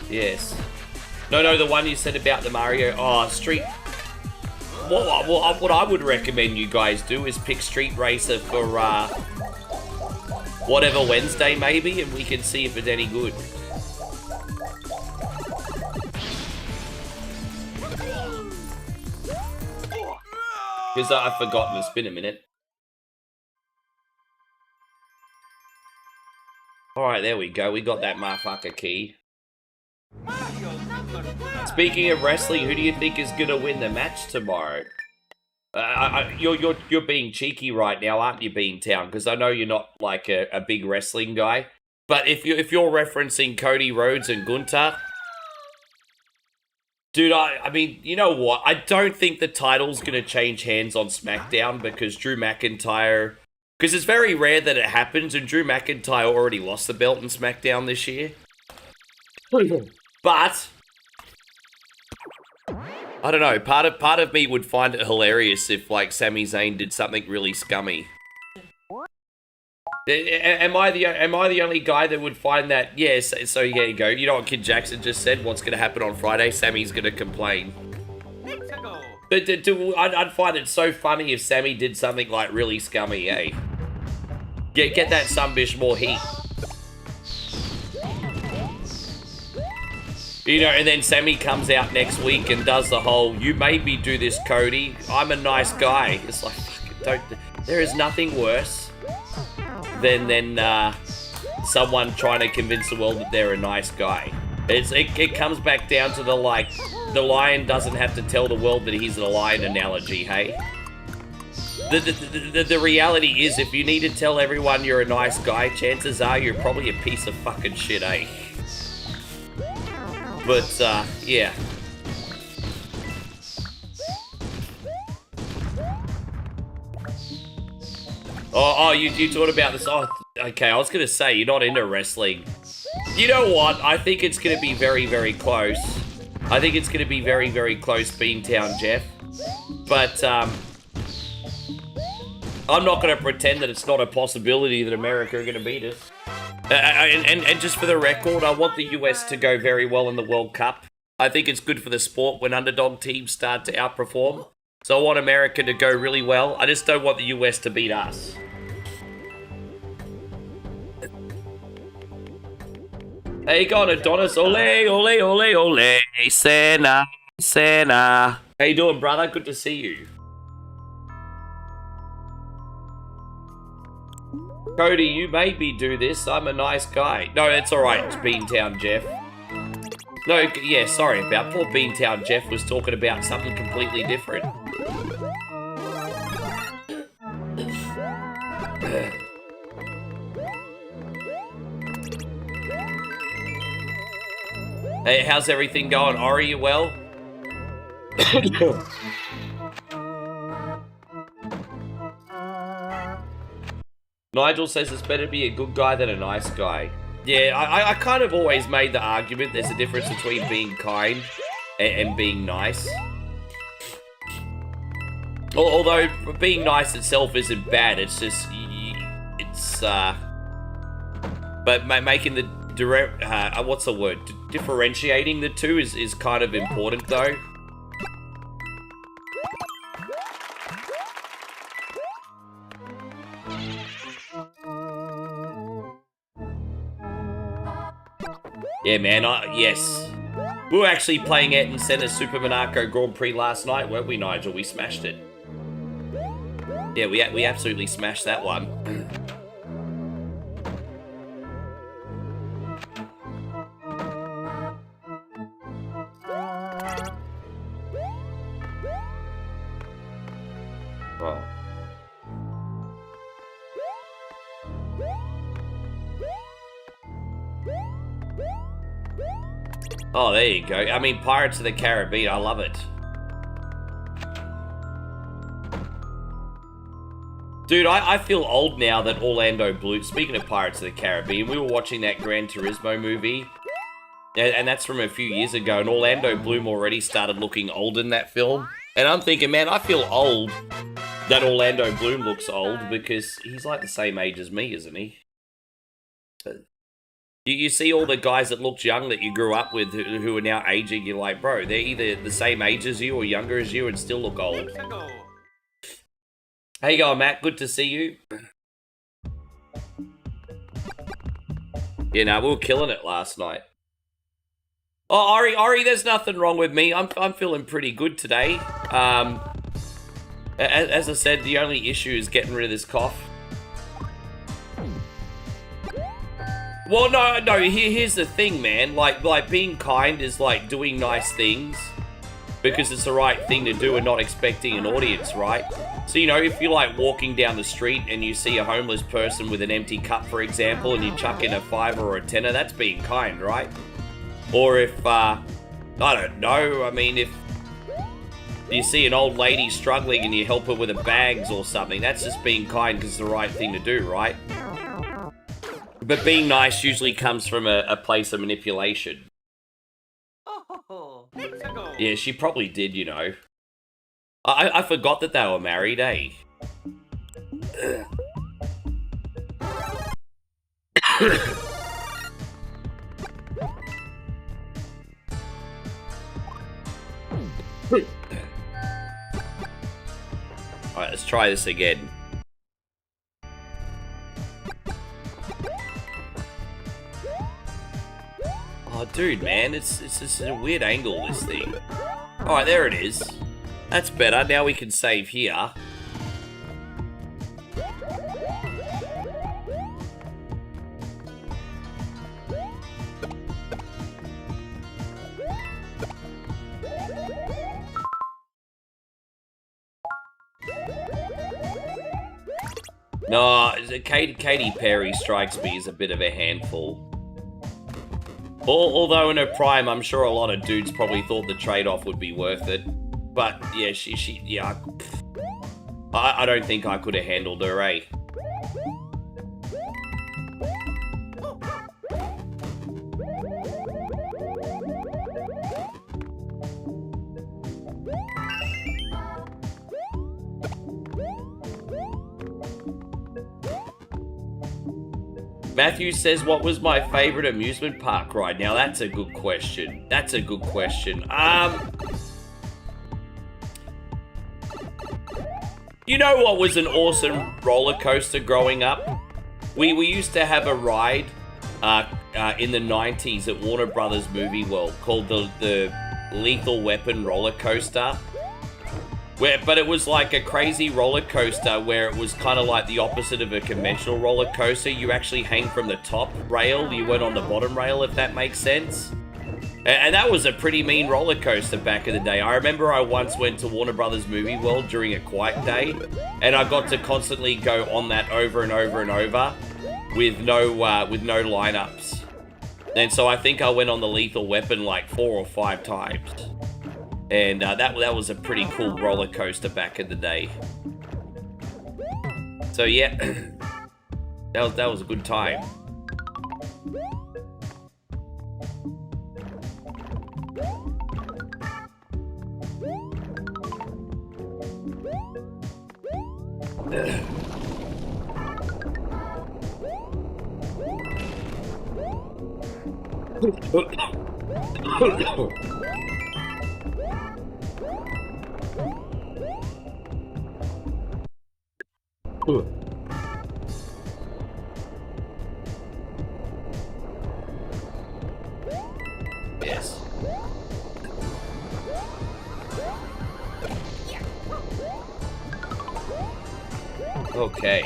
Yes. No, the one you said about the Mario. Oh, Street. What I would recommend you guys do is pick Street Racer for whatever Wednesday maybe, and we can see if it's any good. Because I've forgotten. It's been a minute. Alright, there we go. We got that motherfucker key. Speaking of wrestling, who do you think is gonna win the match tomorrow? You're being cheeky right now, aren't you, Beantown? Because I know you're not like a big wrestling guy. But if you're referencing Cody Rhodes and Gunther, dude, I mean, you know what? I don't think the title's gonna change hands on SmackDown because Drew McIntyre. Because it's very rare that it happens, and Drew McIntyre already lost the belt in SmackDown this year. But I don't know. Part of me would find it hilarious if like Sami Zayn did something really scummy. Am I the only guy that would find that? Yes. So here you go. You know what Kid Jackson just said? What's going to happen on Friday? Sammy's going to complain. But I'd find it so funny if Sammy did something like really scummy, eh? Get that sunbish more heat. You know, and then Sammy comes out next week and does the whole, you made me do this, Cody. I'm a nice guy. It's like, there is nothing worse than someone trying to convince the world that they're a nice guy. It comes back down to the lion doesn't have to tell the world that he's a lion analogy, hey? The reality is, if you need to tell everyone you're a nice guy, chances are you're probably a piece of fucking shit, eh? But, yeah. Oh, you talked about this. Oh, okay, I was going to say, you're not into wrestling. You know what? I think it's going to be very, very close. I think it's going to be very, very close, Beantown Jeff. But, I'm not going to pretend that it's not a possibility that America are going to beat us. And just for the record, I want the US to go very well in the World Cup. I think it's good for the sport when underdog teams start to outperform. So I want America to go really well. I just don't want the US to beat us. Hey, go on, Adonis. Ole, ole, ole, ole. Sena, Sena. How you doing, brother? Good to see you. Cody, you made me do this. I'm a nice guy. No, it's alright. It's Beantown Jeff. No, yeah, sorry about poor Beantown Jeff was talking about something completely different. Hey, how's everything going? Are you well? Nigel says it's better to be a good guy than a nice guy. Yeah, I kind of always made the argument there's a difference between being kind and being nice. Although being nice itself isn't bad, it's just, but making the direct, what's the word? Differentiating the two is kind of important though. Yeah, man, yes. We were actually playing it in Center Super Monaco Grand Prix last night, weren't we, Nigel? We smashed it. Yeah, we absolutely smashed that one. Oh. Oh, there you go. I mean, Pirates of the Caribbean, I love it. Dude, I feel old now that Orlando Bloom, speaking of Pirates of the Caribbean, we were watching that Gran Turismo movie, and that's from a few years ago, and Orlando Bloom already started looking old in that film. And I'm thinking, man, I feel old that Orlando Bloom looks old because he's like the same age as me, isn't he? You see all the guys that looked young that you grew up with who are now aging, you're like, bro, they're either the same age as you or younger as you and still look old. How you going, Matt? Good to see you. Yeah, no, we were killing it last night. Oh, Ari, there's nothing wrong with me. I'm feeling pretty good today. As I said, the only issue is getting rid of this cough. Well, no. Here's the thing, man. Like being kind is like doing nice things because it's the right thing to do and not expecting an audience, right? So, you know, if you're like walking down the street and you see a homeless person with an empty cup, for example, and you chuck in a $5 or a $10, that's being kind, right? Or if, I don't know, I mean, if you see an old lady struggling and you help her with her bags or something, that's just being kind because it's the right thing to do, right? But being nice usually comes from a place of manipulation. Yeah, she probably did, you know. I forgot that they were married, eh? Alright, let's try this again. Oh, dude, man, it's just a weird angle, this thing. Alright, there it is. That's better. Now we can save here. No, Katy Perry strikes me as a bit of a handful. Although in her prime, I'm sure a lot of dudes probably thought the trade-off would be worth it. But yeah, yeah, I don't think I could have handled her, eh? Matthew says, what was my favorite amusement park ride? Now, that's a good question. That's a good question. You know what was an awesome roller coaster growing up? We used to have a ride in the 90s at Warner Brothers Movie World called the Lethal Weapon roller coaster. But it was like a crazy roller coaster where it was kind of like the opposite of a conventional roller coaster. You actually hang from the top rail, you went on the bottom rail, if that makes sense. And that was a pretty mean roller coaster back in the day. I remember I once went to Warner Brothers Movie World during a quiet day, and I got to constantly go on that over and over and over with no lineups. And so I think I went on the Lethal Weapon like 4 or 5 times. And that was a pretty cool roller coaster back in the day. So yeah, that was a good time. Yes. Okay.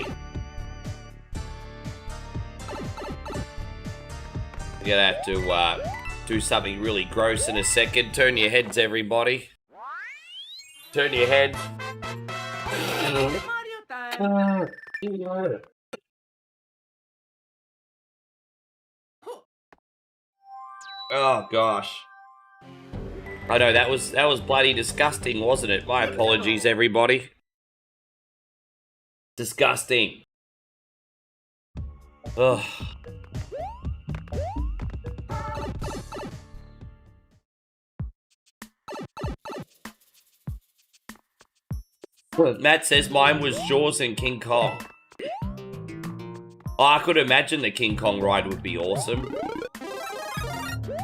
We're gonna have to do something really gross in a second. Turn your heads, everybody. Turn your head. Oh gosh. I know that was bloody disgusting, wasn't it? My apologies, everybody. Disgusting. Ugh. Matt says mine was Jaws and King Kong. Oh, I could imagine the King Kong ride would be awesome.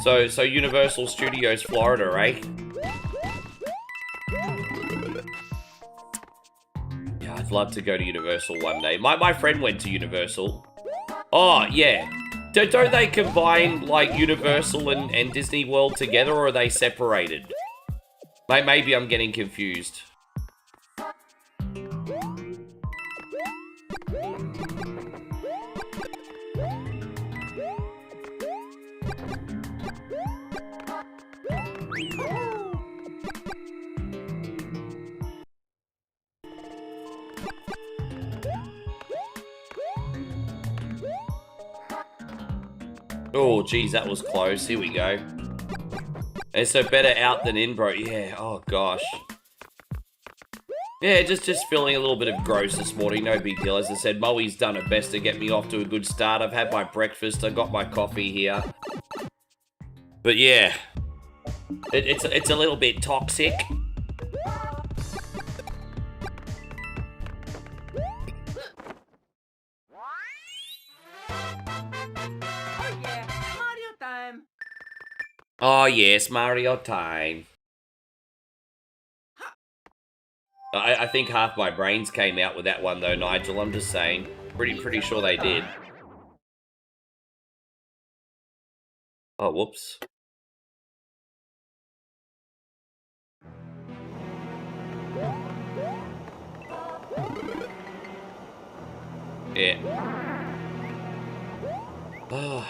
So Universal Studios Florida, eh? Yeah, I'd love to go to Universal one day. My friend went to Universal. Oh, yeah. Don't they combine, like, Universal and Disney World together, or are they separated? Maybe I'm getting confused. Oh, geez, that was close. Here we go. And so better out than in, bro. Yeah, oh gosh. Yeah, just feeling a little bit of gross this morning. No big deal. As I said, Moe's done her best to get me off to a good start. I've had my breakfast. I got my coffee here. But yeah, it's a little bit toxic. Oh yes, Mario time. I think half my brains came out with that one though, Nigel. I'm just saying. Pretty sure they did. Oh, whoops. Yeah. Oh.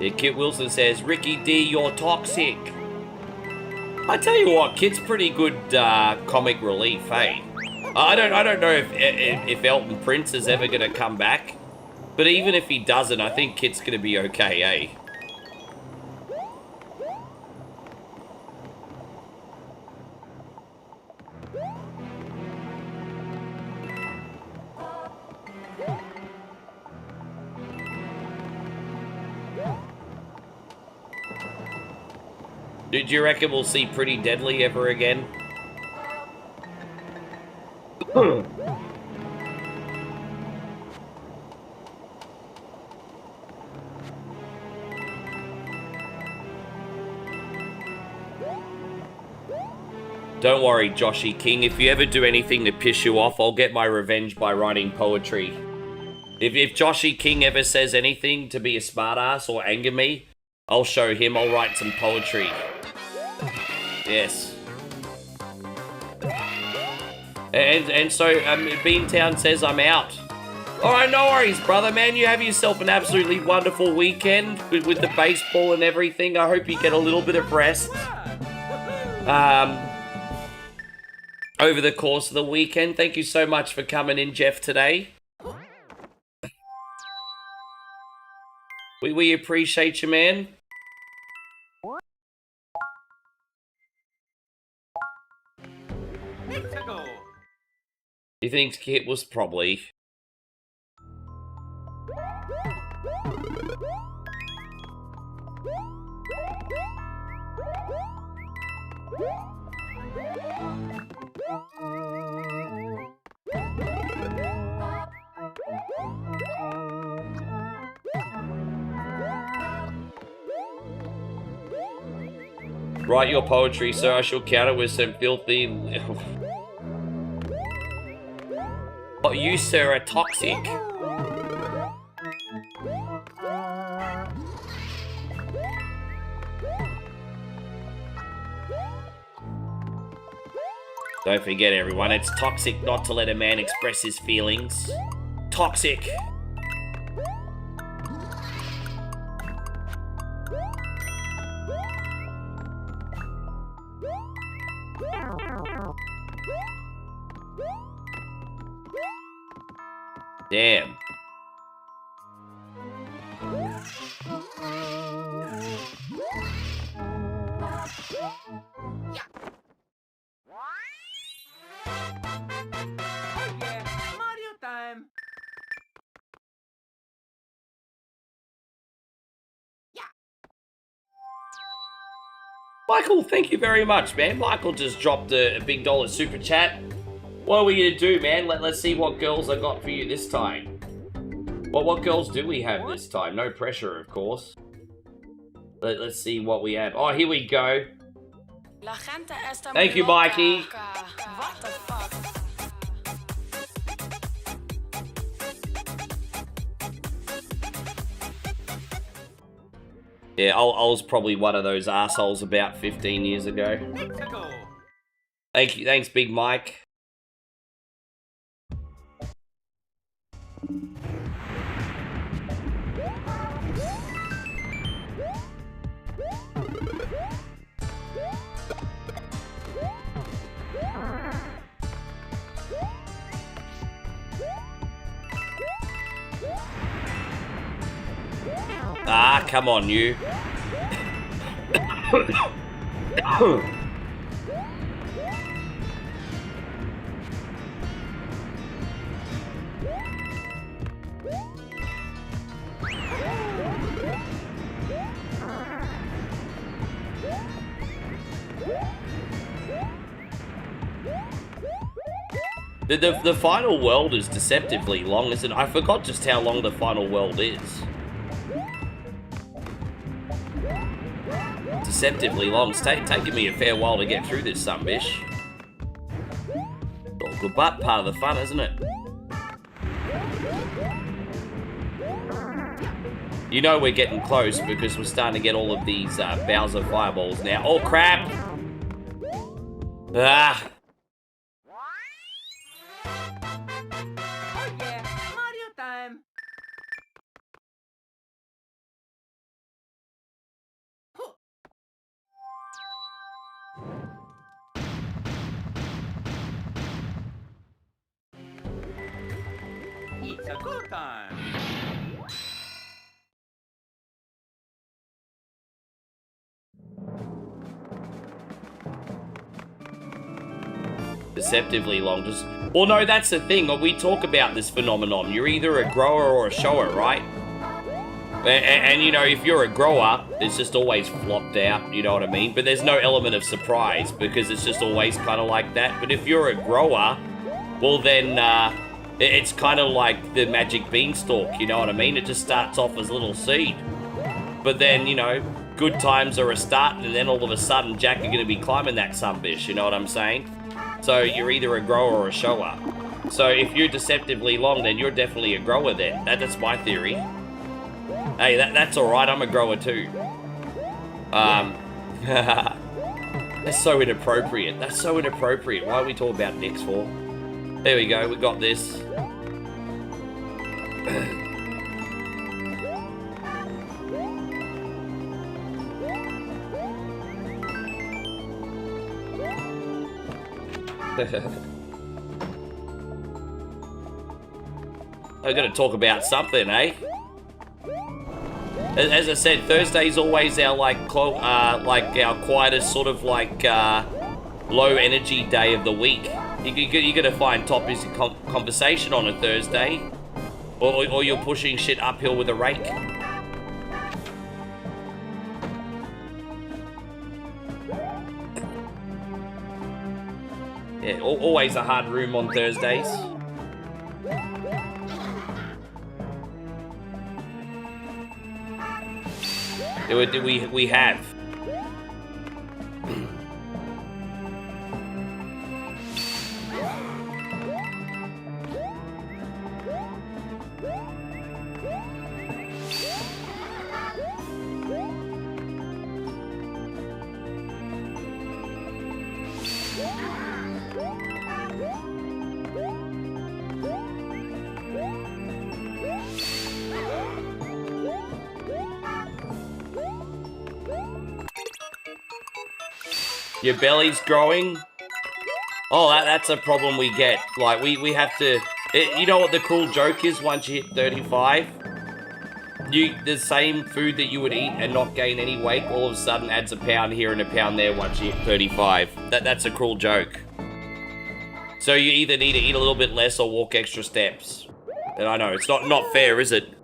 Yeah, Kit Wilson says, Ricky D, you're toxic. I tell you what, Kit's pretty good comic relief, hey? I don't know if Elton Prince is ever going to come back, but even if he doesn't, I think Kit's going to be okay, eh? Do you reckon we'll see Pretty Deadly ever again? Don't worry, Joshy King. If you ever do anything to piss you off, I'll get my revenge by writing poetry. If Joshy King ever says anything to be a smartass or anger me, I'll show him. I'll write some poetry. Yes. And so Beantown says I'm out. Alright, no worries, brother, man. You have yourself an absolutely wonderful weekend with the baseball and everything. I hope you get a little bit of rest. Over the course of the weekend. Thank you so much for coming in, Jeff, today. We appreciate you, man. You think Kit was probably... Write your poetry, sir. I shall counter with some filthy... Oh, you, sir, are toxic. Don't forget, everyone, it's toxic not to let a man express his feelings. Toxic. Damn. Mario time. Michael, thank you very much, man. Michael just dropped a big dollar super chat. What are we gonna do, man? Let's see what girls I got for you this time. Well, what girls do we have this time? No pressure, of course. Let's see what we have. Oh, here we go. Thank you, Mikey. What the fuck? Yeah, I was probably one of those assholes about 15 years ago. Thank you, thanks, Big Mike. Ah, come on, you. The final world is deceptively long, isn't it? I forgot just how long the final world is. Deceptively long. It's taking me a fair while to get through this sumbitch. All good, but part of the fun, isn't it? You know we're getting close because we're starting to get all of these Bowser fireballs now. Oh, crap! Ah! Oh yeah, Mario time. It's a go time. Deceptively long. Just well, no, that's the thing. We talk about this phenomenon. You're either a grower or a shower, right? And you know, if you're a grower, it's just always flopped out. You know what I mean? But there's no element of surprise because it's just always kind of like that. But if you're a grower, well then it's kind of like the magic beanstalk. You know what I mean? It just starts off as a little seed, but then you know, good times are a start, and then all of a sudden, Jack are going to be climbing that sunbish. You know what I'm saying? So you're either a grower or a shower. So if you're deceptively long, then you're definitely a grower then. That's my theory. Hey, that's alright, I'm a grower too. That's so inappropriate. That's so inappropriate. Why are we talking about dicks for? There we go, we got this. I'm gonna talk about something, eh? As I said, Thursday's always our like our quietest sort of like low energy day of the week. You're gonna find topics of conversation on a Thursday, or you're pushing shit uphill with a rake. Yeah, always a hard room on Thursdays. We have. Your belly's growing. Oh, that's a problem we get. Like, we have to... you know what the cruel joke is once you hit 35? The same food that you would eat and not gain any weight all of a sudden adds a pound here and a pound there once you hit 35. That's a cruel joke. So you either need to eat a little bit less or walk extra steps. And I know, it's not fair, is it?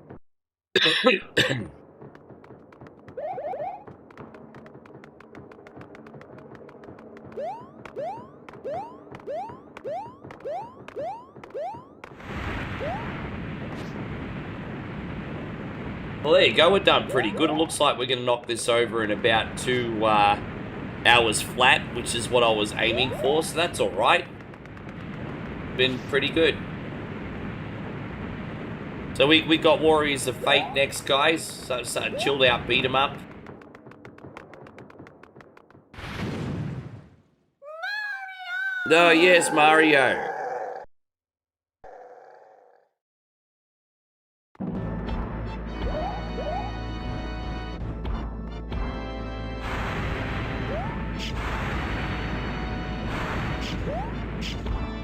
Well, there you go. We're done pretty good. It looks like we're going to knock this over in about 2 hours flat, which is what I was aiming for, so that's all right. Been pretty good. So we got Warriors of Fate next, guys. So chilled out, beat 'em up. No, yes, Mario.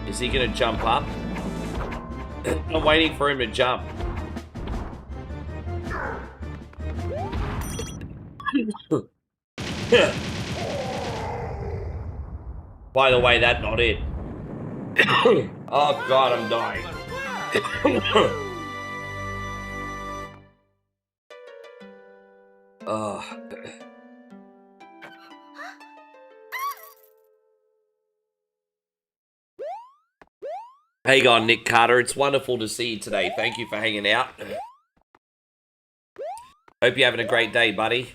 Is he gonna jump up? I'm waiting for him to jump. By the way, that's not it. Oh god, I'm dying. Oh. How you going, Nick Carter? It's wonderful to see you today. Thank you for hanging out. Hope you're having a great day, buddy.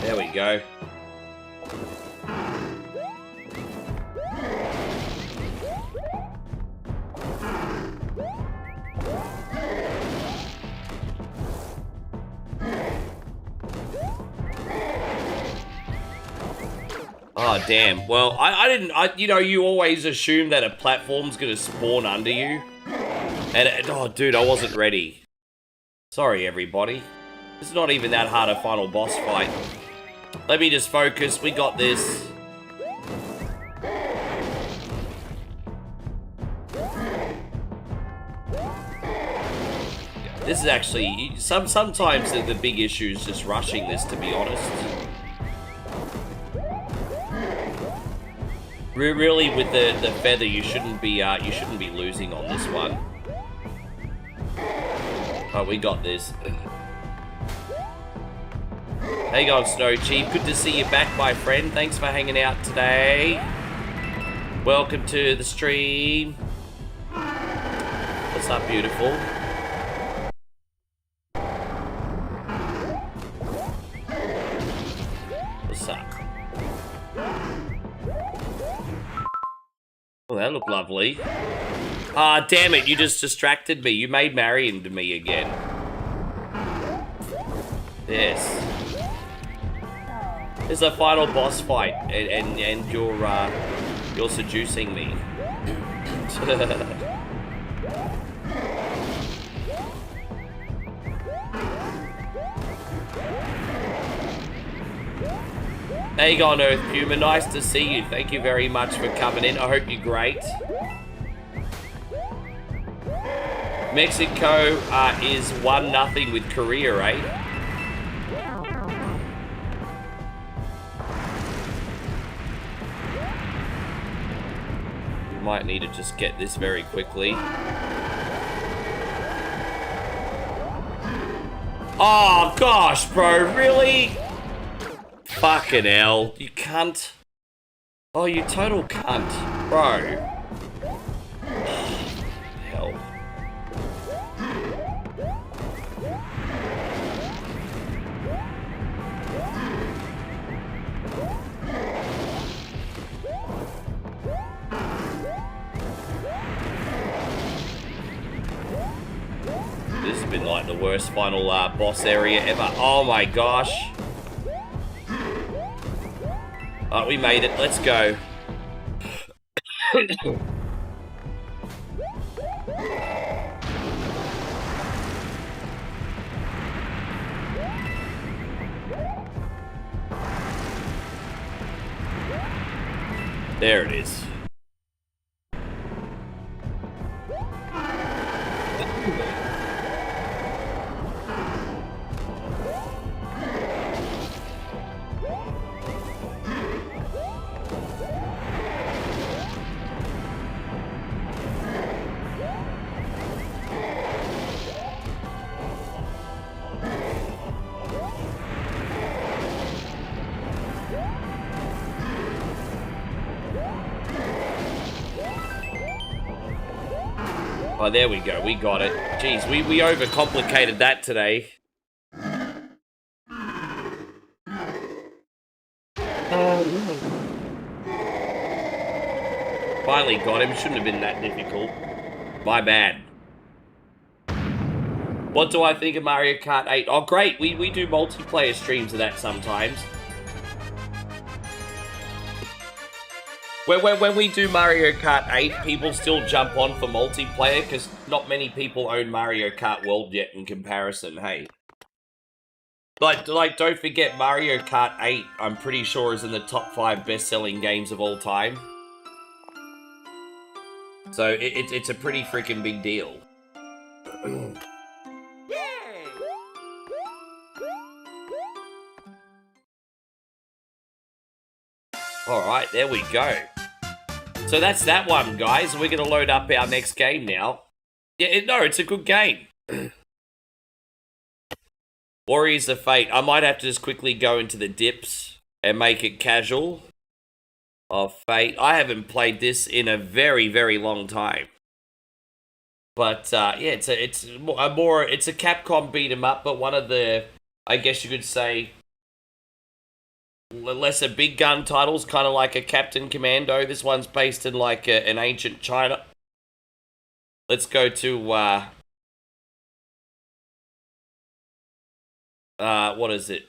There we go. Oh, damn. Well, I didn't... you know, you always assume that a platform's gonna spawn under you. And, oh, dude, I wasn't ready. Sorry, everybody. It's not even that hard a final boss fight. Let me just focus. We got this. This is actually... Sometimes the big issue is just rushing this, to be honest. Really, with the feather, you shouldn't be losing on this one. Oh, we got this. How you going, Snow Chief? Good to see you back, my friend. Thanks for hanging out today. Welcome to the stream. What's up, beautiful? What's up? Oh, that looked lovely. Ah, damn it, you just distracted me. You made Marion to me again. Yes. It's a final boss fight, and you're seducing me. How you going, Earth Puma? Nice to see you. Thank you very much for coming in. I hope you're great. Mexico is 1-0 with Korea, eh? Might need to just get this very quickly. Oh gosh, bro, really? Fucking hell, you cunt. Oh, you total cunt, bro. Hell. worst final boss area ever. Oh my gosh. Oh, we made it. Let's go. There it is. Oh, there we go. We got it. Jeez, we overcomplicated that today. Finally got him. Shouldn't have been that difficult. My bad. What do I think of Mario Kart 8? Oh, great. We do multiplayer streams of that sometimes. When we do Mario Kart 8, people still jump on for multiplayer because not many people own Mario Kart World yet in comparison, hey. Like, don't forget Mario Kart 8, I'm pretty sure is in the top 5 best-selling games of all time. So it's a pretty freaking big deal. Alright, there we go. So that's that one, guys. We're going to load up our next game now. Yeah, no, it's a good game. Warriors of Fate. I might have to just quickly go into the dips and make it casual. Of Fate. I haven't played this in a very, very long time. But, yeah, it's a Capcom beat 'em up, but one of the, I guess you could say, lesser big gun titles, kind of like a Captain Commando. This one's based in like an ancient China. Let's go to what is it?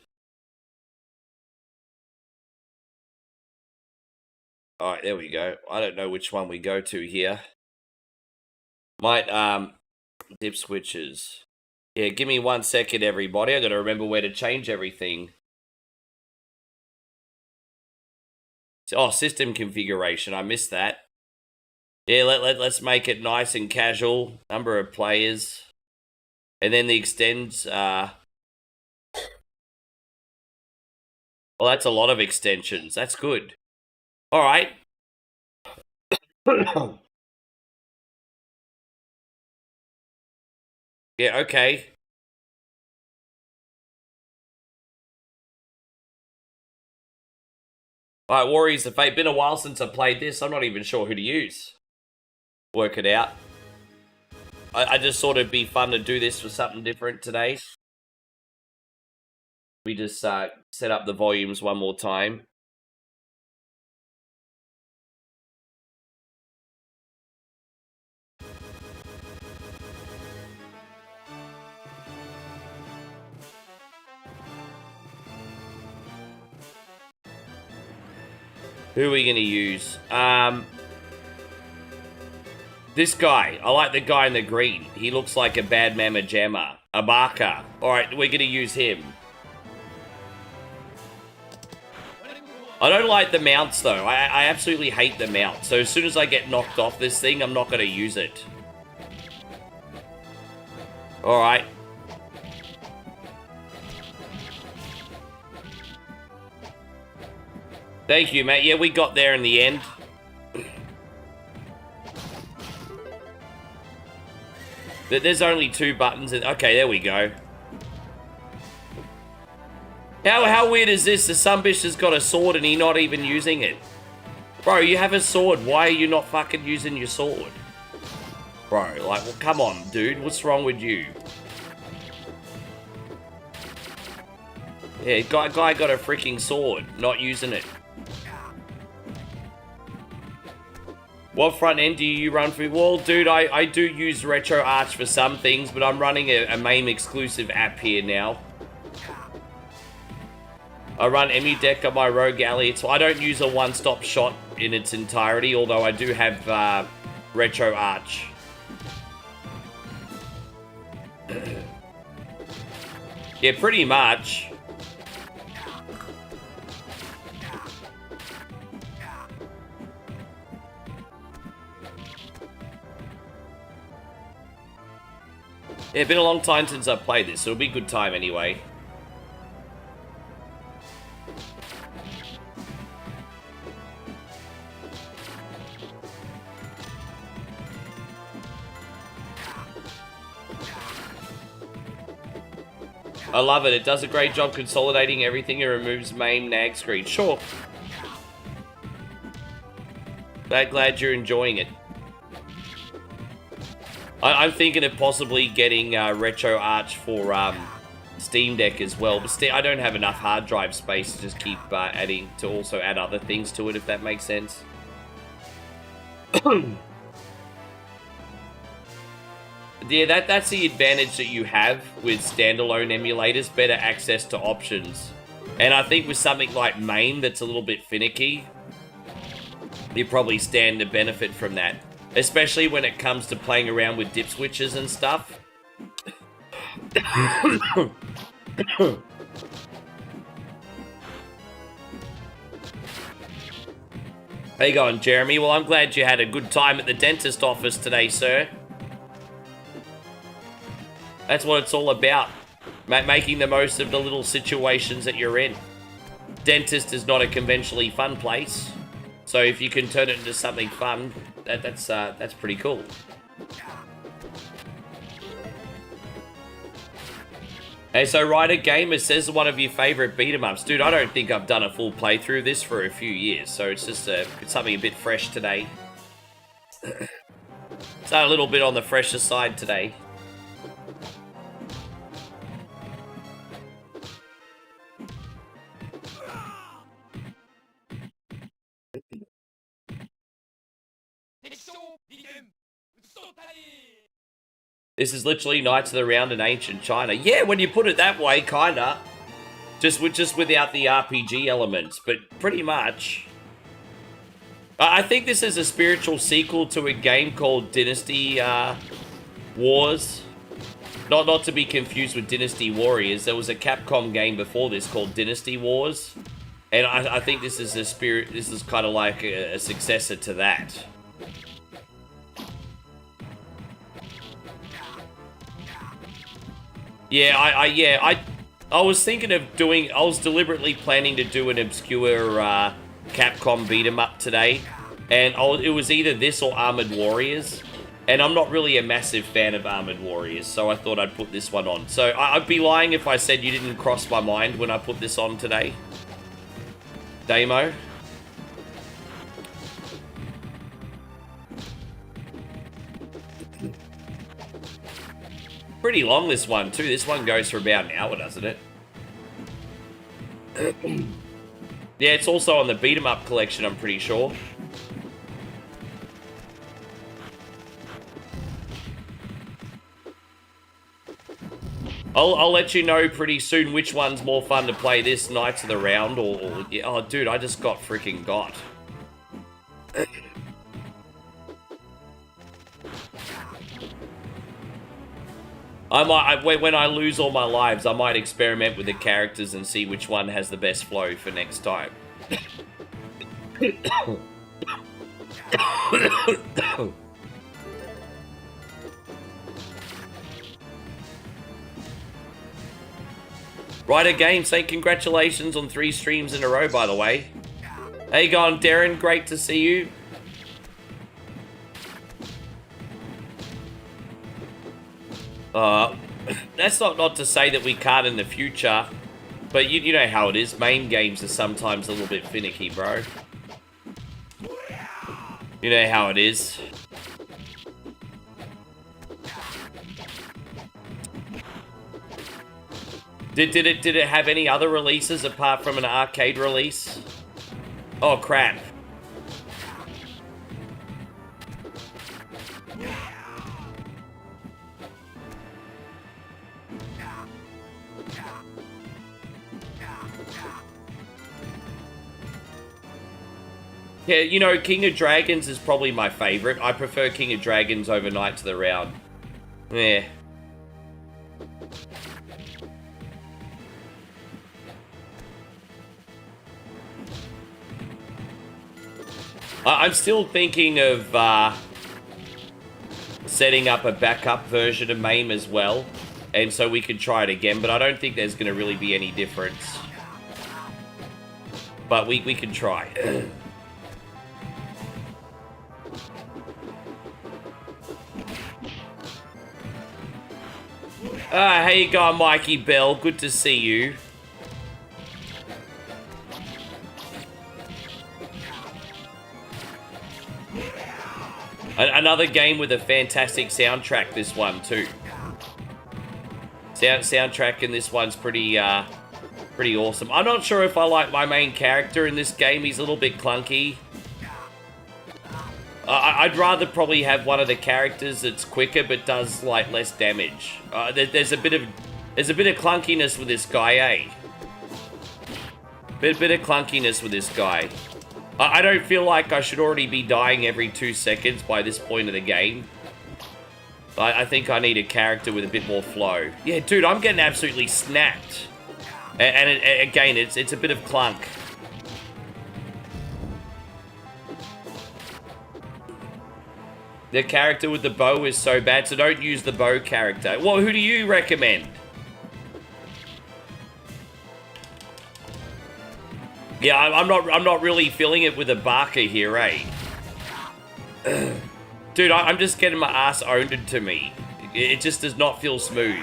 All right, there we go. I don't know which one we go to here. Might dip switches. Yeah, give me 1 second, everybody. I got to remember where to change everything. Oh, system configuration. I missed that. Yeah, let's make it nice and casual. Number of players. And then the extends. Well, that's a lot of extensions. That's good. All right. Yeah, okay. Alright, Warriors of Fate. Been a while since I played this. I'm not even sure who to use. Work it out. I just thought it'd be fun to do this for something different today. We just set up the volumes one more time. Who are we going to use? This guy. I like the guy in the green. He looks like a bad mamma jamma. Abaka. Alright, we're going to use him. I don't like the mounts, though. I absolutely hate the mount. So as soon as I get knocked off this thing, I'm not going to use it. Alright. Thank you, mate. Yeah, we got there in the end. There's only 2 buttons. Okay, there we go. How weird is this? The sumbitch has got a sword and he's not even using it. Bro, you have a sword. Why are you not fucking using your sword? Bro, like, well, come on, dude. What's wrong with you? Yeah, guy got a freaking sword. Not using it. What front end do you run for? Well, dude, I do use Retro Arch for some things, but I'm running a MAME exclusive app here now. I run Emmy Deck on my Rogue Alley. I don't use a one-stop shot in its entirety, although I do have Retro Arch. Yeah, pretty much. Yeah, it's been a long time since I've played this, so it'll be a good time anyway. I love it. It does a great job consolidating everything and removes MAME nag screen. Sure. Glad you're enjoying it. I'm thinking of possibly getting Retro Arch for Steam Deck as well, but I don't have enough hard drive space to just keep adding to also add other things to it, if that makes sense. Yeah, that's the advantage that you have with standalone emulators, better access to options. And I think with something like MAME that's a little bit finicky, you probably stand to benefit from that. Especially when it comes to playing around with dip switches and stuff. How you going, Jeremy? Well, I'm glad you had a good time at the dentist office today, sir. That's what it's all about. Making the most of the little situations that you're in. Dentist is not a conventionally fun place. So if you can turn it into something fun, that's pretty cool. Hey, so Ryder Gamer says one of your favorite beat 'em ups. Dude, I don't think I've done a full playthrough of this for a few years, so it's just it's something a bit fresh today. It's a little bit on the fresher side today. This is literally Knights of the Round in ancient China. Yeah, when you put it that way, kinda. Just without the RPG elements, but pretty much. I think this is a spiritual sequel to a game called Dynasty Wars. Not to be confused with Dynasty Warriors. There was a Capcom game before this called Dynasty Wars. And I think this is this is kind of like a successor to that. Yeah, I was thinking of doing, I was deliberately planning to do an obscure Capcom beat 'em up today, and it was either this or Armored Warriors, and I'm not really a massive fan of Armored Warriors, so I thought I'd put this one on. So I'd be lying if I said you didn't cross my mind when I put this on today. Damo. Pretty long, this one, too. This one goes for about an hour, doesn't it? Yeah, it's also on the Beat 'em Up collection, I'm pretty sure. I'll let you know pretty soon which one's more fun to play, this Knights of the Round or yeah, oh, dude, I just got freaking got. When I lose all my lives, I might experiment with the characters and see which one has the best flow for next time. Ryder Game, say congratulations on 3 streams in a row, by the way. How you going, Darren? Great to see you. That's not to say that we can't in the future, but you know how it is. Main games are sometimes a little bit finicky, bro. You know how it is. Did it have any other releases apart from an arcade release? Oh crap. Yeah, you know, King of Dragons is probably my favorite. I prefer King of Dragons over Knights of the Round. Yeah. I'm still thinking of setting up a backup version of MAME as well. And so we could try it again, but I don't think there's going to really be any difference. But we can try. How you going, Mikey Bell? Good to see you. Another game with a fantastic soundtrack, this one, too. Soundtrack in this one's pretty awesome. I'm not sure if I like my main character in this game. He's a little bit clunky. I'd rather probably have one of the characters that's quicker but does like less damage. There's a bit of clunkiness with this guy, eh? Bit of clunkiness with this guy. I don't feel like I should already be dying every 2 seconds by this point of the game. I think I need a character with a bit more flow. Yeah, dude, I'm getting absolutely snapped. And again, it's a bit of clunk. The character with the bow is so bad, so don't use the bow character. Well, who do you recommend? Yeah, I'm not really feeling it with a Barker here, eh? Dude, I'm just getting my ass owned to me. It just does not feel smooth.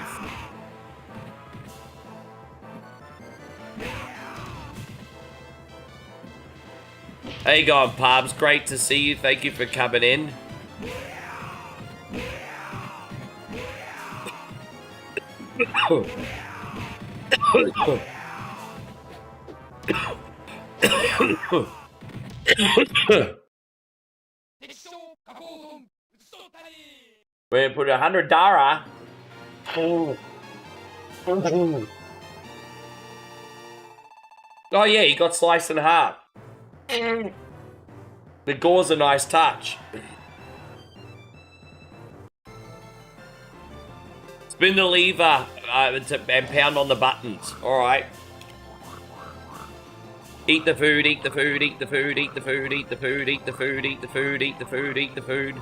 How you going, Pubs? Great to see you. Thank you for coming in. We put $100. Oh yeah, he got sliced in half. The gore's a nice touch. Spin the lever and pound on the buttons. All right. Eat the food, eat the food, eat the food, eat the food, eat the food, eat the food, eat the food, eat the food, eat the food.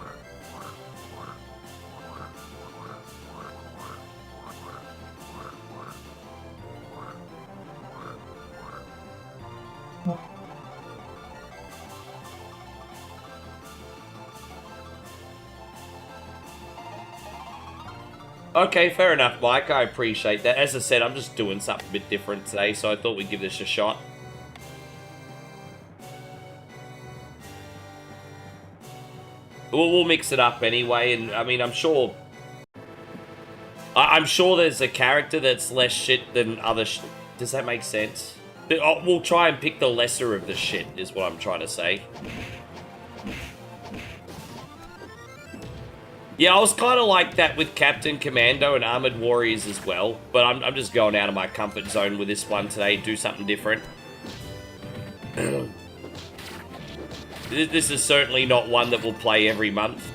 Okay, fair enough, Mike. I appreciate that. As I said, I'm just doing something a bit different today, so I thought we'd give this a shot. We'll mix it up anyway, and I mean, I'm sure there's a character that's less shit than other Does that make sense? We'll try and pick the lesser of the shit, is what I'm trying to say. Yeah, I was kind of like that with Captain Commando and Armored Warriors as well, but I'm just going out of my comfort zone with this one today, do something different. This is certainly not one that we'll play every month.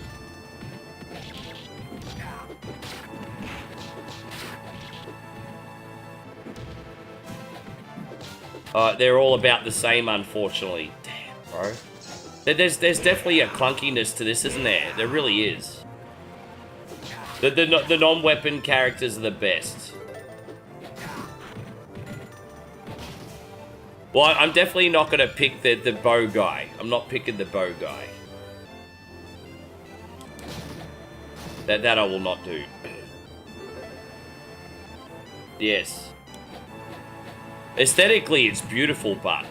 They're all about the same, unfortunately. Damn, bro. There's definitely a clunkiness to this, isn't there? There really is. The non-weapon characters are the best. Well, I'm definitely not going to pick the bow guy. I'm not picking the bow guy. That I will not do. Yes. Aesthetically, it's beautiful, but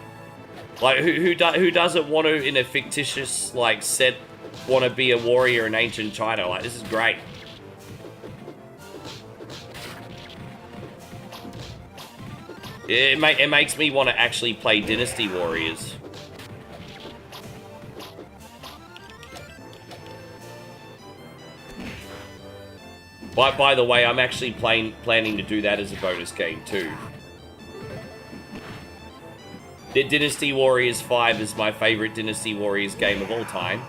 like, who doesn't want to, in a fictitious like set, want to be a warrior in ancient China? Like, this is great. It makes me want to actually play Dynasty Warriors. By the way, I'm actually planning to do that as a bonus game too. Dynasty Warriors 5 is my favorite Dynasty Warriors game of all time.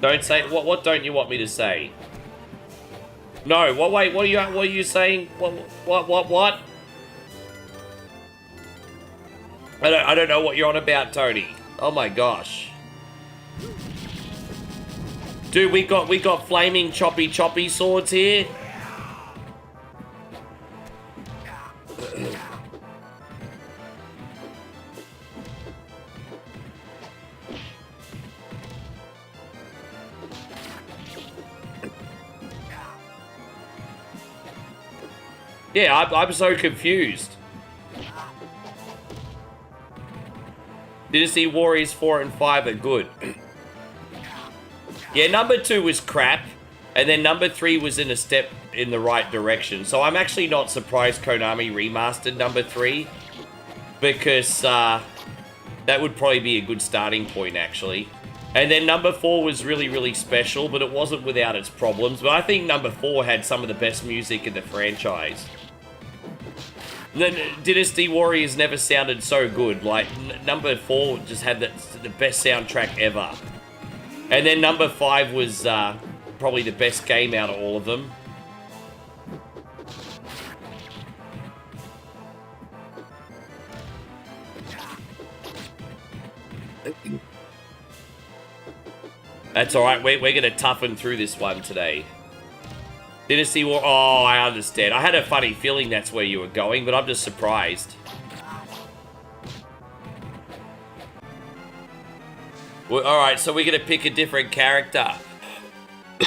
Don't say what don't you want me to say? No, wait, what are you saying? What? I don't know what you're on about, Tony. Oh my gosh. Dude, we got flaming choppy swords here. Yeah, I'm so confused. Dynasty Warriors 4 and 5 are good. Yeah, number 2 was crap, and then number 3 was in a step in the right direction. So I'm actually not surprised Konami remastered number 3, because that would probably be a good starting point, actually. And then number 4 was really special, but it wasn't without its problems. But I think number 4 had some of the best music in the franchise. Then Dynasty Warriors never sounded so good. Like, number 4 just had the best soundtrack ever. And then number 5 was probably the best game out of all of them. That's alright, we're going to toughen through this one today. Dynasty War. Oh, I understand. I had a funny feeling that's where you were going, but I'm just surprised. Well, alright, so we're going to pick a different character.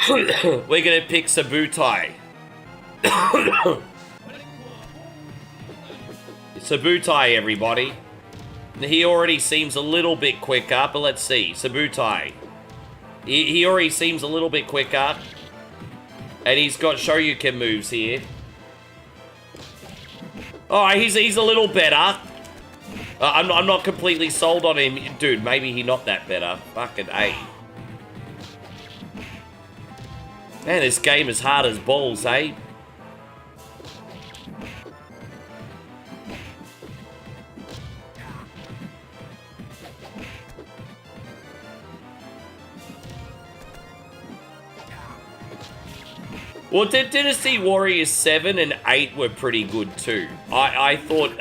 We're going to pick Sabutai. Sabutai, everybody. He already seems a little bit quicker, but let's see. Sabutai. He already seems a little bit quicker. And he's got Shoryuken moves here. Oh, he's a little better. I'm not completely sold on him. Dude, maybe he's not that better. Fucking A. Man, this game is hard as balls, eh? Well, Dynasty Warriors 7 and 8 were pretty good too. I thought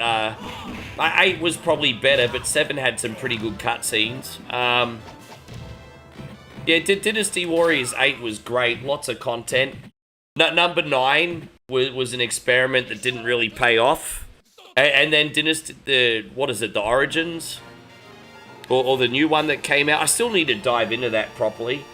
8 was probably better, but 7 had some pretty good cutscenes. Yeah, Dynasty Warriors 8 was great, lots of content. Number 9 was an experiment that didn't really pay off. And then Dynasty, the Origins? Or the new one that came out. I still need to dive into that properly.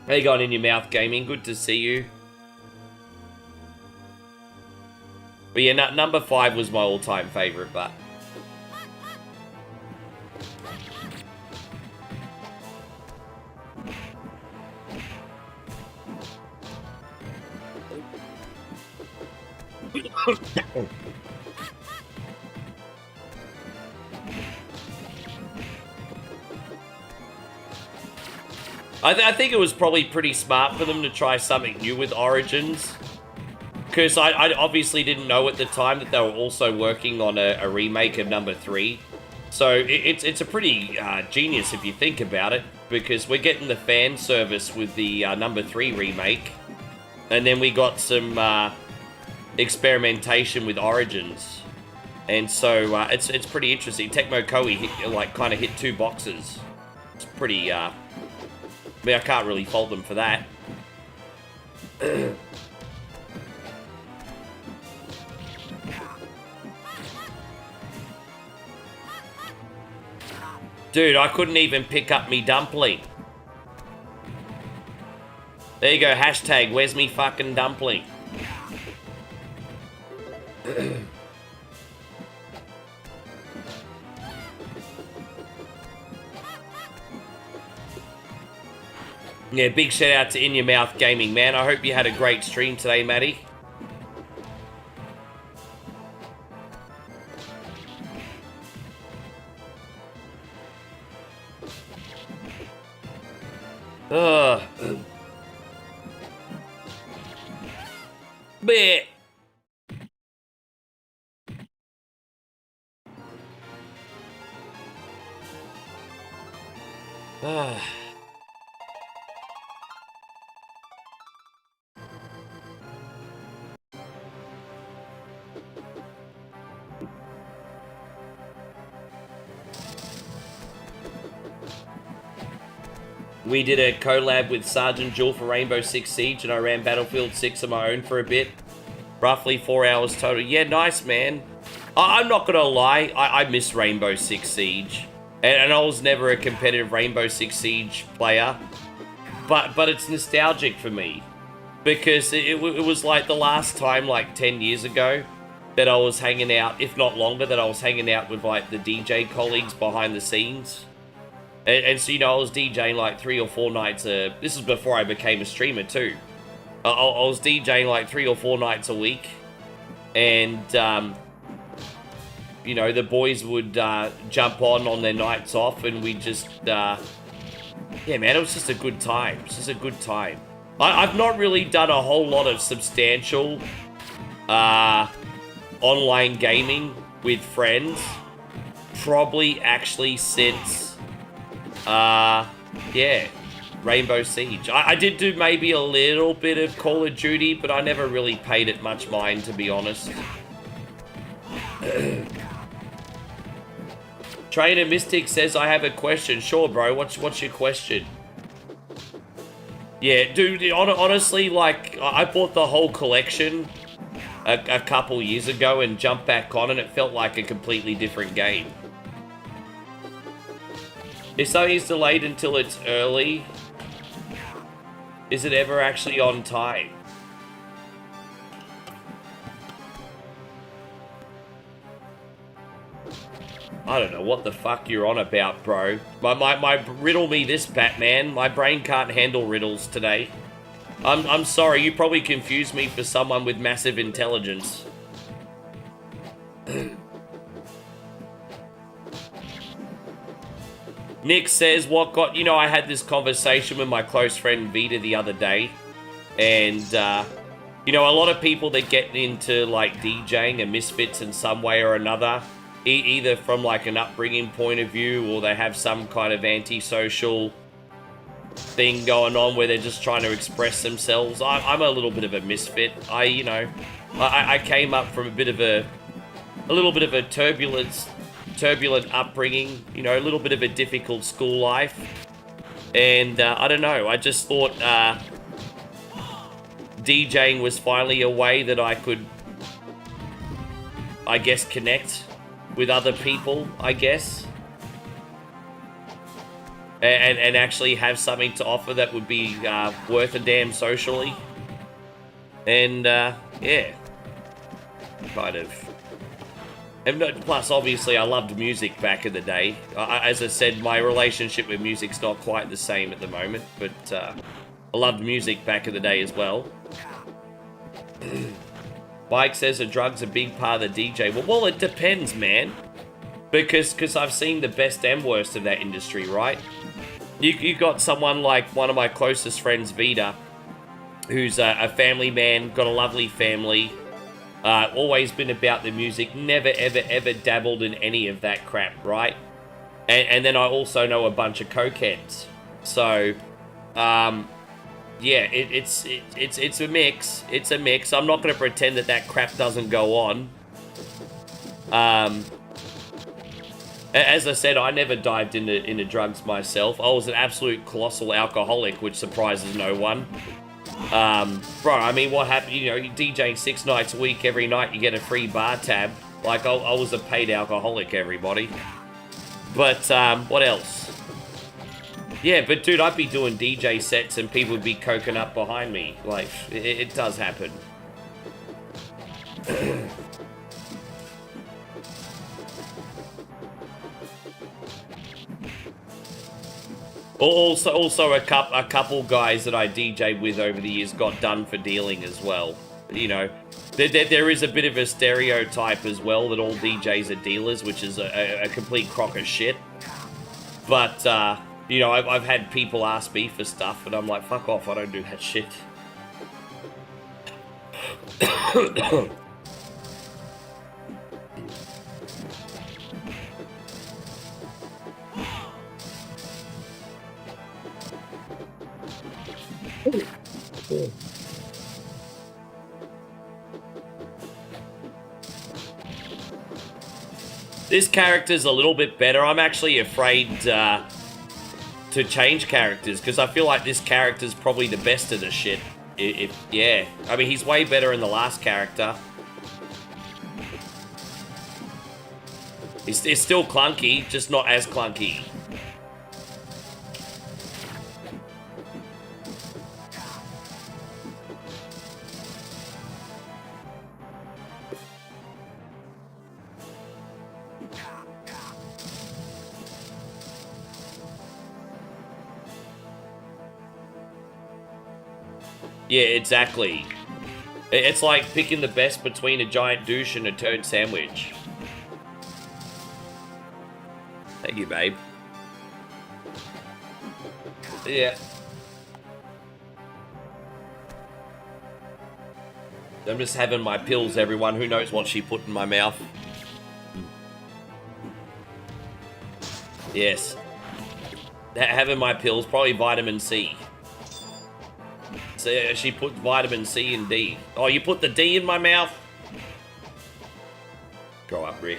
How you going in your mouth, gaming? Good to see you. But yeah, number 5 was my all-time favorite, but... I think it was probably pretty smart for them to try something new with Origins. Because I obviously didn't know at the time that they were also working on a remake of number 3. So it's a pretty genius if you think about it. Because we're getting the fan service with the number 3 remake. And then we got some experimentation with Origins. And so it's pretty interesting. Tecmo Koei kind of hit 2 boxes. It's pretty... I mean, I can't really fault them for that. Dude, I couldn't even pick up me dumpling. There you go, hashtag, where's me fucking dumpling? Yeah, big shout out to In Your Mouth Gaming, man. I hope you had a great stream today, Matty. Ugh. Bleh. Ah. We did a collab with Sergeant Jewel for Rainbow Six Siege, and I ran Battlefield 6 on my own for a bit. Roughly 4 hours total. Yeah, nice, man. I'm not gonna lie, I miss Rainbow Six Siege. And I was never a competitive Rainbow Six Siege player. But it's nostalgic for me. Because it was like the last time, like 10 years ago, that I was hanging out, if not longer, that I was hanging out with like the DJ colleagues behind the scenes. And so, you know, I was DJing like 3 or 4 nights. This is before I became a streamer too. I was DJing like 3 or 4 nights a week. And, you know, the boys would jump on their nights off, and we just, yeah, man, it was just a good time. It was just a good time. I've not really done a whole lot of substantial online gaming with friends. Probably actually since... yeah, Rainbow Siege. I did do maybe a little bit of Call of Duty, but I never really paid it much mind, to be honest. Trainer Mystic says, I have a question. Sure, bro. What's your question? Yeah, dude, honestly, like, I bought the whole collection a couple years ago and jumped back on, and it felt like a completely different game. If something's delayed until it's early, is it ever actually on time? I don't know what the fuck you're on about, bro. My riddle me this, Batman. My brain can't handle riddles today. I'm sorry, you probably confused me for someone with massive intelligence. Nick says, what got... You know, I had this conversation with my close friend Vita the other day. And, you know, a lot of people that get into, like, DJing are misfits in some way or another. Either from, like, an upbringing point of view, or they have some kind of antisocial thing going on where they're just trying to express themselves. I'm a little bit of a misfit. You know, I came up from a little bit of a turbulent upbringing, you know, a little bit of a difficult school life. And I don't know, I just thought DJing was finally a way that I could, I guess, connect with other people, I guess. And actually have something to offer that would be worth a damn socially. And, yeah. Kind of. And plus, obviously, I loved music back in the day. As I said, my relationship with music's not quite the same at the moment, but I loved music back in the day as well. Mike says that drugs are a big part of the DJ. Well, it depends, man. Because I've seen the best and worst of that industry, right? You got someone like one of my closest friends, Vita, who's a family man, got a lovely family, always been about the music, never, ever dabbled in any of that crap, right? And then I also know a bunch of cokeheads. So, yeah, it's a mix. It's a mix. I'm not going to pretend that crap doesn't go on. As I said, I never dived into drugs myself. I was an absolute colossal alcoholic, which surprises no one. Bro, I mean, what happened? You know, you're DJing 6 nights a week, every night you get a free bar tab. Like, I was a paid alcoholic, everybody. But, what else? Yeah, but dude, I'd be doing DJ sets and people would be coking up behind me. Like, it does happen. Also a couple guys that I DJ'd with over the years got done for dealing as well. You know, there is a bit of a stereotype as well that all DJs are dealers, which is a complete crock of shit. But, you know, I've had people ask me for stuff, and I'm like, fuck off, I don't do that shit. This character's a little bit better. I'm actually afraid to change characters because I feel like this character's probably the best of the shit. Yeah, I mean, he's way better in the last character. It's still clunky, just not as clunky. Yeah, exactly. It's like picking the best between a giant douche and a turd sandwich. Thank you, babe. Yeah. I'm just having my pills, everyone. Who knows what she put in my mouth? Yes. Having my pills, probably vitamin C. So she put vitamin C and D. Oh, you put the D in my mouth? Grow up, Rick.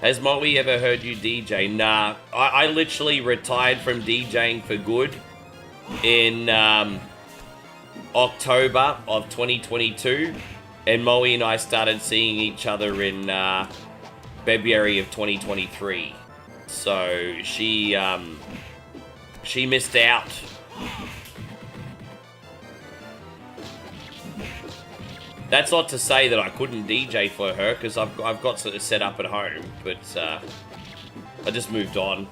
Has Molly ever heard you DJ? Nah, I literally retired from DJing for good in October of 2022, and Molly and I started seeing each other in February of 2023. So she missed out. That's not to say that I couldn't DJ for her, because I've got sort of set up at home, but I just moved on.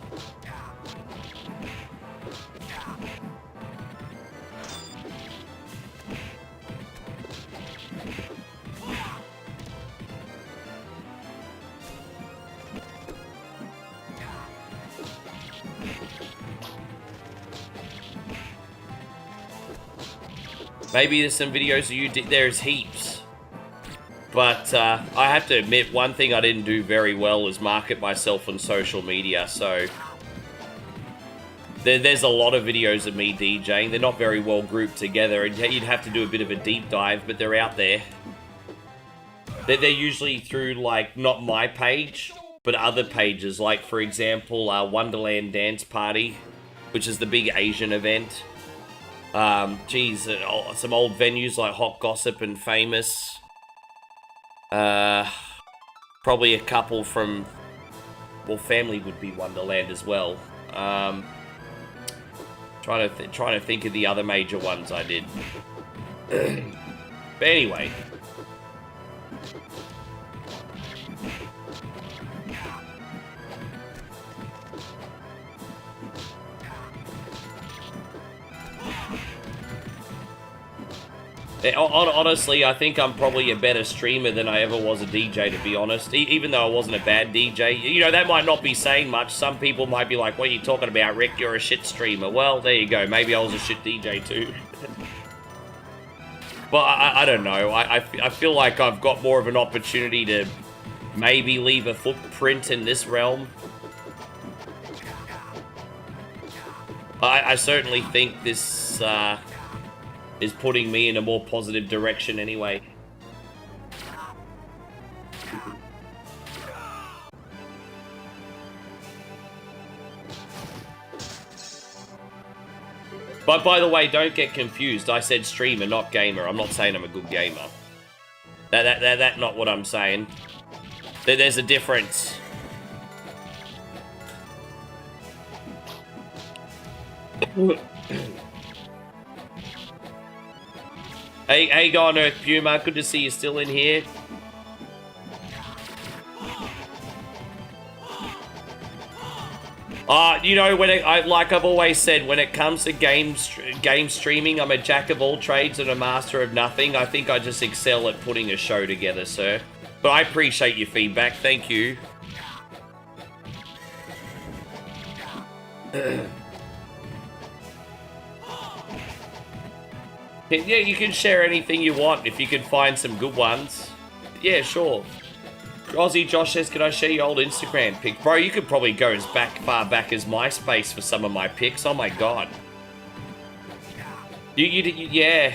Maybe there's some videos of you did. There's heaps. But I have to admit, one thing I didn't do very well is market myself on social media. So there's a lot of videos of me DJing. They're not very well grouped together. And you'd have to do a bit of a deep dive, but they're out there. They're usually through, like, not my page, but other pages. Like, for example, Wonderland Dance Party, which is the big Asian event. Some old venues like Hot Gossip and Famous. Probably a couple from, well, Family would be Wonderland as well. Trying to think of the other major ones I did. But anyway. Honestly, I think I'm probably a better streamer than I ever was a DJ, to be honest. Even though I wasn't a bad DJ. You know, that might not be saying much. Some people might be like, what are you talking about, Rick? You're a shit streamer. Well, there you go. Maybe I was a shit DJ too. But I don't know. I feel like I've got more of an opportunity to maybe leave a footprint in this realm. I certainly think this is putting me in a more positive direction anyway. But by the way, don't get confused. I said streamer, not gamer. I'm not saying I'm a good gamer. That's not what I'm saying. There's a difference. Hey, go on Earth Puma. Good to see you still in here. You know, like I've always said, when it comes to game streaming, I'm a jack of all trades and a master of nothing. I think I just excel at putting a show together, sir. But I appreciate your feedback. Thank you. Yeah, you can share anything you want if you can find some good ones. Yeah, sure. Aussie Josh says, can I share your old Instagram pic? Bro, you could probably go as far back as MySpace for some of my pics. Oh my god. Yeah.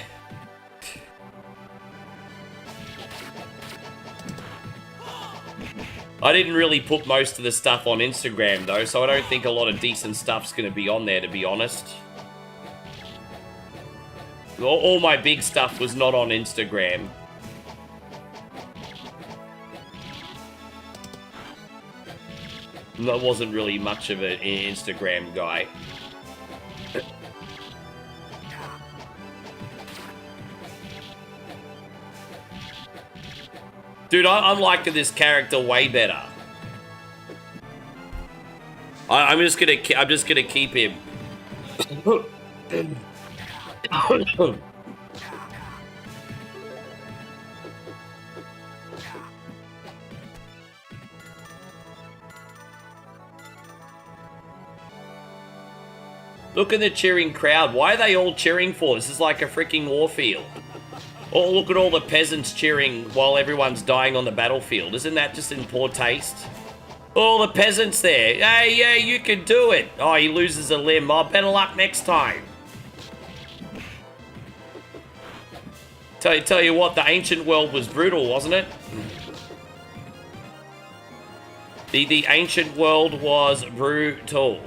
I didn't really put most of the stuff on Instagram though, so I don't think a lot of decent stuff's gonna be on there, to be honest. All my big stuff was not on Instagram. I wasn't really much of an Instagram guy. Dude, I'm liking this character way better. I'm just gonna keep him. Look at the cheering crowd. Why are they all cheering for? This is like a freaking war field. Oh, look at all the peasants cheering while everyone's dying on the battlefield. Isn't that just in poor taste? All the peasants there. Hey, yeah, you can do it. Oh, he loses a limb. Oh, better luck next time. Tell you what, the ancient world was brutal, wasn't it? The ancient world was brutal.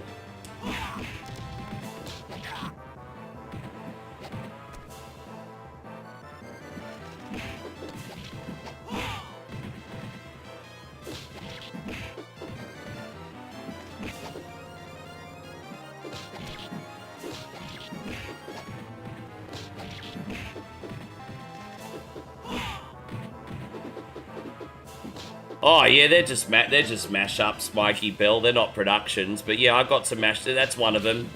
Oh yeah, they're just mash-ups, Mikey Bell. They're not productions, but yeah, I got some mash. That's one of them.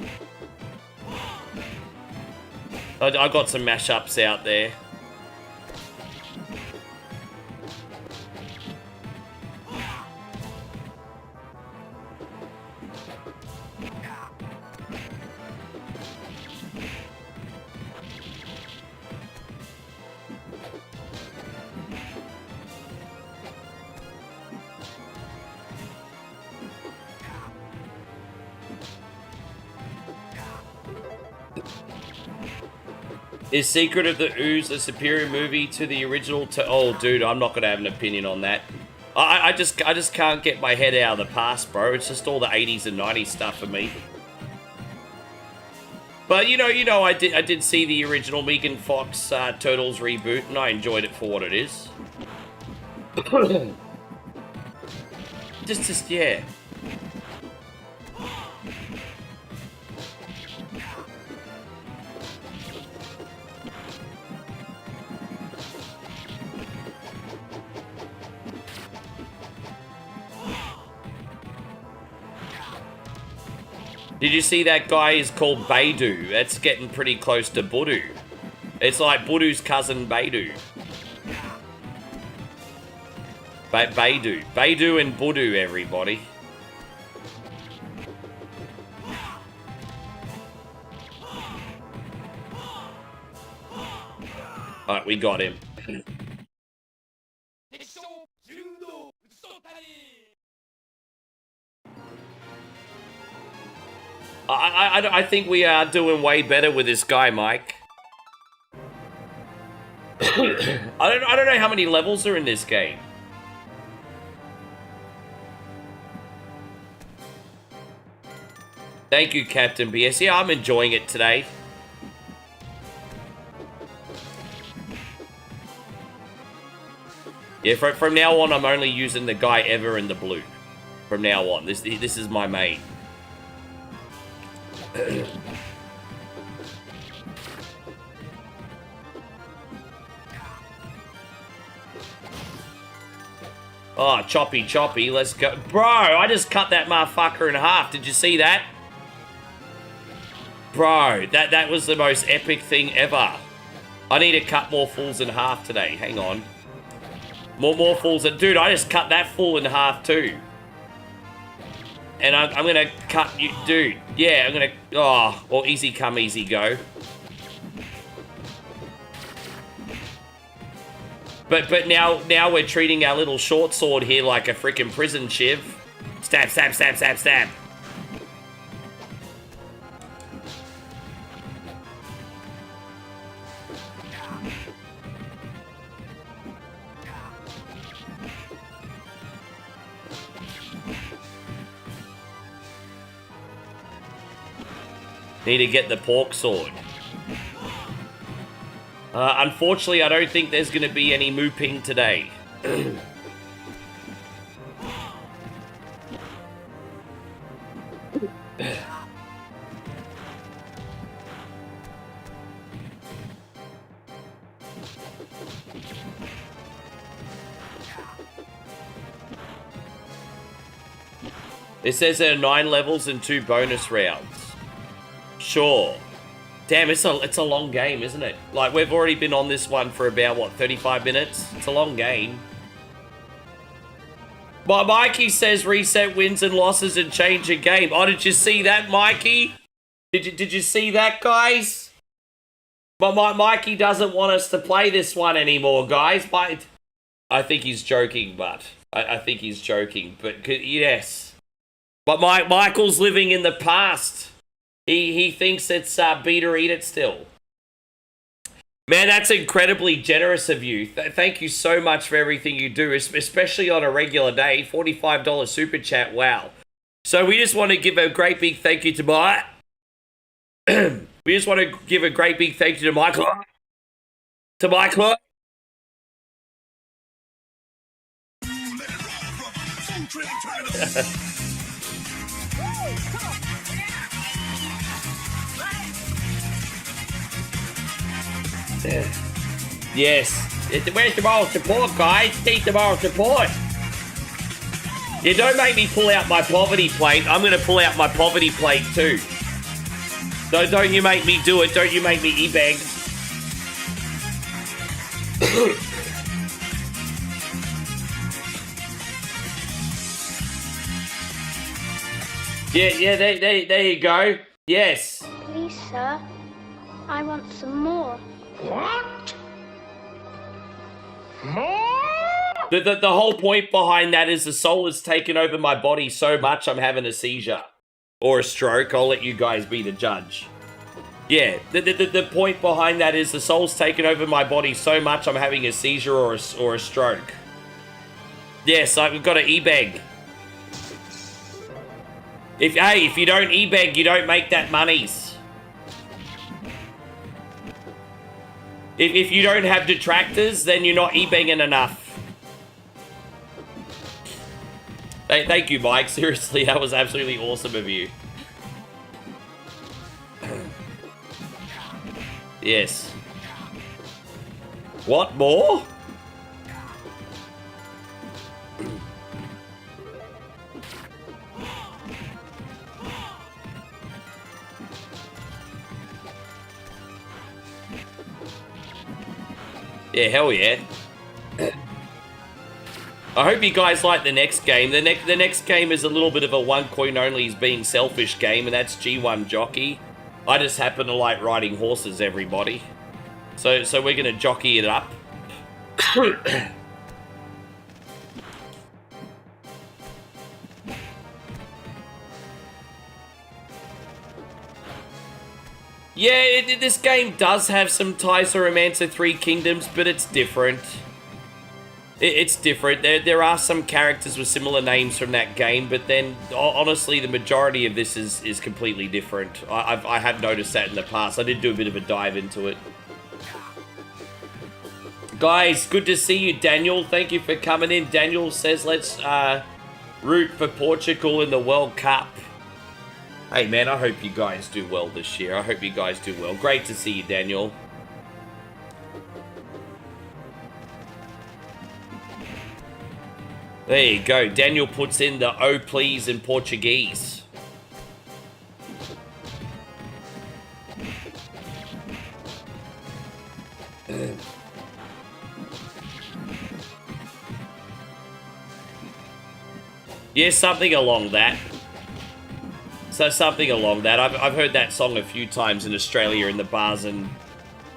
I got some mash-ups out there. Is Secret of the Ooze a superior movie to the original? Oh, dude, I'm not gonna have an opinion on that. I just can't get my head out of the past, bro. It's just all the 80s and 90s stuff for me. But you know, I did see the original Megan Fox Turtles reboot, and I enjoyed it for what it is. just yeah. Did you see that guy is called Beidou? That's getting pretty close to Budu. It's like Budu's cousin Beidou. Beidou. Beidou and Budu, everybody. Alright, we got him. I think we are doing way better with this guy, Mike. I don't know how many levels are in this game. Thank you, Captain BS. Yeah, I'm enjoying it today. Yeah, from now on, I'm only using the guy ever in the blue. From now on, this is my main. Oh, choppy, choppy. Let's go. Bro, I just cut that motherfucker in half. Did you see that? Bro, that was the most epic thing ever. I need to cut more fools in half today. Hang on. More fools. Dude, I just cut that fool in half too. And I'm going to cut you. Dude, yeah, I'm going to... Oh, or easy come, easy go. But now we're treating our little short sword here like a freaking prison shiv. Stab, stab, stab, stab, stab. Need to get the pork sword. Unfortunately, I don't think there's going to be any mooping today. It says there are 9 levels and 2 bonus rounds. Sure. Damn, it's a long game, isn't it? Like, we've already been on this one for about, what, 35 minutes? It's a long game. But Mikey says reset wins and losses and change a game. Oh, did you see that, Mikey? Did you see that, guys? But Mikey doesn't want us to play this one anymore, guys. But I think he's joking, but... I think he's joking, but yes. But Michael's living in the past. He thinks it's beat or eat it still. Man, that's incredibly generous of you. Thank you so much for everything you do, especially on a regular day. $45 super chat, wow. So we just want to give a great big thank you to we just want to give a great big thank you to Michael. To Michael. Yes. Where's the moral support, guys? Need the moral support. Yeah, don't make me pull out my poverty plate. I'm going to pull out my poverty plate too. No, don't you make me do it. Don't you make me e-bag. Yeah, there you go. Yes. Please, sir. I want some more. What? More? The whole point behind that is the soul has taken over my body so much I'm having a seizure. Or a stroke. I'll let you guys be the judge. Yeah, the point behind that is the soul's taken over my body so much I'm having a seizure or a stroke. Yes, I've got to e-beg. If you don't e-beg, you don't make that monies. If you don't have detractors, then you're not e-begging enough. Hey, thank you, Mike. Seriously, that was absolutely awesome of you. Yes. What more? Yeah, hell yeah. I hope you guys like the next game. The next game is a little bit of a one coin only being selfish game, and that's G1 Jockey. I just happen to like riding horses, everybody. So we're gonna jockey it up. Yeah, this game does have some ties to Romancer 3 Kingdoms, but it's different. It's different. There are some characters with similar names from that game, but then, honestly, the majority of this is completely different. I have noticed that in the past. I did do a bit of a dive into it. Guys, good to see you, Daniel. Thank you for coming in. Daniel says, let's root for Portugal in the World Cup. Hey, man, I hope you guys do well this year. I hope you guys do well. Great to see you, Daniel. There you go. Daniel puts in the "oh please" in Portuguese. Yeah, something along that. So something along that. I've heard that song a few times in Australia in the bars and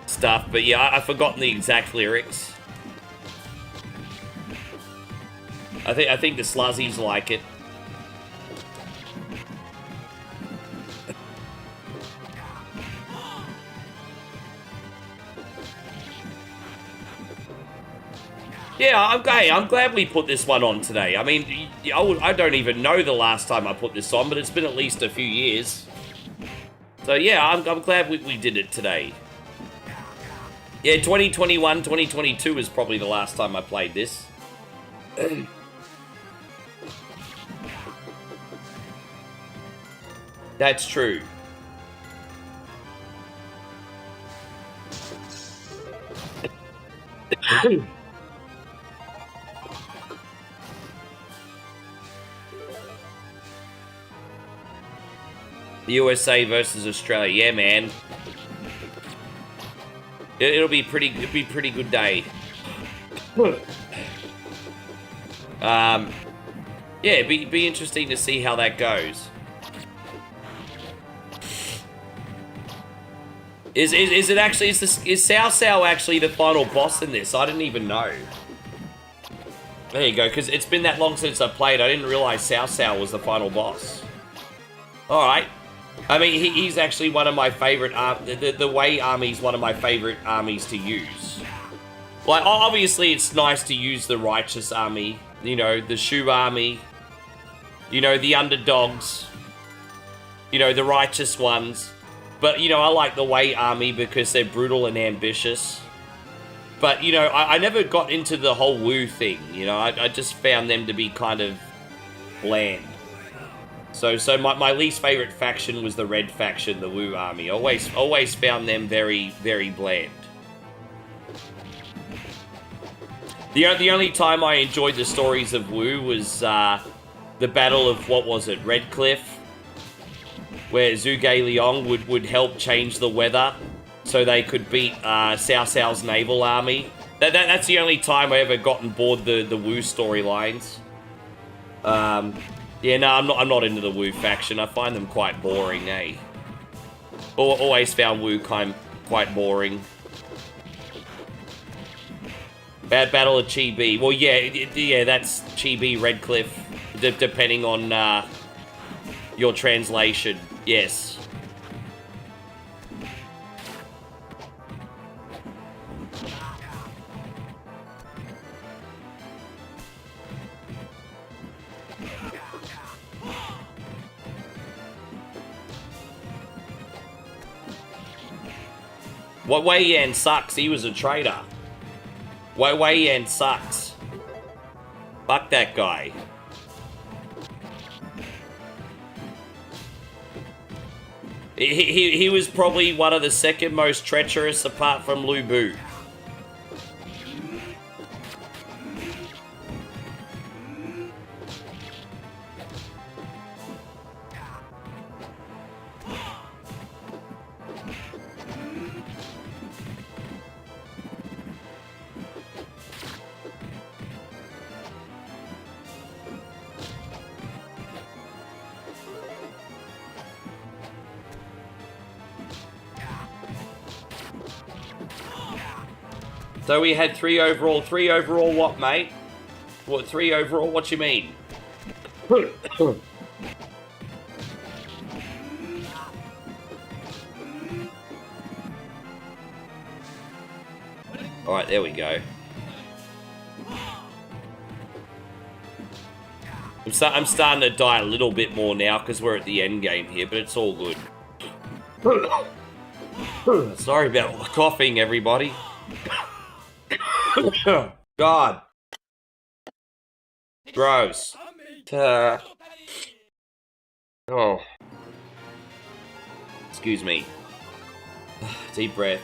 stuff, but yeah, I've forgotten the exact lyrics. I think the sluzzies like it. Yeah, I'm glad we put this one on today. I mean, I don't even know the last time I put this on, but it's been at least a few years. So yeah, I'm glad we did it today. Yeah, 2021, 2022 is probably the last time I played this. That's true. The USA versus Australia, yeah, man. It'll be pretty good day. Yeah, it'd be interesting to see how that goes. Is it actually is Sao Sao actually the final boss in this? I didn't even know. There you go, because it's been that long since I played. I didn't realize Sao Sao was the final boss. All right. I mean, he's actually one of my favorite. The Wei army's one of my favorite armies to use. Like, obviously, it's nice to use the righteous army. You know, the Shu army. You know, the underdogs. You know, the righteous ones. But, you know, I like the Wei army because they're brutal and ambitious. But, you know, I never got into the whole Wu thing. You know, I just found them to be kind of bland. So my least favorite faction was the red faction, the Wu army. Always found them very, very bland. The only time I enjoyed the stories of Wu was the battle of, what was it, Red Cliff? Where Zhuge Liang would help change the weather so they could beat Cao Cao's naval army. That's the only time I ever got on board the Wu storylines. Yeah, no, I'm not into the Wu faction. I find them quite boring, eh? Always found Wu quite boring. Bad Battle of Chibi. Well, yeah, that's Chibi Red Cliff, depending on your translation. Yes. What Wei Yan sucks. He was a traitor. Wei Yan sucks. Fuck that guy. He was probably one of the second most treacherous apart from Lu Bu. So we had 3 overall. 3 overall what, mate? What, 3 overall? What you mean? Alright, there we go. I'm starting to die a little bit more now because we're at the end game here, but it's all good. Sorry about coughing, everybody. God. Gross. Oh. Excuse me. Deep breath.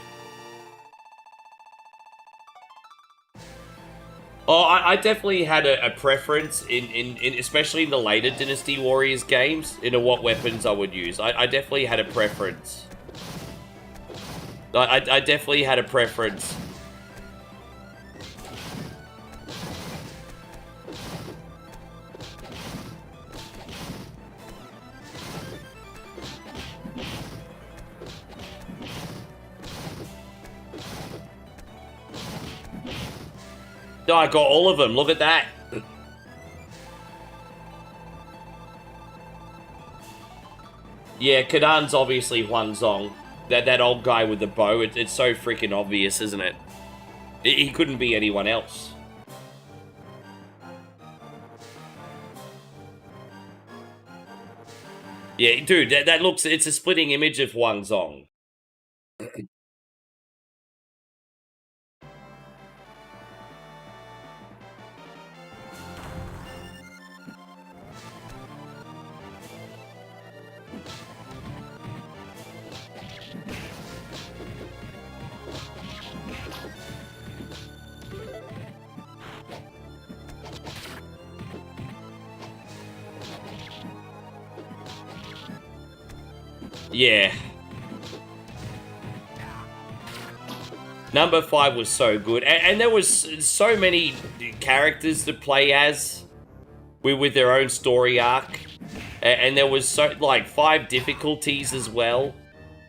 Oh, I definitely had a preference in especially in the later Dynasty Warriors games, into what weapons I would use. I definitely had a preference. I definitely had a preference. No, I got all of them. Look at that. Yeah, Kadan's obviously Huanzong. That old guy with the bow. It's so freaking obvious, isn't it? He couldn't be anyone else. Yeah, dude, that looks... It's a splitting image of Huanzong. Yeah. Number 5 was so good. And there was so many characters to play as with their own story arc. And there was so like 5 difficulties as well.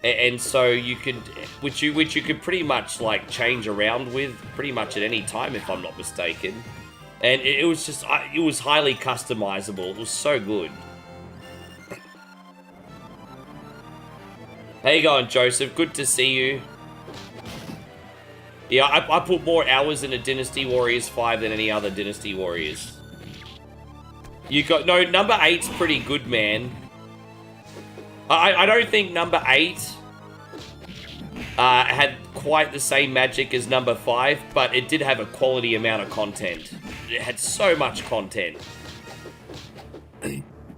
And so you could which you could pretty much like change around with pretty much at any time, if I'm not mistaken. And it was just it was highly customizable. It was so good. How you going, Joseph? Good to see you. Yeah, I put more hours into Dynasty Warriors 5 than any other Dynasty Warriors. You got... No, number 8's pretty good, man. I don't think number 8 had quite the same magic as number 5, but it did have a quality amount of content. It had so much content.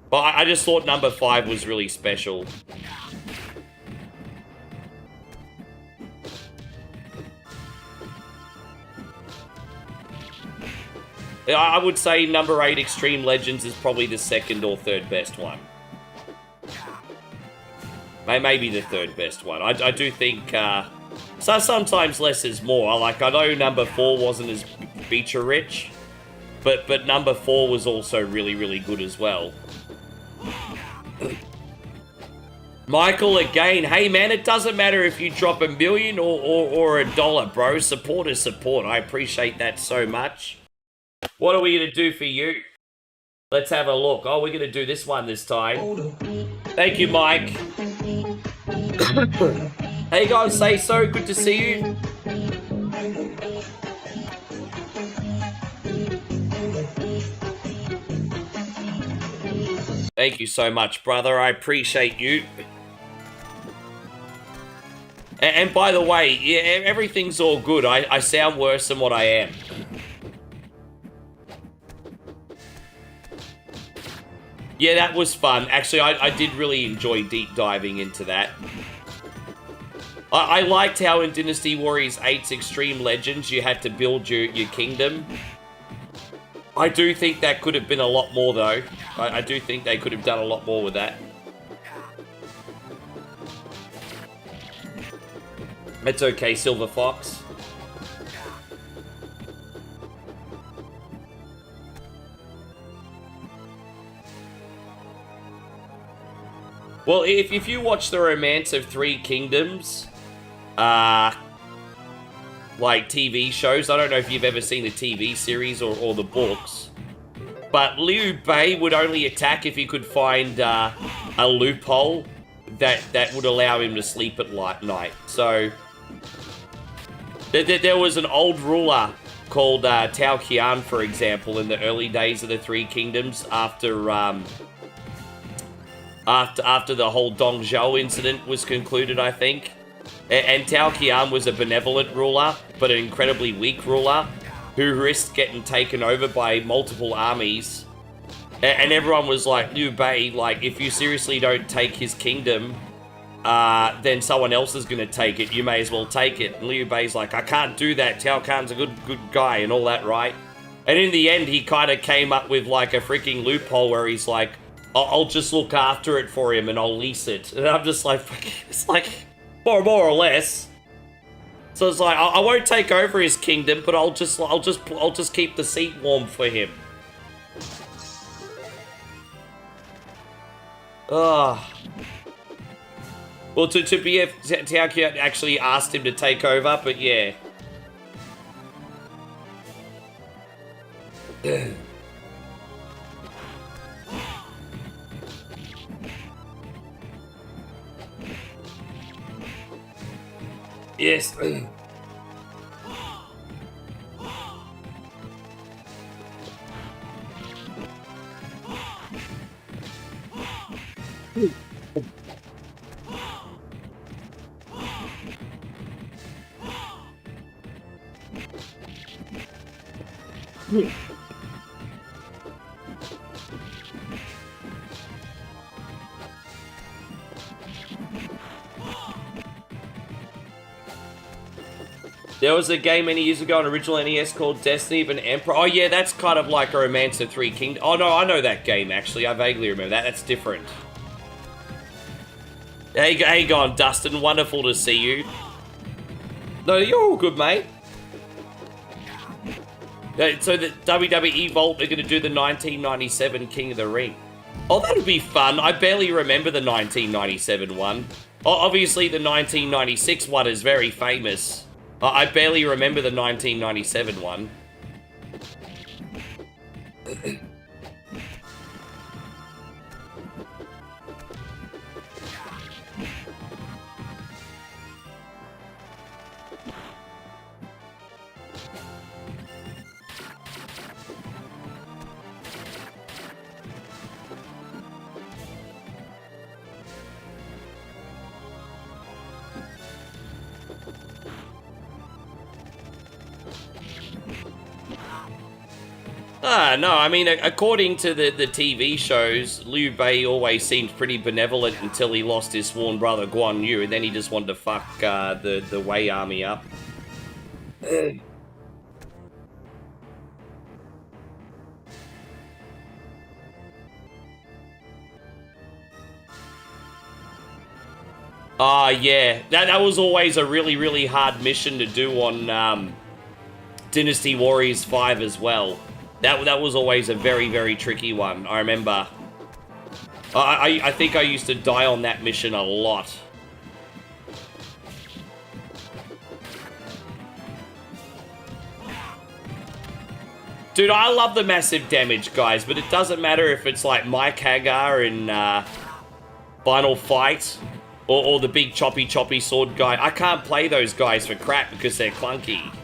But I just thought number 5 was really special. I would say number 8 Extreme Legends is probably the second or third best one. Maybe the third best one. I do think so sometimes less is more. Like, I know number 4 wasn't as feature rich, but number 4 was also really, really good as well. Michael again, hey man, it doesn't matter if you drop $1 million or $1, bro. Support is support. I appreciate that so much. What are we going to do for you? Let's have a look. Oh, we're going to do this one this time. Thank you, Mike. Hey guys, say so. Good to see you. Thank you so much, brother. I appreciate you. And by the way, yeah, everything's all good. I sound worse than what I am. Yeah, that was fun. Actually, I did really enjoy deep diving into that. I liked how in Dynasty Warriors 8's Extreme Legends, you had to build your kingdom. I do think that could have been a lot more, though. I do think they could have done a lot more with that. It's okay, Silver Fox. Well, if you watch The Romance of Three Kingdoms, like TV shows, I don't know if you've ever seen the TV series or the books, but Liu Bei would only attack if he could find a loophole that would allow him to sleep at night. So there was an old ruler called Tao Qian, for example, in the early days of the Three Kingdoms, after the whole Dongzhou incident was concluded, I think. And Tao Qian was a benevolent ruler, but an incredibly weak ruler, who risked getting taken over by multiple armies. And everyone was like, Liu Bei, like, if you seriously don't take his kingdom, then someone else is going to take it. You may as well take it. And Liu Bei's like, I can't do that. Tao Qian's a good guy and all that, right? And in the end, he kind of came up with like a freaking loophole where he's like, I'll just look after it for him and I'll lease it. And I'm just like, it's like more or less. So it's like I won't take over his kingdom, but I'll just keep the seat warm for him. Ah. Well, to be Taoki actually asked him to take over, but yeah. Yes. There was a game many years ago on original NES called Destiny of an Emperor. Oh yeah, that's kind of like a Romance of Three Kingdoms. Oh no, I know that game actually. I vaguely remember that. That's different. Hey, go on, Dustin. Wonderful to see you. No, you're all good, mate. So the WWE Vault are going to do the 1997 King of the Ring. Oh, that'd be fun. I barely remember the 1997 one. Obviously, the 1996 one is very famous. I barely remember the 1997 one. No, I mean, according to the TV shows, Liu Bei always seemed pretty benevolent until he lost his sworn brother Guan Yu, and then he just wanted to fuck the Wei army up. Yeah, that was always a really hard mission to do on Dynasty Warriors 5 as well. That was always a very tricky one. I remember. I think I used to die on that mission a lot. Dude, I love the massive damage, guys, but it doesn't matter if it's like Mike Hagar in Final Fight or the big choppy sword guy. I can't play those guys for crap because they're clunky.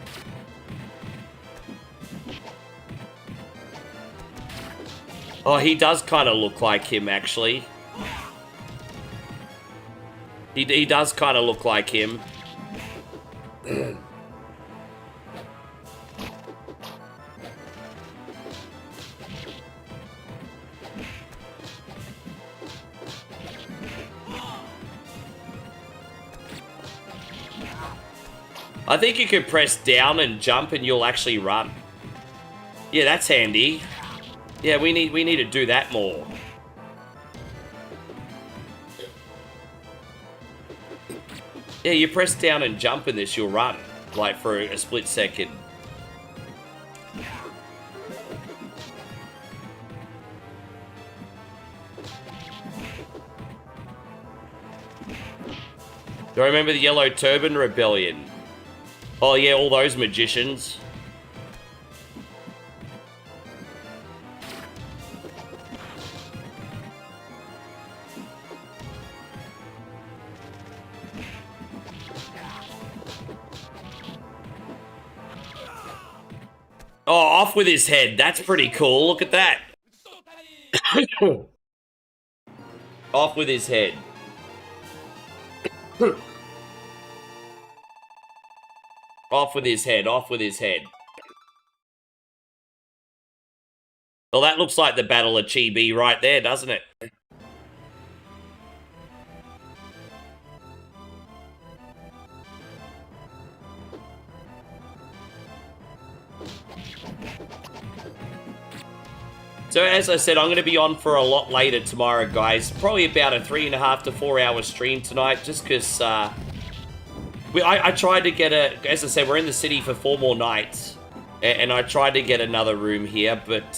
Oh, he does kind of look like him, actually. He does kind of look like him. I think you can press down and jump and you'll actually run. Yeah, that's handy. Yeah, we need to do that more. Yeah, you press down and jump in this, you'll run. Like, for a split second. Do I remember the Yellow Turban Rebellion? Oh yeah, all those magicians. Oh, off with his head. That's pretty cool. Look at that. Off with his head. Off with his head. Off with his head. Well, that looks like the Battle of Chibi right there, doesn't it? So as I said, I'm going to be on for a lot later tomorrow, guys. Probably about a 3.5 to 4 hour stream tonight, just because I tried to get as I said, we're in the city for 4 more nights, and I tried to get another room here, but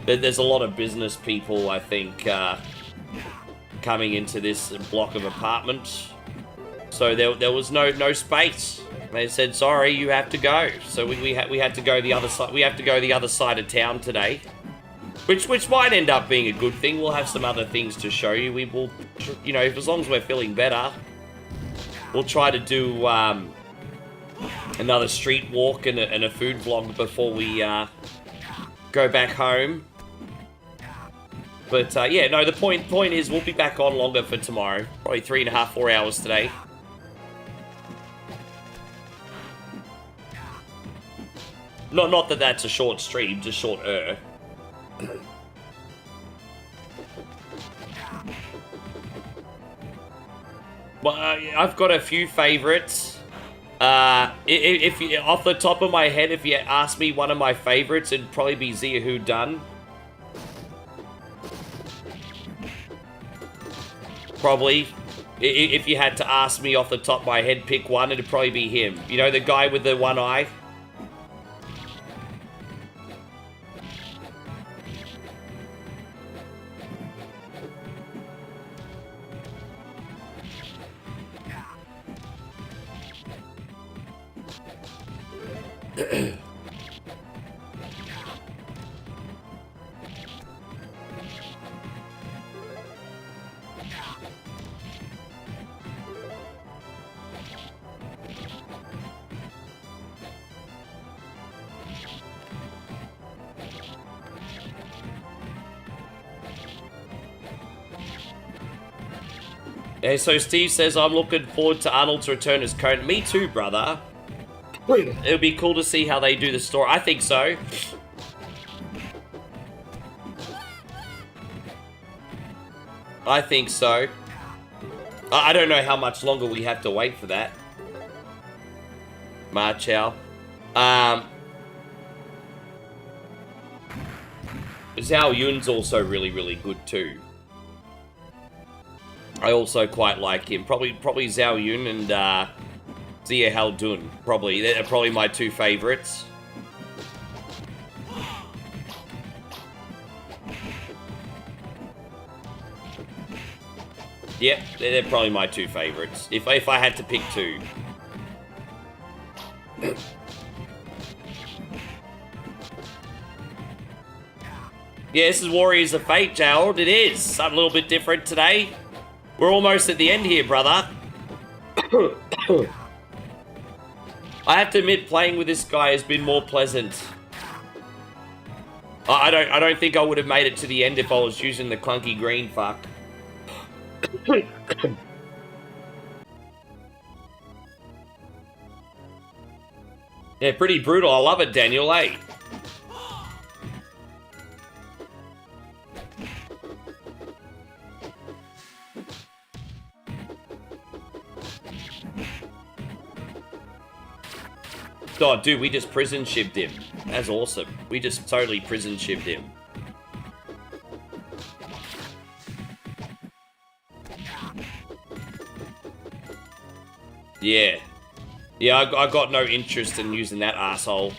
there's a lot of business people, I think, coming into this block of apartments. So there was no space. They said, sorry, you have to go. So we had to go the other side. We have to go the other side of town today. Which might end up being a good thing. We'll have some other things to show you. We will, you know, as long as we're feeling better, we'll try to do another street walk and a food vlog before we go back home. But yeah, no, the point is we'll be back on longer for tomorrow. Probably 3.5, 4 hours today. Not that that's a short stream, just shorter. Well, I've got a few favorites. If you, off the top of my head, if you ask me one of my favorites, it'd probably be Zia Who Done. Probably. If you had to ask me off the top of my head, pick one, it'd probably be him. You know, the guy with the one eye? Yeah, so Steve says, I'm looking forward to Arnold to return as Conan. Me too, brother. It would be cool to see how they do the story. I think so. I think so. I don't know how much longer we have to wait for that. Ma Chao. Zhao Yun's also really, really good too. I also quite like him. Probably Zhao Yun and Zia Haldun. They're probably my two favorites. Yep, they're probably my two favorites. If I had to pick two. Yeah, this is Warriors of Fate, Gerald. It is. Something a little bit different today. We're almost at the end here, brother. I have to admit, playing with this guy has been more pleasant. I don't think I would have made it to the end if I was using the clunky green fuck. Yeah, pretty brutal. I love it, Daniel, eh? Oh, dude, we just prison shipped him. That's awesome. We just totally prison shipped him. Yeah. Yeah, I got no interest in using that asshole.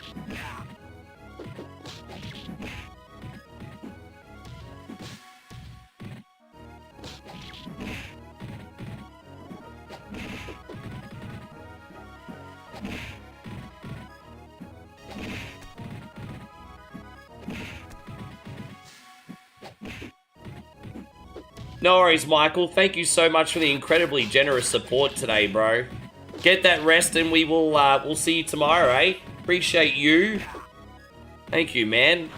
No worries, Michael. Thank you so much for the incredibly generous support today, bro. Get that rest and we will we'll see you tomorrow, eh? Appreciate you. Thank you, man.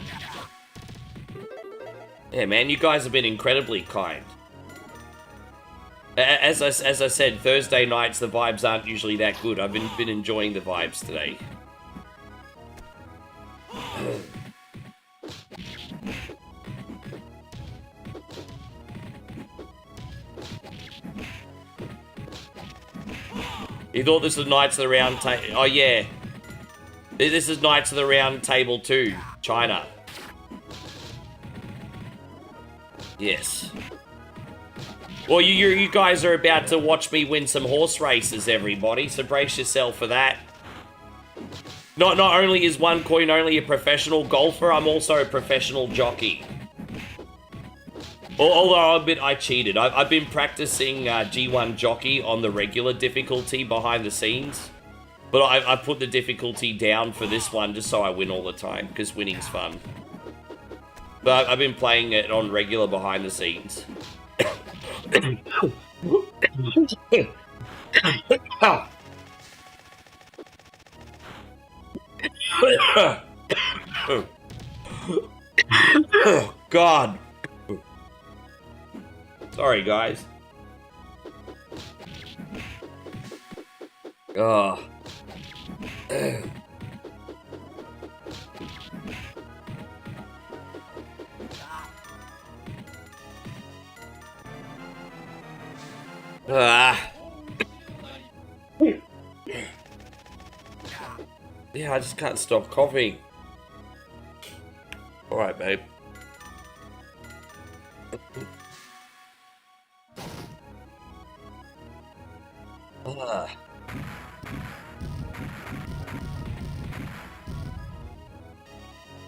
Yeah, man, you guys have been incredibly kind. As I said, Thursday nights the vibes aren't usually that good. I've been enjoying the vibes today. You thought this was Knights of the Round Table? Oh, yeah. This is Knights of the Round Table 2, China. Yes. Well, you guys are about to watch me win some horse races, everybody, so brace yourself for that. Not only is One Coin only a professional golfer, I'm also a professional jockey. Although I'll admit I cheated. I've been practicing G1 Jockey on the regular difficulty behind the scenes. But I put the difficulty down for this one just so I win all the time, because winning's fun. But I've been playing it on regular behind the scenes. Oh, God. Sorry, guys. Oh. Yeah, I just can't stop coughing. Alright, babe.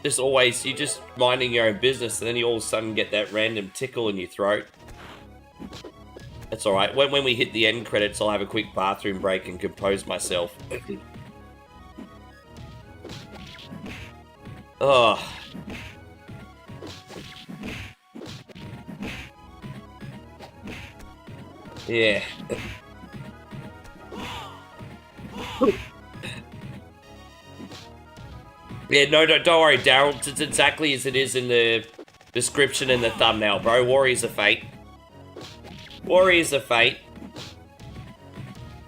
Just always, you're just minding your own business and then you all of a sudden get that random tickle in your throat. That's alright. When we hit the end credits, I'll have a quick bathroom break and compose myself. Oh. Yeah. Yeah, no, don't worry, Daryl. It's exactly as it is in the description and the thumbnail, bro. Warriors of Fate. Warriors of Fate.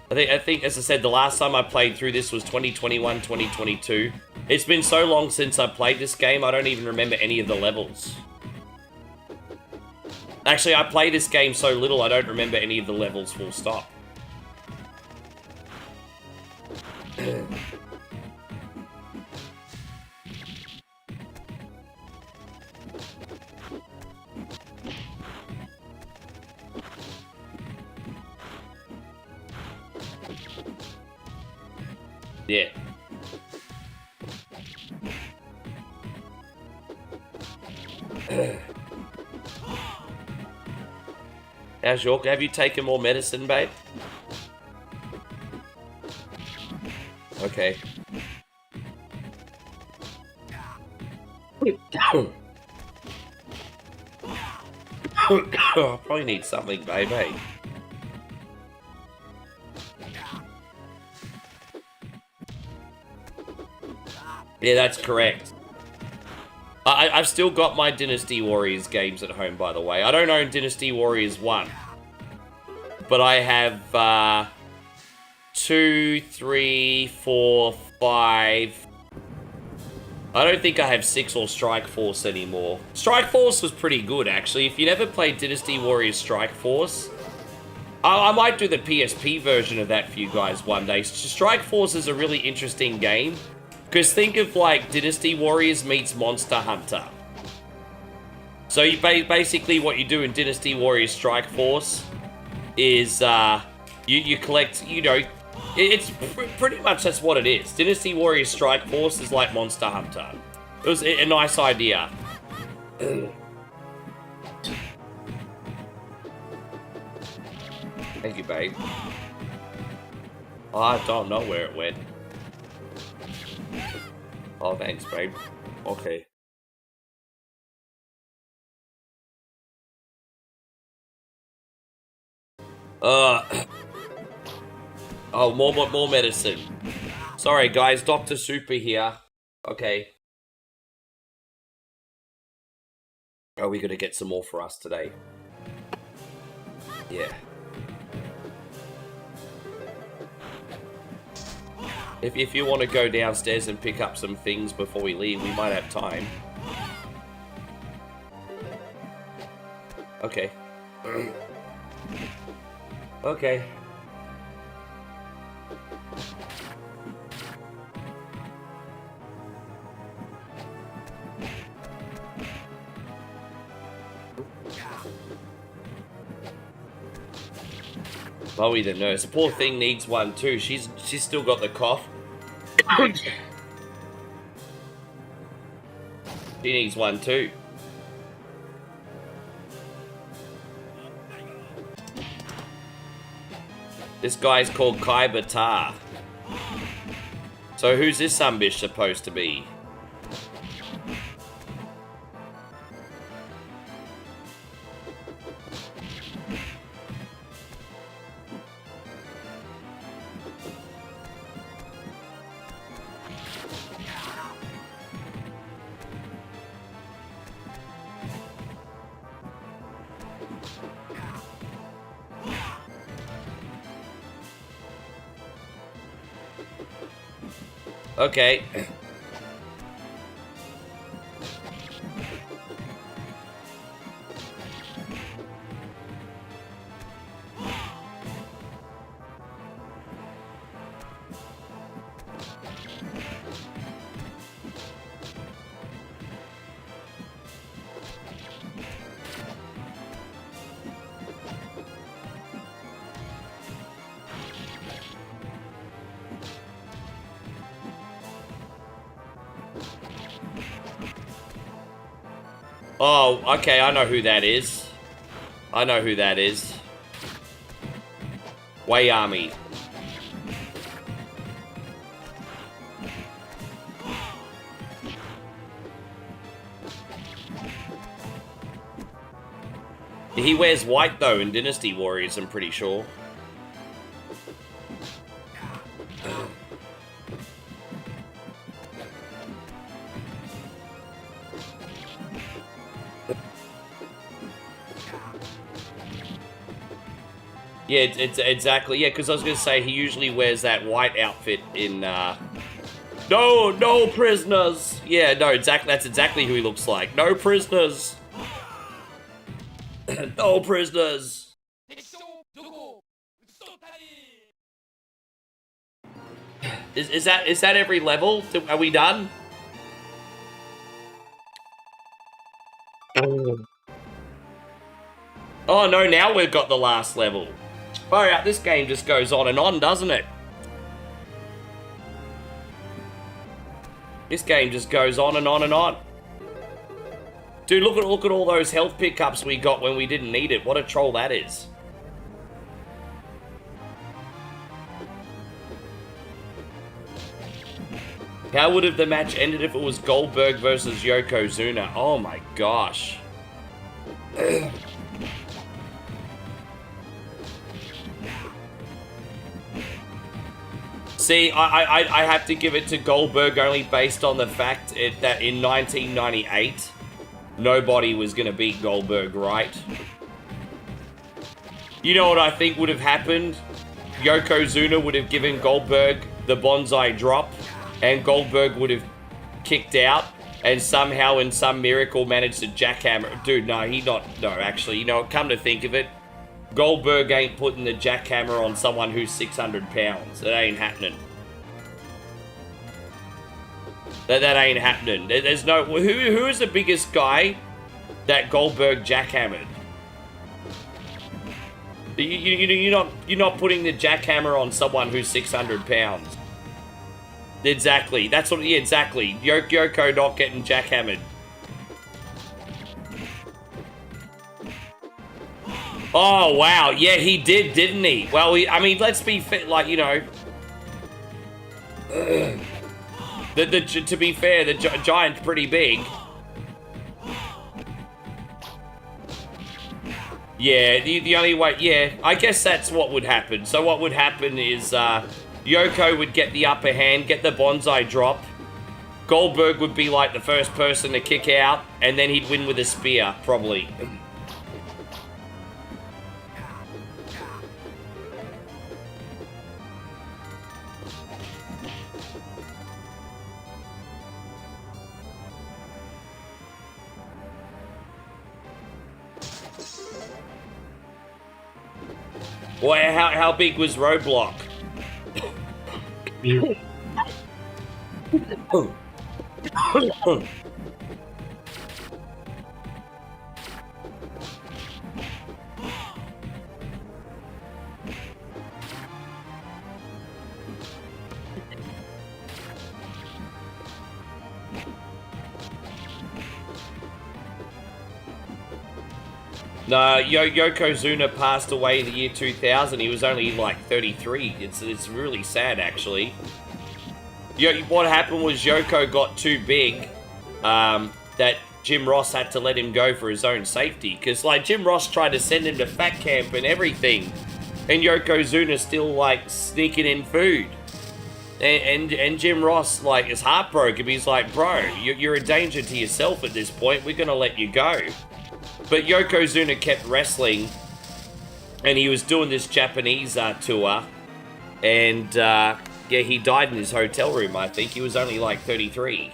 I think, as I said, the last time I played through this was 2021, 2022. It's been so long since I played this game, I don't even remember any of the levels. Actually, I play this game so little, I don't remember any of the levels full stop. Yeah. How's York? Have you taken more medicine, babe? Okay. I probably need something, babe, hey? Yeah, that's correct. I've still got my Dynasty Warriors games at home, by the way. I don't own Dynasty Warriors 1. But I have 2, 3, 4, 5. I don't think I have 6 or Strike Force anymore. Strike Force was pretty good, actually. If you never played Dynasty Warriors Strike Force, I might do the PSP version of that for you guys one day. Strike Force is a really interesting game. Because think of like Dynasty Warriors meets Monster Hunter. So you basically what you do in Dynasty Warriors Strike Force is you collect, you know, it's pretty much that's what it is. Dynasty Warriors Strike Force is like Monster Hunter. It was a nice idea. Thank you, babe. Oh, I don't know where it went. Oh, thanks, babe. Okay. Oh, more medicine. Sorry, guys. Dr. Super here. Okay. Oh, we gotta get some more for us today. Yeah. If you want to go downstairs and pick up some things before we leave, we might have time. Okay. Okay. Chloe the nurse. The poor thing needs one too. She's still got the cough. She needs one too. This guy's called Kai Batar. So who's this sumbitch supposed to be? Okay. Oh, okay, I know who that is. I know who that is. Way Army. He wears white though in Dynasty Warriors, I'm pretty sure. Yeah, it's exactly, yeah, because I was going to say he usually wears that white outfit in, No prisoners! Yeah, no, exactly, that's exactly who he looks like. No prisoners! No prisoners! Is that every level? Are we done? Oh no, now we've got the last level. Far out, this game just goes on and on, doesn't it? This game just goes on and on and on. Dude, look at all those health pickups we got when we didn't need it. What a troll that is. How would have the match ended if it was Goldberg versus Yokozuna? Oh my gosh. See, I have to give it to Goldberg only based on the fact that in 1998, nobody was going to beat Goldberg, right? You know what I think would have happened? Yokozuna would have given Goldberg the bonsai drop, and Goldberg would have kicked out, and somehow in some miracle managed to jackhammer. Dude, no, actually, you know, come to think of it, Goldberg ain't putting the jackhammer on someone who's 600 pounds. That ain't happening. That ain't happening. There's no... Who is the biggest guy that Goldberg jackhammered? You're not putting the jackhammer on someone who's 600 pounds. Exactly. That's what... Yeah, exactly. Yoko not getting jackhammered. Oh, wow. Yeah, he did, didn't he? Well, I mean, let's be fit, like, you know... to be fair, the giant's pretty big. Yeah, the only way... Yeah, I guess that's what would happen. So what would happen is, Yoko would get the upper hand, get the bonsai drop. Goldberg would be, like, the first person to kick out, and then he'd win with a spear, probably. Well, how big was Roadblock? No, Yokozuna passed away the year 2000. He was only like 33. It's really sad, actually. What happened was Yoko got too big, that Jim Ross had to let him go for his own safety. Because, like, Jim Ross tried to send him to fat camp and everything. And Yokozuna still, like, sneaking in food. And Jim Ross, like, is heartbroken. He's like, bro, you're a danger to yourself at this point. We're going to let you go. But Yokozuna kept wrestling. And he was doing this Japanese tour. And, yeah, he died in his hotel room, I think. He was only, like, 33.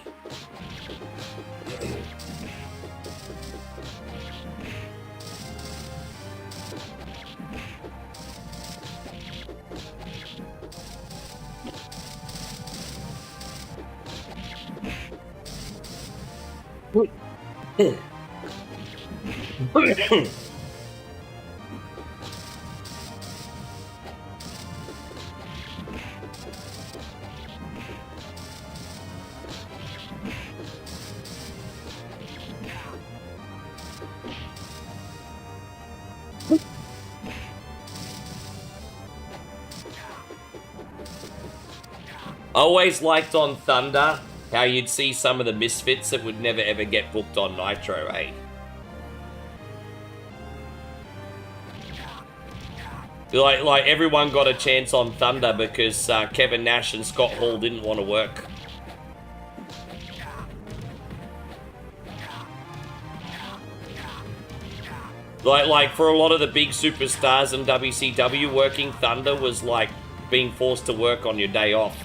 Always liked on Thunder how you'd see some of the misfits that would never ever get booked on Nitro, eh? Like everyone got a chance on Thunder because Kevin Nash and Scott Hall didn't want to work. Like for a lot of the big superstars in WCW, working Thunder was like being forced to work on your day off.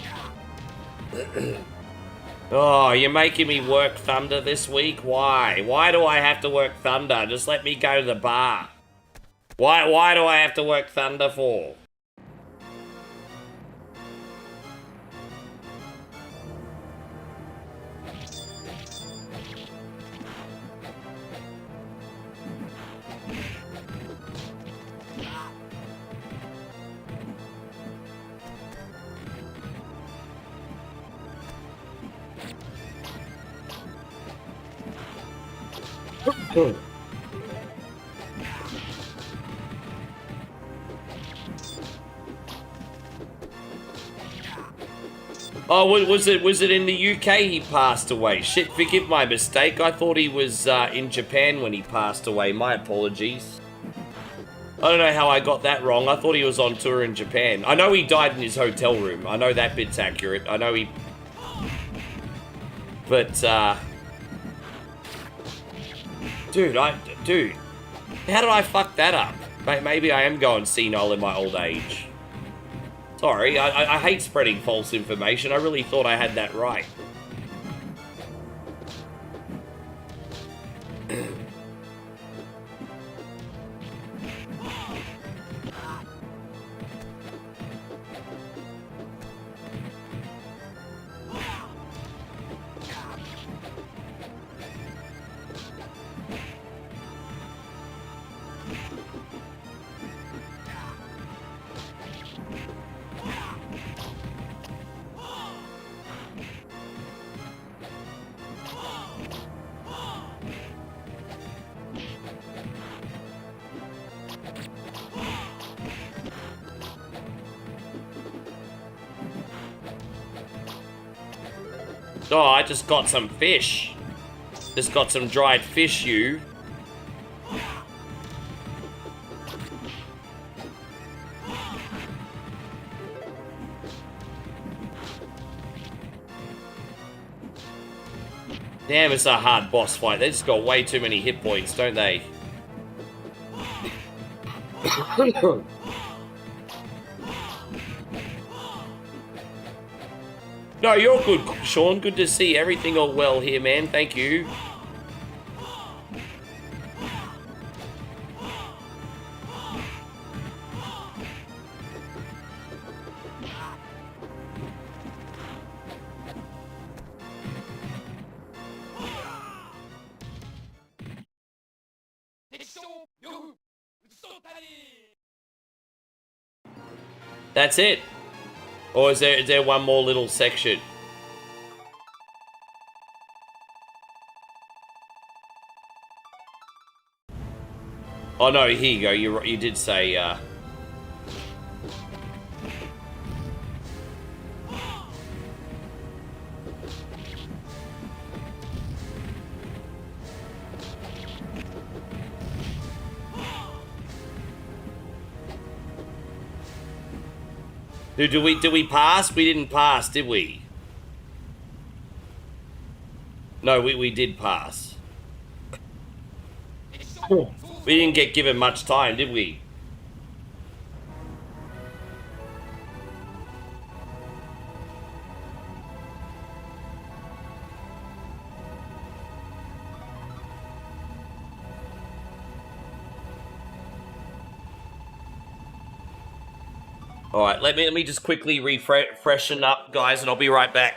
Oh, you're making me work Thunder this week? Why? Why do I have to work Thunder? Just let me go to the bar. Why do I have to work Thunder for? Oh, was it in the UK he passed away? Shit, forgive my mistake. I thought he was in Japan when he passed away. My apologies. I don't know how I got that wrong. I thought he was on tour in Japan. I know he died in his hotel room. I know that bit's accurate. I know he... But, Dude, how did I fuck that up? Maybe I am going senile in my old age. Sorry, I hate spreading false information. I really thought I had that right. Oh, I just got some fish. Just got some dried fish, you. Damn, it's a hard boss fight. They just got way too many hit points, don't they? No, you're good, Sean. Good to see everything all well here, man. Thank you. That's it. Or is there one more little section? Oh no, here you go. You did say. Did we pass? We didn't pass, did we? No, we did pass. We didn't get given much time, did we? All right, let me just quickly freshen up, guys, and I'll be right back.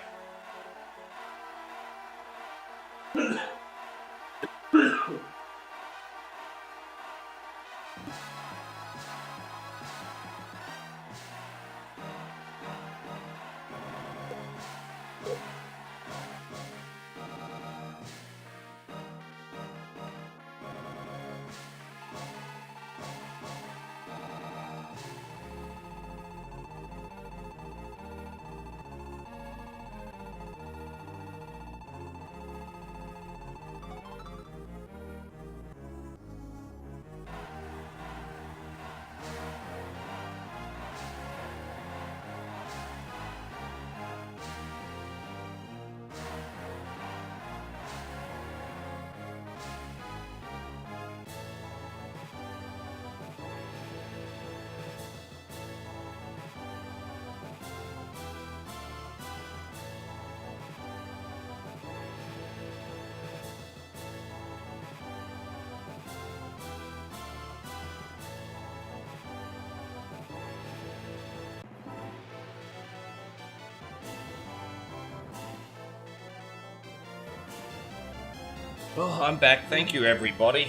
Oh, I'm back. Thank you, everybody.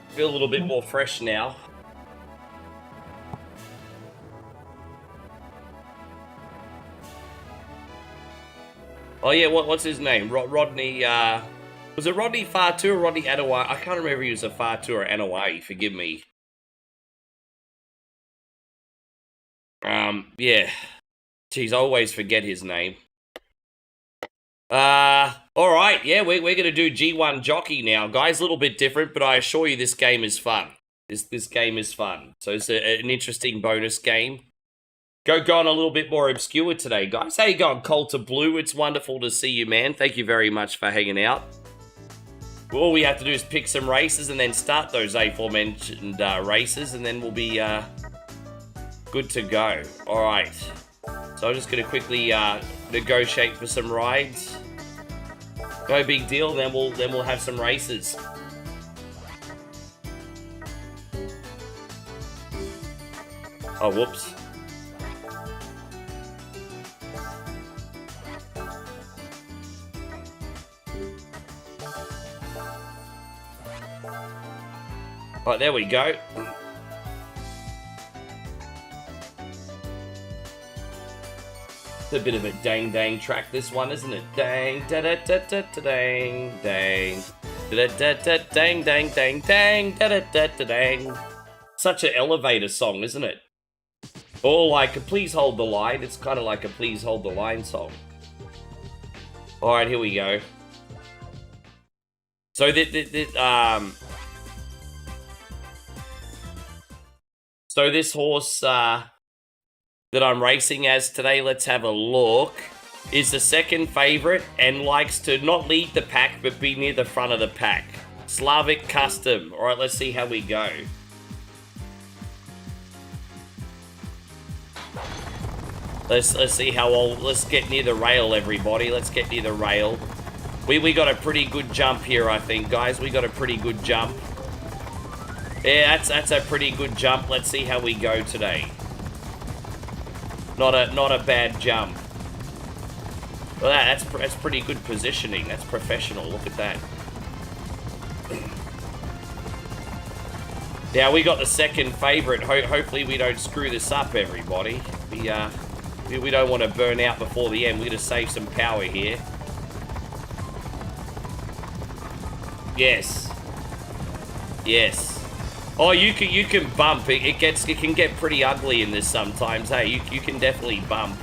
Feel a little bit more fresh now. Oh yeah, what's his name? Rodney. Was it Rodney Fatu or Rodney Anawai? I can't remember if he was a Fatu or Anawai. Forgive me. Yeah. Jeez, I always forget his name. Alright, yeah, we're gonna do G1 Jockey now. Guys, a little bit different, but I assure you this game is fun. This game is fun. So it's an interesting bonus game. Going a little bit more obscure today, guys. How you going, Coulter Blue? It's wonderful to see you, man. Thank you very much for hanging out. All we have to do is pick some races and then start those aforementioned races, and then we'll be good to go. Alright. So I'm just going to quickly negotiate for some rides. No big deal, then we'll have some races. Oh, whoops. Right, there we go. It's a bit of a dang track, this one, isn't it? Dang da da da da da dang dang da da da dang dang dang dang da da da da dang. Such an elevator song, isn't it? Or like a Please Hold the Line. It's kind of like a Please Hold the Line song. All right, here we go. So so this horse that I'm racing as today, let's have a look, is the second favorite and likes to not lead the pack but be near the front of the pack. Slavic Custom. All right, let's see how we go. Let's see how old. Let's get near the rail, everybody. Let's get near the rail. We got a pretty good jump here, I think, guys. We got a pretty good jump. Yeah, that's a pretty good jump. Let's see how we go today. Not a bad jump. Well, that's pretty good positioning. That's professional. Look at that. Now we got the second favorite. Hopefully we don't screw this up, everybody. We don't want to burn out before the end. We're gonna save some power here. Yes. Yes. Oh, you can bump. It can get pretty ugly in this sometimes. Hey, you can definitely bump.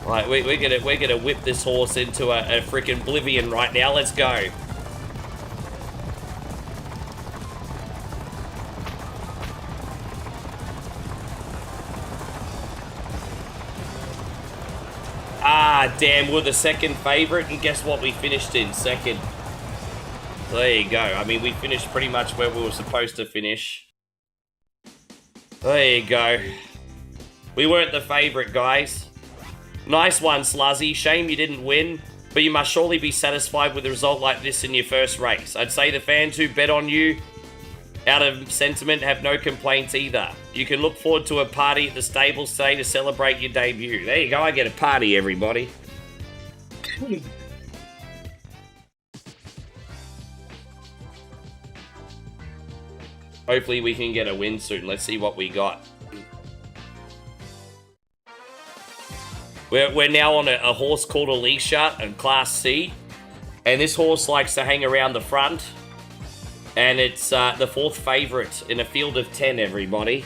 All right, we're gonna whip this horse into a freaking oblivion right now. Let's go. Ah, damn, we're the second favorite, and guess what? We finished in second. There you go. I mean, we finished pretty much where we were supposed to finish. There you go. We weren't the favorite, guys. Nice one, Sluzzy. Shame you didn't win, but you must surely be satisfied with a result like this in your first race. I'd say the fans who bet on you out of sentiment have no complaints either. You can look forward to a party at the stables today to celebrate your debut. There you go. I get a party, everybody. Hopefully we can get a win soon. Let's see what we got. We're now on a horse called Alicia in Class C. And this horse likes to hang around the front. And it's the fourth favorite in a field of 10, everybody.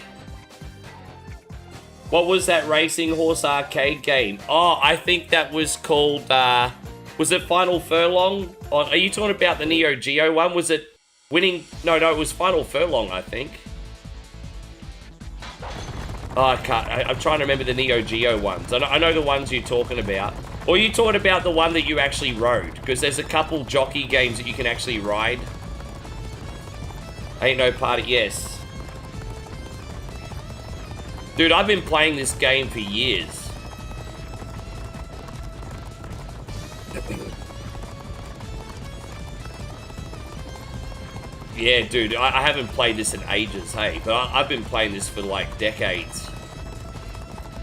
What was that racing horse arcade game? Oh, I think that was called, was it Final Furlong? Oh, are you talking about the Neo Geo one? Was it winning? No, it was Final Furlong, I think. Oh, I can't. I'm trying to remember the Neo Geo ones. I know the ones you're talking about. Or you talking about the one that you actually rode? Because there's a couple jockey games that you can actually ride. Ain't no party. Yes. Dude, I've been playing this game for years. Yeah, dude, I haven't played this in ages, hey, but I've been playing this for like decades.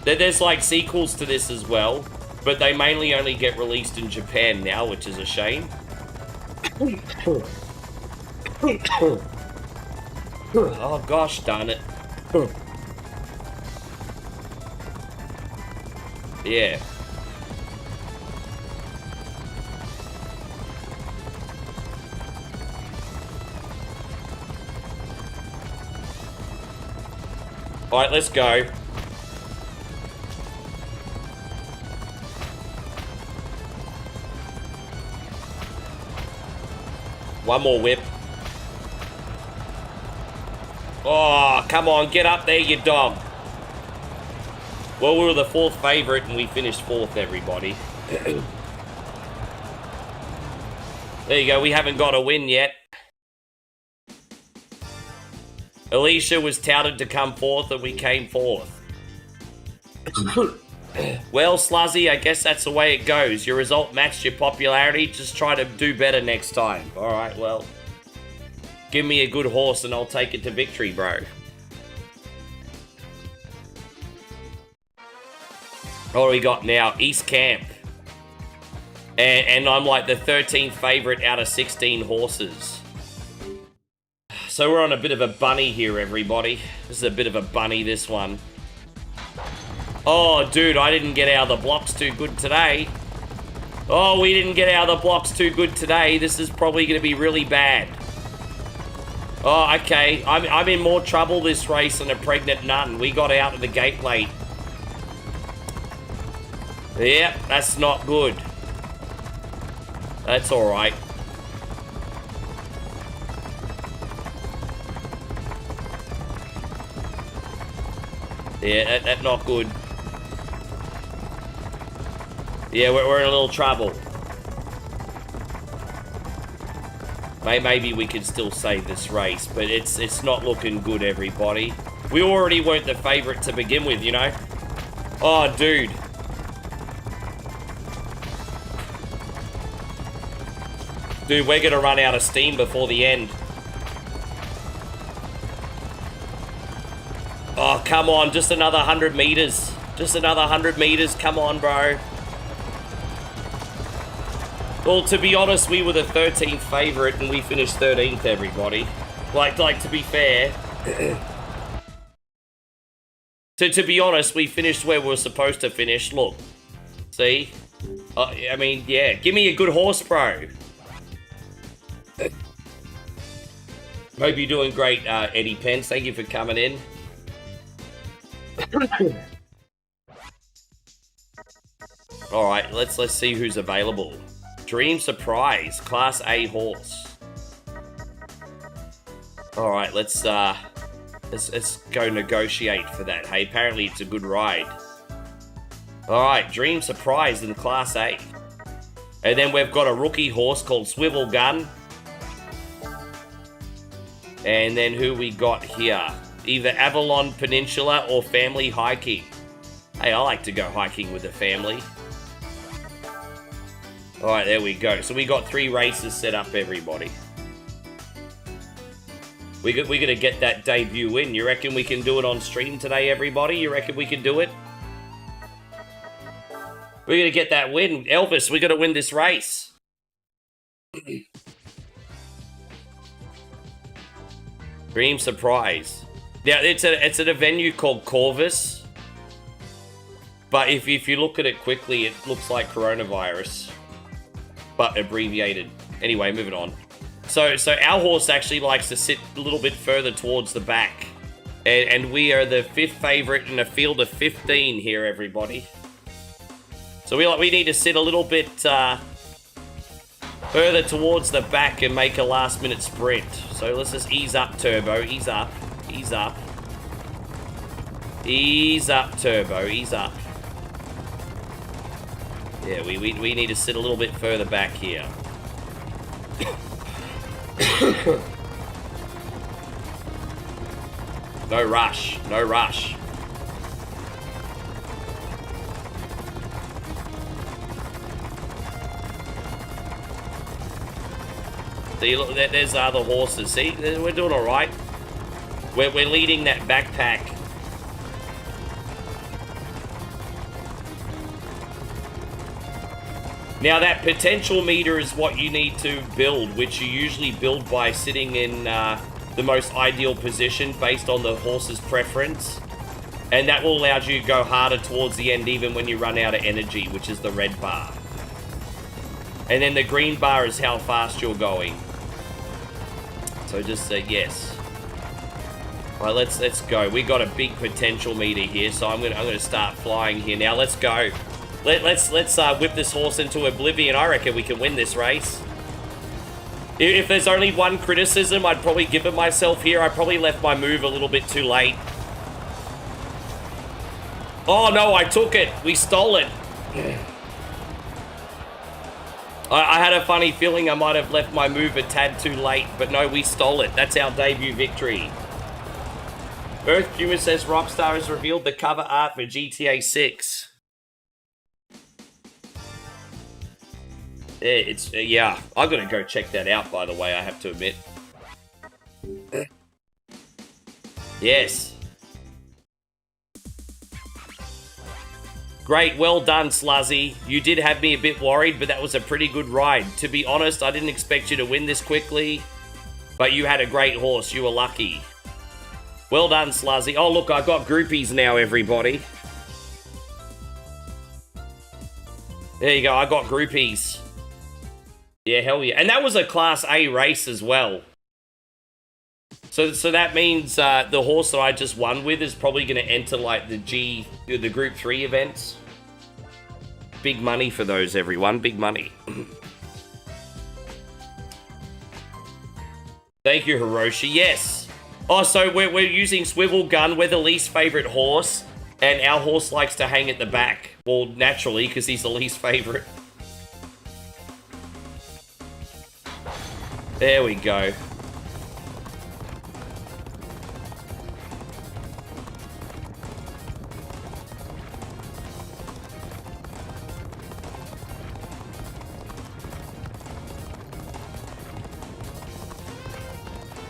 There's like sequels to this as well, but they mainly only get released in Japan now, which is a shame. Oh gosh, darn it. Yeah. Alright, let's go. One more whip. Oh, come on, get up there, you dog. Well, we were the fourth favorite and we finished fourth, everybody. There you go, we haven't got a win yet. Alicia was touted to come fourth and we came fourth. Well, Sluzzy, I guess that's the way it goes. Your result matched your popularity. Just try to do better next time. Alright, well. Give me a good horse and I'll take it to victory, bro. What do we got now? East Camp. And I'm like the 13th favorite out of 16 horses. So we're on a bit of a bunny here, everybody. This is a bit of a bunny, this one. Oh, dude, I didn't get out of the blocks too good today. Oh, we didn't get out of the blocks too good today. This is probably going to be really bad. Oh, okay. I'm in more trouble this race than a pregnant nun. We got out of the gate late. Yep, that's not good. That's alright. Yeah, that's not good. Yeah, we're in a little trouble. Maybe we can still save this race, but it's not looking good, everybody. We already weren't the favorite to begin with, you know? Oh, dude. Dude, we're gonna run out of steam before the end. Oh, come on, just another 100 meters. Just another 100 meters, come on, bro. Well, to be honest, we were the 13th favorite and we finished 13th, everybody. Like to be fair. To be honest, we finished where we were supposed to finish. Look. See? I mean, yeah. Give me a good horse, bro. Hope you're doing great, Eddie Pence. Thank you for coming in. All right, let's see who's available. Dream Surprise, Class A horse. All right, let's go negotiate for that. Hey, apparently it's a good ride. All right, Dream Surprise in Class A. And then we've got a rookie horse called Swivel Gun. And then who we got here? Either Avalon Peninsula or Family Hiking. Hey, I like to go hiking with the family. All right, there we go. So we got 3 races set up, everybody. We're going to get that debut win. You reckon we can do it on stream today, everybody? You reckon we can do it? We're going to get that win. Elvis, we're going to win this race. Dream Surprise. Yeah, it's at a venue called Corvus. But if you look at it quickly, it looks like coronavirus. But abbreviated. Anyway, moving on. So our horse actually likes to sit a little bit further towards the back. And we are the 5th favorite in a field of 15 here, everybody. So we need to sit a little bit further towards the back and make a last-minute sprint. So let's just ease up, Turbo. Ease up. Ease up. Ease up, Turbo. Ease up. Yeah, we need to sit a little bit further back here. No rush. No rush. See, look, there's other horses. See, we're doing all right. We're leading that backpack. Now, that potential meter is what you need to build, which you usually build by sitting in the most ideal position based on the horse's preference. And that will allow you to go harder towards the end even when you run out of energy, which is the red bar. And then the green bar is how fast you're going. So just say yes. All right, let's go. We got a big potential meter here, so I'm gonna start flying here now. Let's go. Let's whip this horse into oblivion. I reckon we can win this race. If there's only one criticism, I'd probably give it myself here. I probably left my move a little bit too late. Oh no, I took it. We stole it. I had a funny feeling I might have left my move a tad too late, but no, we stole it. That's our debut victory. Earth Puma says Rockstar has revealed the cover art for GTA 6. Yeah, I've got to go check that out, by the way, I have to admit. Yes. Great, well done, Sluzzy. You did have me a bit worried, but that was a pretty good ride. To be honest, I didn't expect you to win this quickly, but you had a great horse. You were lucky. Well done, Sluzzy. Oh, look, I got groupies now, everybody. There you go, I got groupies. Yeah, hell yeah. And that was a Class A race as well. So that means the horse that I just won with is probably going to enter like the Group 3 events. Big money for those, everyone. Big money. Thank you, Hiroshi. Yes. Oh, so we're using Swivel Gun. We're the least favorite horse. And our horse likes to hang at the back. Well, naturally, because he's the least favorite. There we go.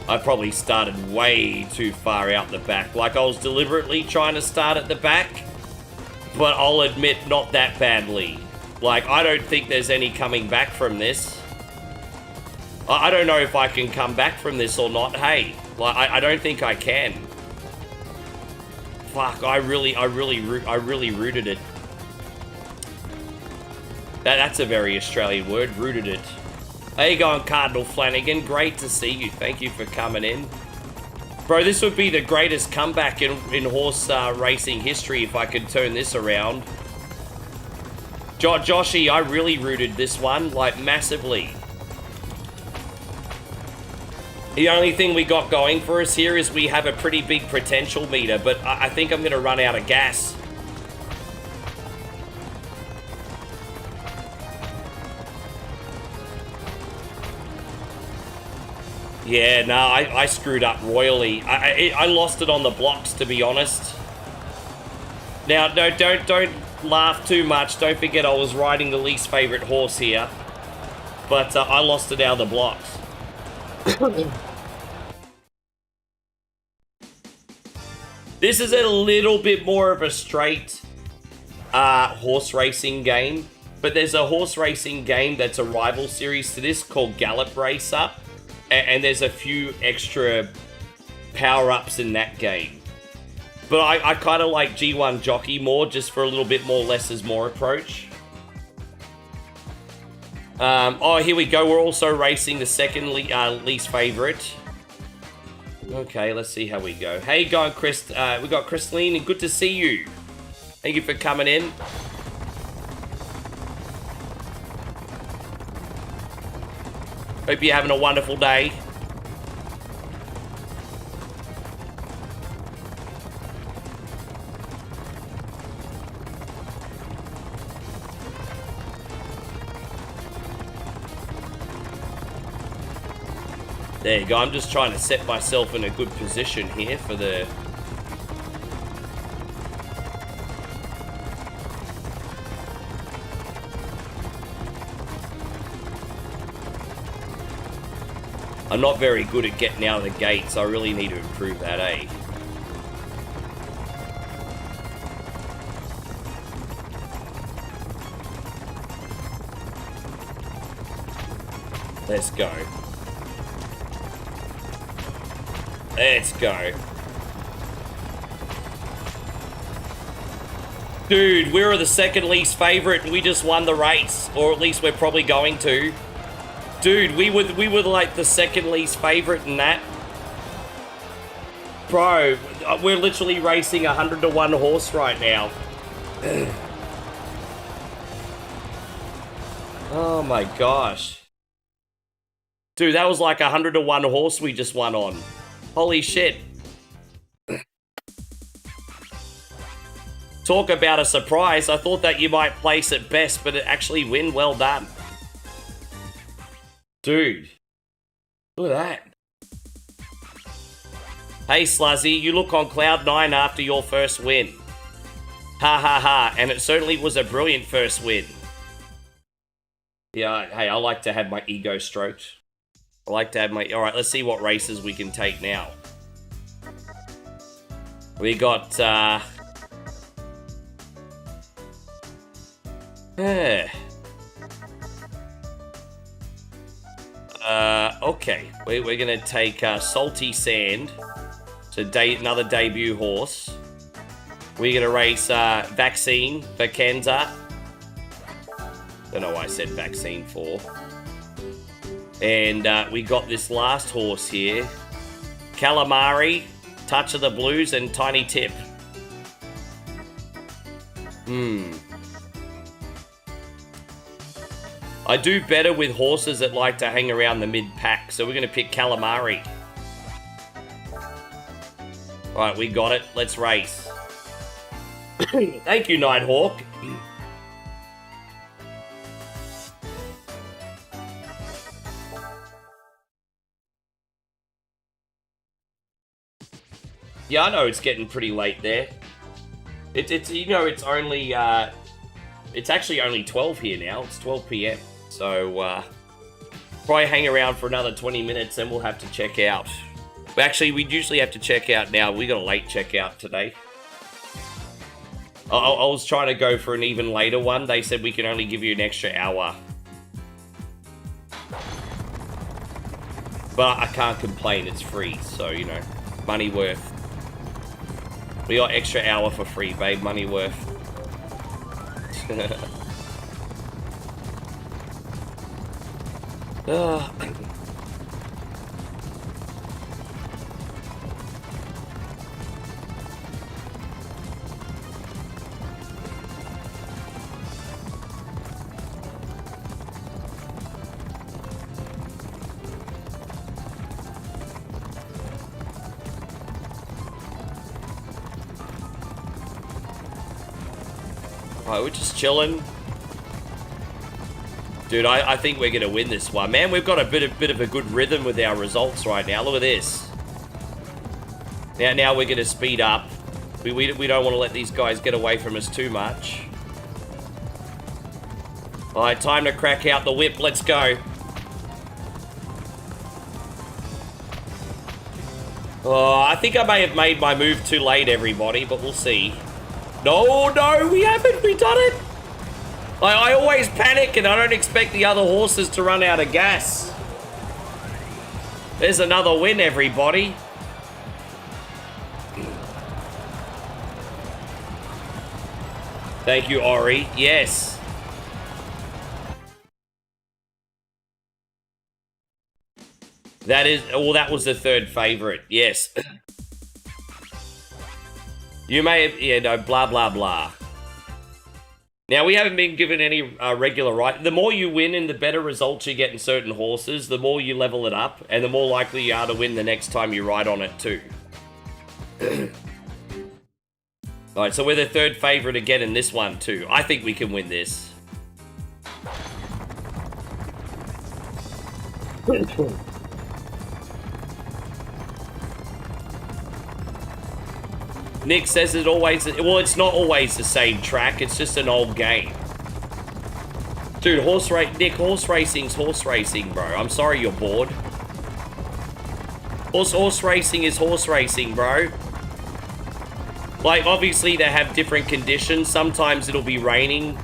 I probably started way too far out the back. Like, I was deliberately trying to start at the back, but I'll admit, not that badly. Like, I don't think there's any coming back from this. I don't know if I can come back from this or not. Hey, like, I don't think I can. Fuck, I really rooted it. That's a very Australian word, rooted it. How you going, Cardinal Flanagan? Great to see you. Thank you for coming in. Bro, this would be the greatest comeback in horse racing history if I could turn this around. Joshy, I really rooted this one, like, massively. The only thing we got going for us here is we have a pretty big potential meter, but I think I'm going to run out of gas. Yeah, no, I screwed up royally. I lost it on the blocks, to be honest. Now, no, don't laugh too much. Don't forget I was riding the least favorite horse here. But I lost it out of the blocks. This is a little bit more of a straight horse racing game. But there's a horse racing game that's a rival series to this called Gallop Racer. And there's a few extra power-ups in that game. But I kind of like G1 Jockey more, just for a little bit more less is more approach. Oh, here we go. We're also racing the second least favorite. Okay, let's see how we go. Hey, going, Chris. We got Christine, and good to see you. Thank you for coming in. Hope you're having a wonderful day. There you go. I'm just trying to set myself in a good position here for the... I'm not very good at getting out of the gates. I really need to improve that, eh? Let's go. Let's go. Dude, we were the second least favorite and we just won the race. Or at least we're probably going to. Dude, we were like the second least favorite in that. Bro, we're literally racing 100 to 1 horse right now. Oh my gosh. Dude, that was like 100 to 1 horse we just won on. Holy shit. Talk about a surprise. I thought that you might place it best, but it actually win. Well done. Dude, look at that. Hey, Sluzzy, you look on cloud 9 after your first win. Ha ha ha, and it certainly was a brilliant first win. Yeah, hey, I like to have my ego stroked. I like to have my... Alright, let's see what races we can take now. We got, okay, we're gonna take Salty Sand, so another debut horse. We're gonna race Vaccine for Kenza. Don't know why I said Vaccine for. And we got this last horse here, Calamari, Touch of the Blues, and Tiny Tip. I do better with horses that like to hang around the mid-pack, so we're going to pick Calamari. Alright, we got it. Let's race. Thank you, Nighthawk. Yeah, I know it's getting pretty late there. It's you know, it's only, it's actually only 12 here now. It's 12 PM. So, probably hang around for another 20 minutes and we'll have to check out. But actually, we usually have to check out now. We got a late checkout today. I was trying to go for an even later one. They said we can only give you an extra hour. But I can't complain. It's free. So, you know, money worth. We got extra hour for free, babe. Money worth. Ugh. Alright, we're just chilling. Dude, I think we're going to win this one. Man, we've got a bit of a good rhythm with our results right now. Look at this. Now we're going to speed up. We don't want to let these guys get away from us too much. Alright, time to crack out the whip. Let's go. Oh, I think I may have made my move too late, everybody, but we'll see. No, we haven't. We done it. I always panic and I don't expect the other horses to run out of gas. There's another win, everybody. Thank you, Ori. Yes. That is, well, that was the third favorite. Yes. You may have, yeah, no, blah, blah, blah. Now, we haven't been given any regular right. The more you win and the better results you get in certain horses, the more you level it up, and the more likely you are to win the next time you ride on it, too. Alright, so we're the third favorite again in this one, too. I think we can win this. Nick says it always... Well, it's not always the same track. It's just an old game. Dude, Nick, horse racing's horse racing, bro. I'm sorry you're bored. Horse racing is horse racing, bro. Like, obviously, they have different conditions. Sometimes it'll be raining.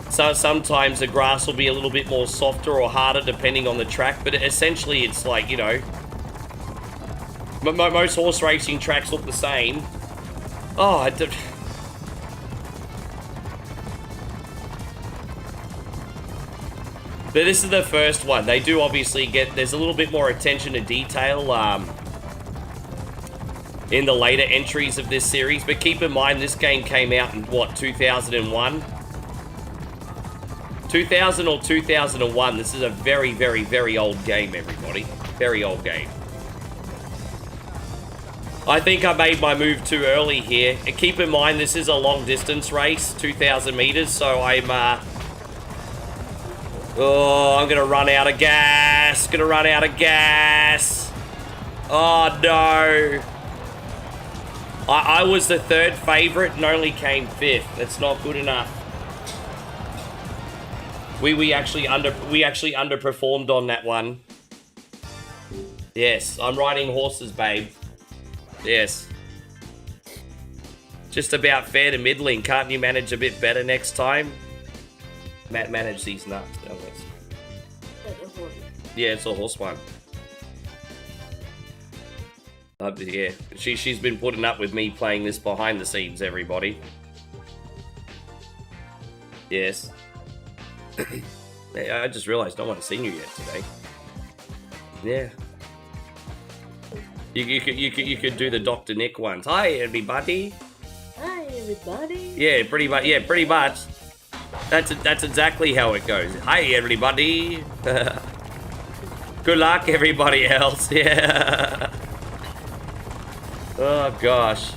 So sometimes the grass will be a little bit more softer or harder, depending on the track. But essentially, it's like, you know... Most horse racing tracks look the same. Oh, I did. But this is the first one. They do obviously get... There's a little bit more attention to detail in the later entries of this series. But keep in mind, this game came out in, what, 2001? 2000 or 2001. This is a very, very, very old game, everybody. Very old game. I think I made my move too early here. And keep in mind, this is a long distance race, 2,000 meters, so I'm gonna run out of gas. Oh, no. I was the third favorite and only came fifth. That's not good enough. We actually underperformed on that one. Yes, I'm riding horses, babe. Yes. Just about fair to middling. Can't you manage a bit better next time? Manage these nuts. Yeah, it's a horse one. Yeah, she's been putting up with me playing this behind the scenes, everybody. Yes. I just realised no one's seen you yet today. Yeah. You could do the Dr. Nick ones. Hi, everybody. Hi, everybody. Yeah, pretty much. Yeah, pretty much. That's exactly how it goes. Hi, everybody. Good luck, everybody else. Yeah. Oh gosh.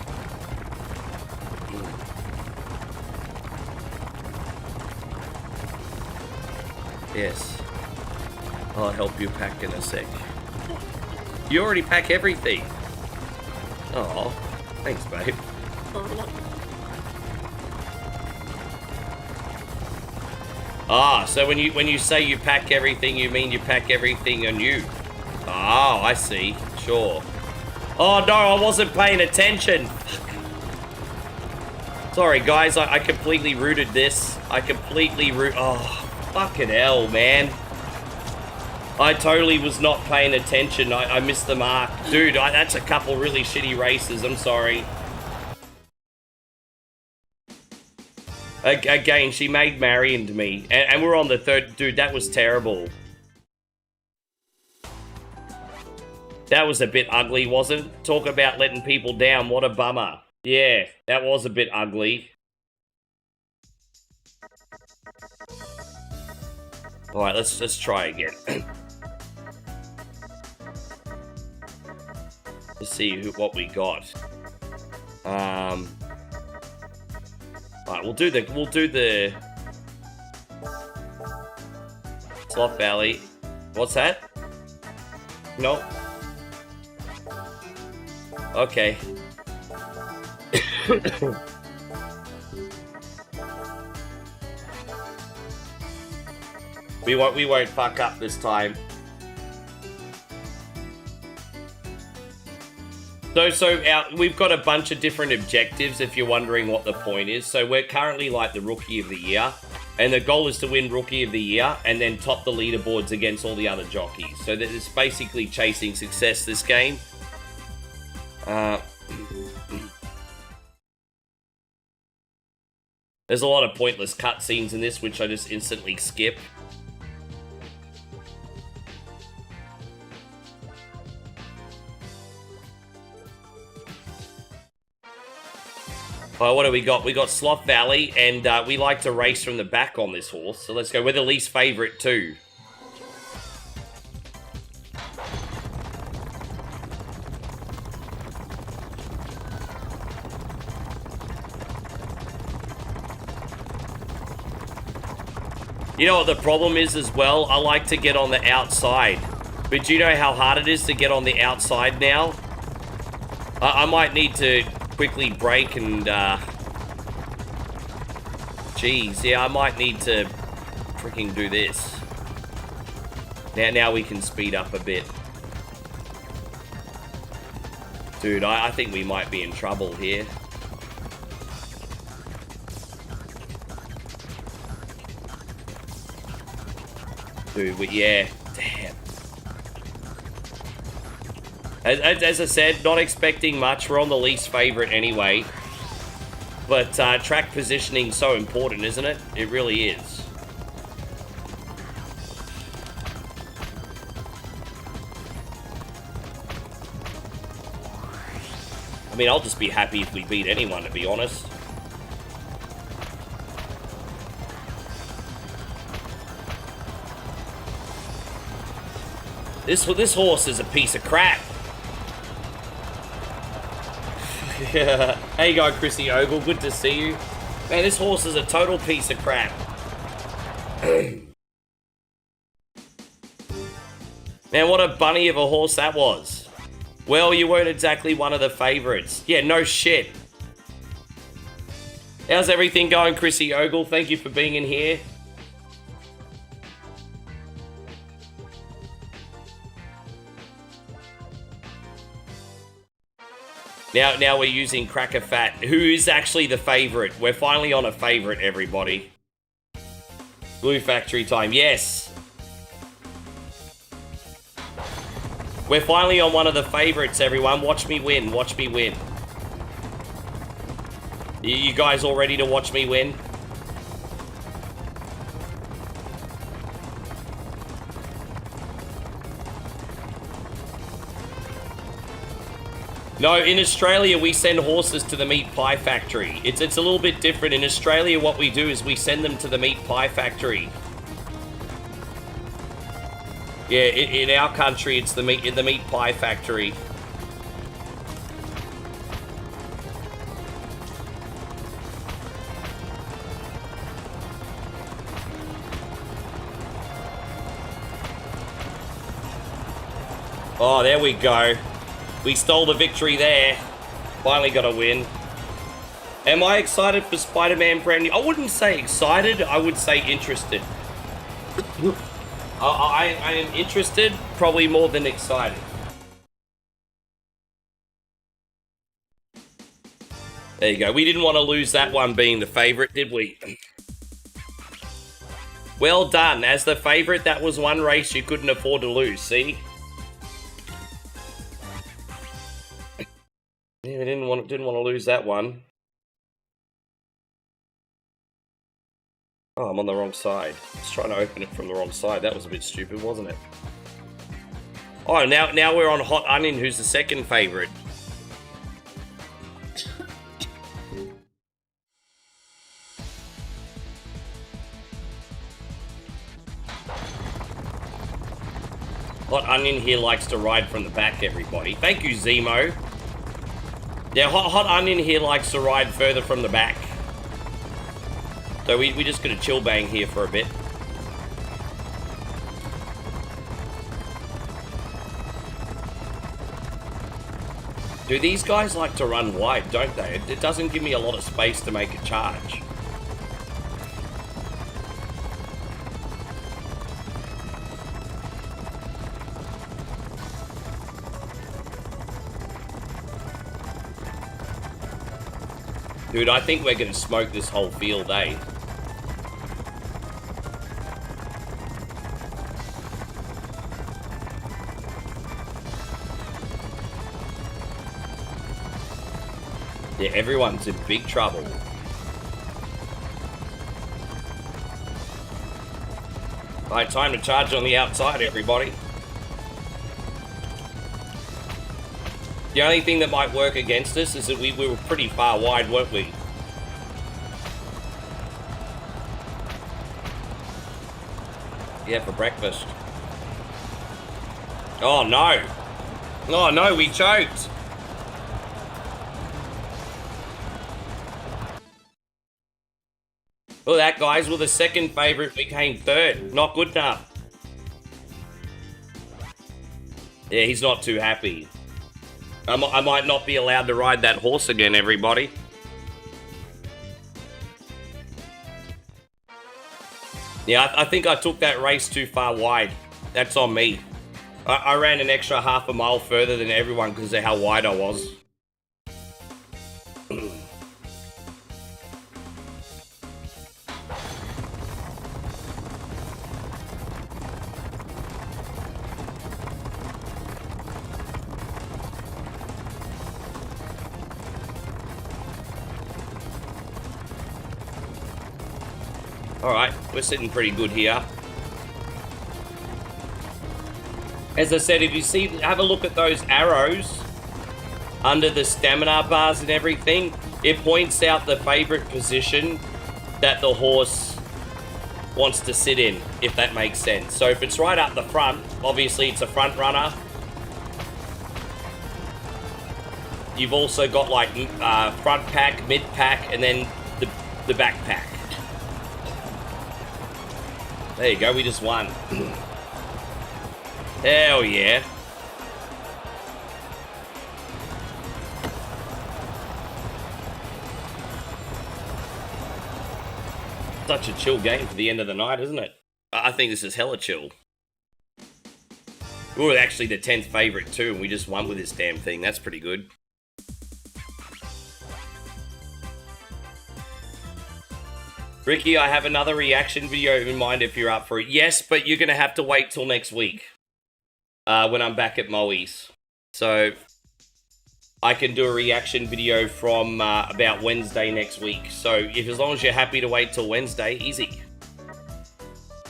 Yes. I'll help you pack in a sec. You already pack everything. Oh, thanks, babe. Ah, so when you say you pack everything, you mean you pack everything on you. Oh, I see. Sure. Oh no, I wasn't paying attention. Sorry, guys. I completely rooted this. Oh, fucking hell, man. I totally was not paying attention. I missed the mark. Dude, that's a couple really shitty races. I'm sorry. Again, she made Marion to me. And we're on the third. Dude, that was terrible. That was a bit ugly, wasn't it? Talk about letting people down. What a bummer. Yeah, that was a bit ugly. Alright, let's try again. Let's see what we got. Alright, we'll do the Sloth Valley. What's that? Nope. Okay. We won't fuck up this time. We've got a bunch of different objectives if you're wondering what the point is. So we're currently like the Rookie of the Year, and the goal is to win Rookie of the Year and then top the leaderboards against all the other jockeys. So that it's basically chasing success this game. There's a lot of pointless cutscenes in this, which I just instantly skip. What do we got? We got Sloth Valley, and we like to race from the back on this horse. So let's go. We're the least favorite too. You know what the problem is as well? I like to get on the outside. But do you know how hard it is to get on the outside now? I might need to quickly brake and, Geez, yeah, I might need to freaking do this. Now we can speed up a bit. Dude, I think we might be in trouble here. Dude, yeah, damn. As I said, not expecting much. We're on the least favorite anyway. But track positioning so important, isn't it? It really is. I mean, I'll just be happy if we beat anyone, to be honest. This horse is a piece of crap. How you going, Chrissy Ogle? Good to see you. Man, this horse is a total piece of crap. Man, what a bunny of a horse that was. Well, you weren't exactly one of the favorites. Yeah, no shit. How's everything going, Chrissy Ogle? Thank you for being in here. Now we're using Cracker Fat, who is actually the favorite. We're finally on a favorite, everybody. Glue Factory time, yes. We're finally on one of the favorites, everyone. Watch me win, watch me win. You guys all ready to watch me win? No, in Australia, we send horses to the meat pie factory. It's a little bit different. In Australia, what we do is we send them to the meat pie factory. Yeah, in our country, it's the meat pie factory. Oh, there we go. We stole the victory there. Finally got a win. Am I excited for Spider-Man brand new? I wouldn't say excited. I would say interested. I am interested, probably more than excited. There you go. We didn't want to lose that one being the favorite, did we? Well done. As the favorite, that was one race you couldn't afford to lose, see? Yeah, we didn't want to lose that one. Oh, I'm on the wrong side. I was trying to open it from the wrong side. That was a bit stupid, wasn't it? Oh, now we're on Hot Onion, who's the second favorite. Hot Onion here likes to ride from the back, everybody. Thank you, Zemo. Yeah, Hot Onion here likes to ride further from the back. So we just gonna chill bang here for a bit. Do these guys like to run wide, don't they? It doesn't give me a lot of space to make a charge. Dude, I think we're gonna smoke this whole field, eh? Yeah, everyone's in big trouble. Right, time to charge on the outside, everybody. The only thing that might work against us is that we were pretty far wide, weren't we? Yeah, for breakfast. Oh no! Oh no, we choked! Look at that, guys. We're the second favourite, became third. Not good enough. Yeah, he's not too happy. I might not be allowed to ride that horse again, everybody. Yeah, I think I took that race too far wide. That's on me. I ran an extra half a mile further than everyone because of how wide I was. Alright, we're sitting pretty good here. As I said, if you see, have a look at those arrows under the stamina bars and everything. It points out the favorite position that the horse wants to sit in, if that makes sense. So if it's right up the front, obviously it's a front runner. You've also got like front pack, mid pack, and then the back pack. There you go, we just won. Hell yeah. Such a chill game for the end of the night, isn't it? I think this is hella chill. We were actually the 10th favourite too, and we just won with this damn thing. That's pretty good. Ricky, I have another reaction video in mind if you're up for it. Yes, but you're going to have to wait till next week. When I'm back at Moe's. So, I can do a reaction video from about Wednesday next week. So, as long as you're happy to wait till Wednesday, easy.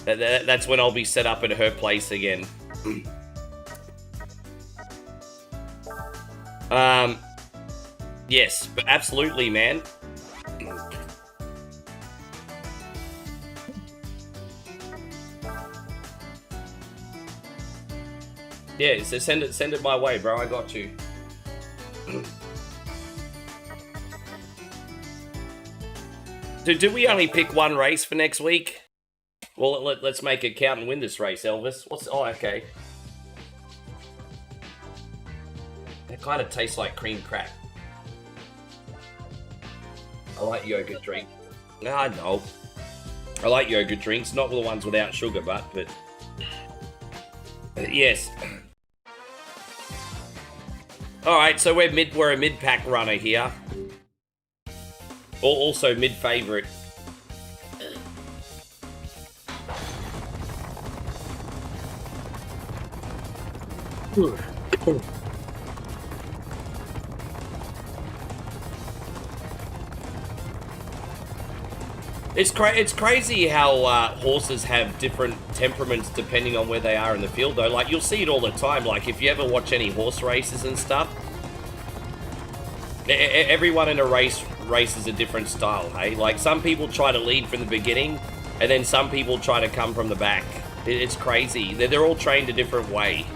That's when I'll be set up at her place again. Yes, but absolutely, man. Yeah, so send it my way, bro. I got you. Do we only pick one race for next week? Well, let's make it count and win this race, Elvis. Oh, okay. It kind of tastes like cream crack. I like yogurt drink. I know. I like yogurt drinks, not the ones without sugar, but yes. Alright, so we're a mid-pack runner here. Also mid-favourite. It's crazy how horses have different temperaments depending on where they are in the field, though. Like, you'll see it all the time. Like, if you ever watch any horse races and stuff, everyone in a race races a different style, hey? Like, some people try to lead from the beginning, and then some people try to come from the back. It's crazy. They're all trained a different way.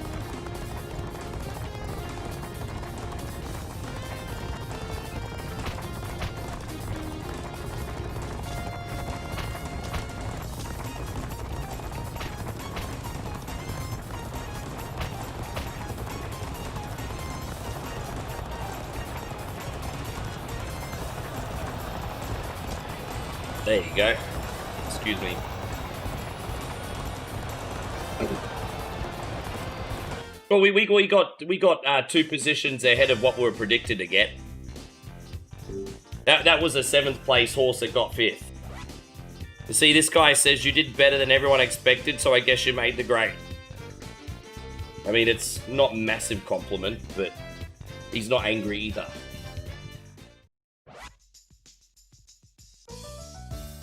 There you go. Excuse me. Well, we got 2 positions ahead of what we were predicted to get. That was a 7th place horse that got 5th. You see, this guy says you did better than everyone expected, so I guess you made the grade. I mean, it's not a massive compliment, but he's not angry either.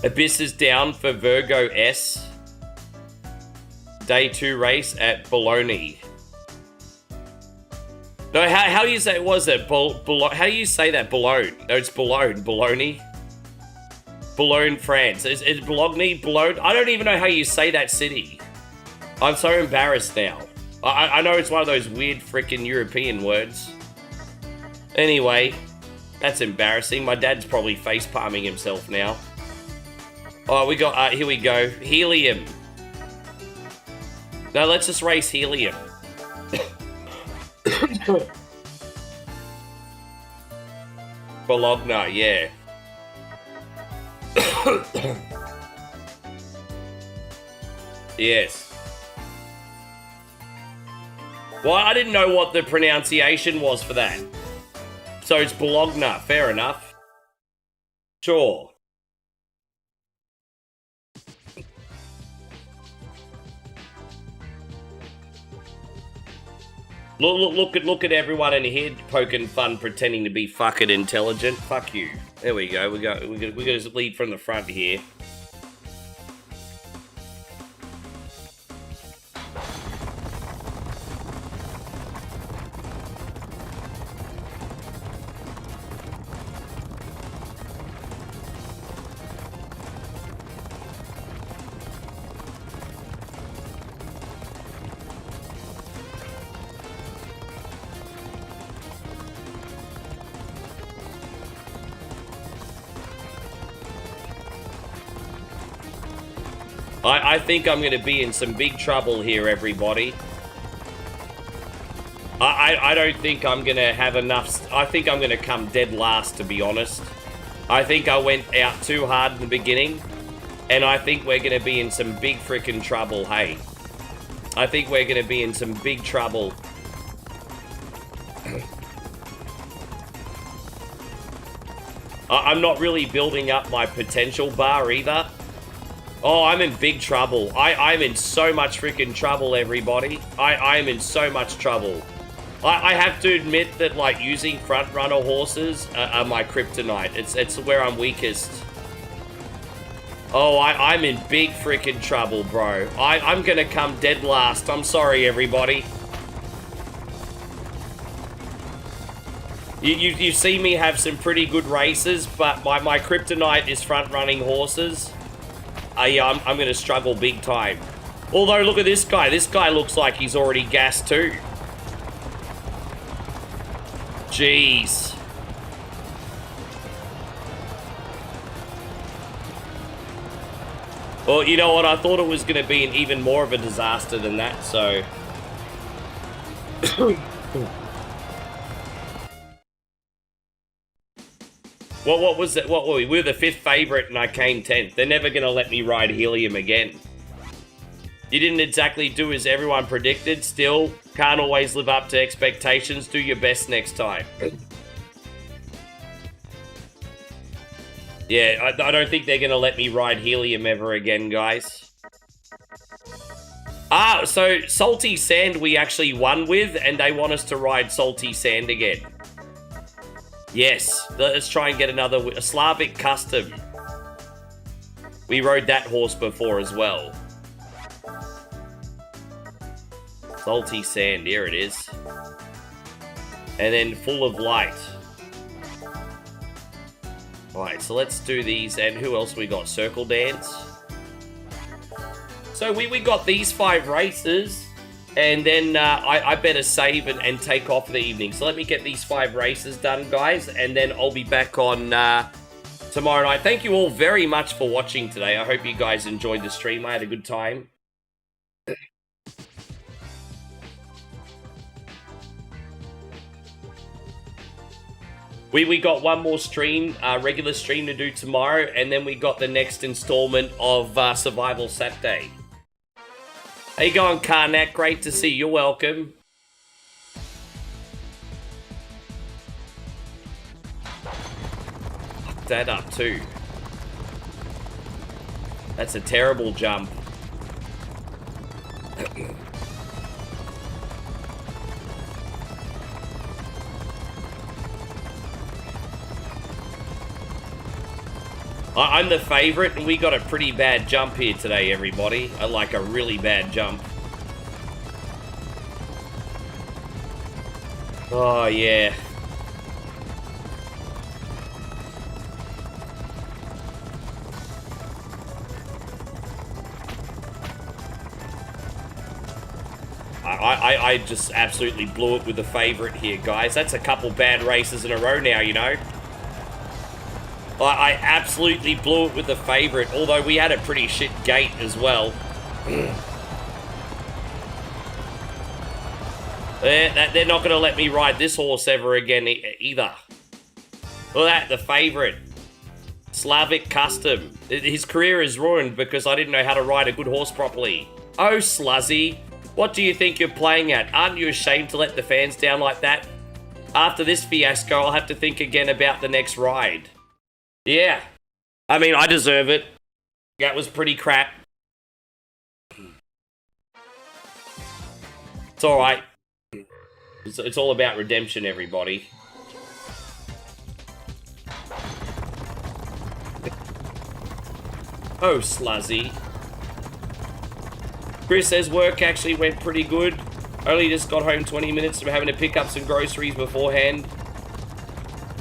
Abyss is down for Virgo S. Day 2 race at Bologna. No, how do you say it? Was it how do you say that? Boulogne. No, it's Boulogne. Bologna. Boulogne, France. Is Bologna? Boulogne? I don't even know how you say that city. I'm so embarrassed now. I know it's one of those weird freaking European words. Anyway, that's embarrassing. My dad's probably face palming himself now. Oh, we got, here we go. Helium. No, let's just race Helium. Bologna, yeah. Yes. Well, I didn't know what the pronunciation was for that. So it's Bologna, fair enough. Sure. Look at everyone in here poking fun, pretending to be fucking intelligent. Fuck you. There we go. We're gonna lead from the front here. I think I'm going to be in some big trouble here, everybody. I don't think I'm going to have enough... I think I'm going to come dead last, to be honest. I think I went out too hard in the beginning. And I think we're going to be in some big freaking trouble, hey. I think we're going to be in some big trouble. I'm not really building up my potential bar either. Oh, I'm in big trouble. I'm in so much freaking trouble, everybody. I am in so much trouble. I have to admit that, like, using front runner horses are my kryptonite. It's where I'm weakest. Oh, I'm in big freaking trouble, bro. I'm gonna come dead last. I'm sorry, everybody. You see me have some pretty good races, but my kryptonite is front running horses. Yeah, I'm going to struggle big time. Although, look at this guy. This guy looks like he's already gassed too. Jeez. Well, you know what? I thought it was going to be an even more of a disaster than that, so... What was it? What were we? We were the 5th favourite and I came 10th. They're never going to let me ride Helium again. You didn't exactly do as everyone predicted. Still, can't always live up to expectations. Do your best next time. Yeah, I don't think they're going to let me ride Helium ever again, guys. Ah, so Salty Sand we actually won with, and they want us to ride Salty Sand again. Yes, let's try and get another Slavic Custom. We rode that horse before as well. Salty Sand, here it is. And then Full of Light. Alright, so let's do these. And who else we got? Circle Dance. So we got these 5 races. And then I better save and take off for the evening. So let me get these 5 races done, guys. And then I'll be back on tomorrow night. Thank you all very much for watching today. I hope you guys enjoyed the stream. I had a good time. We got one more stream, regular stream to do tomorrow. And then we got the next installment of Survival Saturday. How you going, Karnak? Great to see you. You're welcome. Fuck that up too. That's a terrible jump. I'm the favourite, and we got a pretty bad jump here today, everybody. I like a really bad jump. Oh, yeah. I just absolutely blew it with the favourite here, guys. That's a couple bad races in a row now, you know. I absolutely blew it with the favourite, although we had a pretty shit gate as well. They're not going to let me ride this horse ever again either. Look at that, the favourite. Slavic Custom. His career is ruined because I didn't know how to ride a good horse properly. Oh, Sluzzy. What do you think you're playing at? Aren't you ashamed to let the fans down like that? After this fiasco, I'll have to think again about the next ride. Yeah. I mean, I deserve it. That was pretty crap. It's alright. It's all about redemption, everybody. Oh, Sluzzy. Chris says work actually went pretty good. Only just got home 20 minutes from having to pick up some groceries beforehand.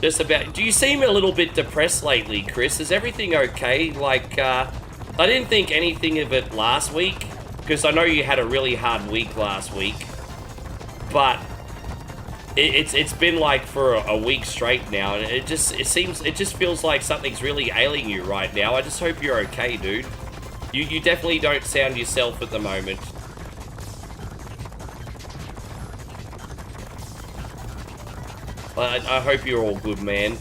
Just about... Do you seem a little bit depressed lately, Chris? Is everything okay? Like, I didn't think anything of it last week, because I know you had a really hard week last week. But it's been like for a week straight now, and it just feels like something's really ailing you right now. I just hope you're okay, dude. You definitely don't sound yourself at the moment. I hope you're all good, man.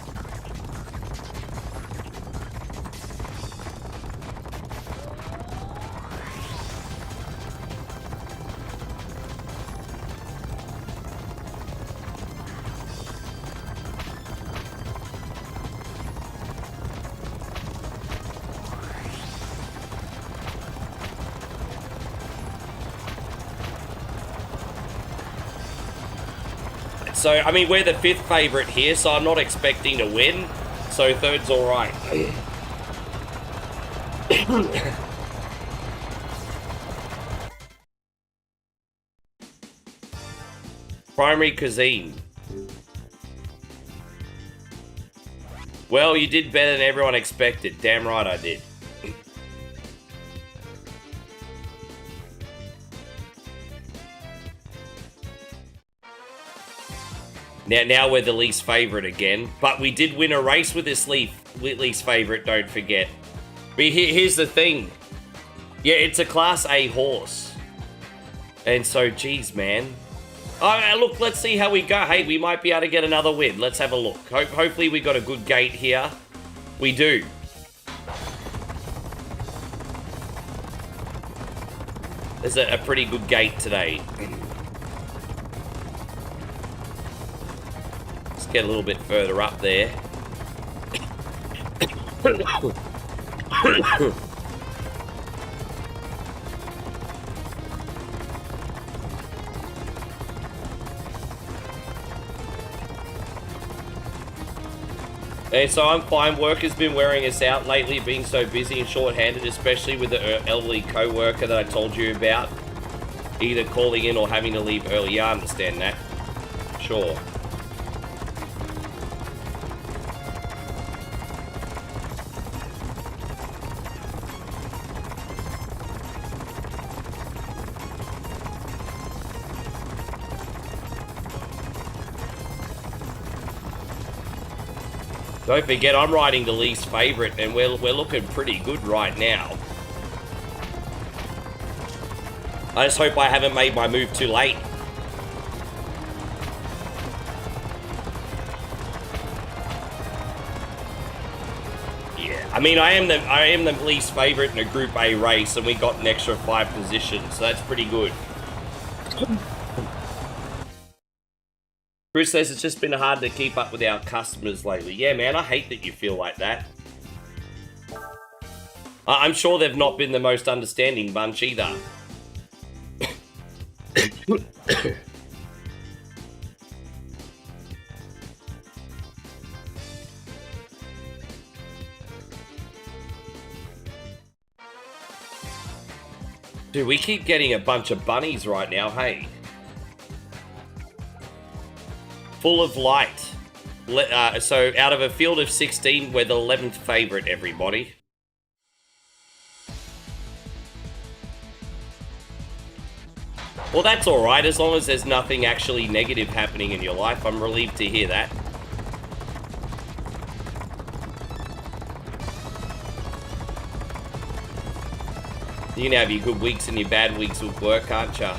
So, I mean, we're the 5th favourite here, so I'm not expecting to win. So, 3rd's alright. Primary cuisine. Well, you did better than everyone expected. Damn right I did. Now we're the least favourite again. But we did win a race with this least favourite, don't forget. But here's the thing. Yeah, it's a Class A horse. And so, geez, man. Oh, look, let's see how we go. Hey, we might be able to get another win. Let's have a look. Hopefully we got a good gate here. We do. There's a pretty good gate today. Get a little bit further up there. And so I'm fine. Work has been wearing us out lately, being so busy and short-handed, especially with the elderly co-worker that I told you about. Either calling in or having to leave early. Yeah, I understand that. Sure. Don't forget, I'm riding the least favorite, and we're looking pretty good right now. I just hope I haven't made my move too late. Yeah, I mean, I am the least favorite in a Group A race, and we got an extra 5 positions, so that's pretty good. Bruce says it's just been hard to keep up with our customers lately. Yeah, man, I hate that you feel like that. I'm sure they've not been the most understanding bunch either. Dude, we keep getting a bunch of bunnies right now, hey? Full of light. So out of a field of 16, we're the 11th favorite, everybody. Well, that's alright, as long as there's nothing actually negative happening in your life. I'm relieved to hear that. You can have your good weeks and your bad weeks with work, can't ya?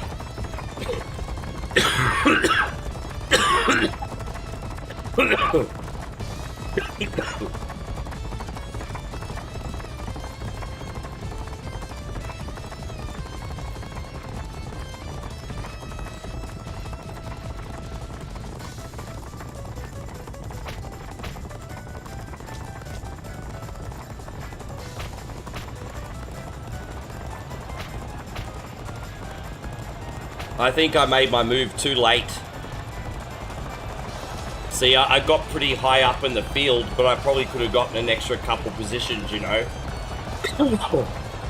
I think I made my move too late. See, I got pretty high up in the field, but I probably could have gotten an extra couple positions, you know.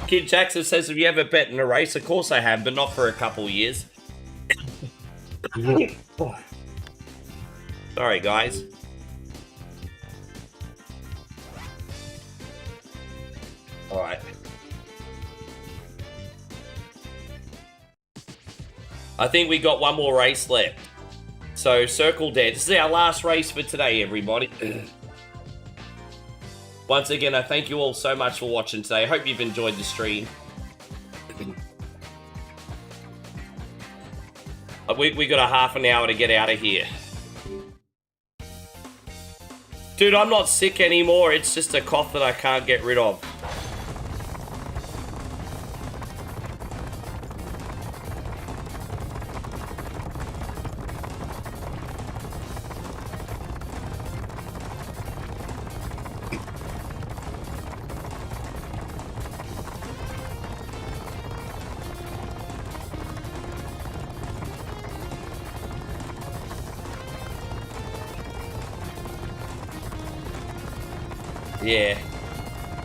Kid Jackson says, have you ever bet in a race? Of course I have, but not for a couple years. Sorry, guys. Alright. I think we got one more race left. So, Circle Dead. This is our last race for today, everybody. Once again, I thank you all so much for watching today. I hope you've enjoyed the stream. We got a half an hour to get out of here. Dude, I'm not sick anymore. It's just a cough that I can't get rid of.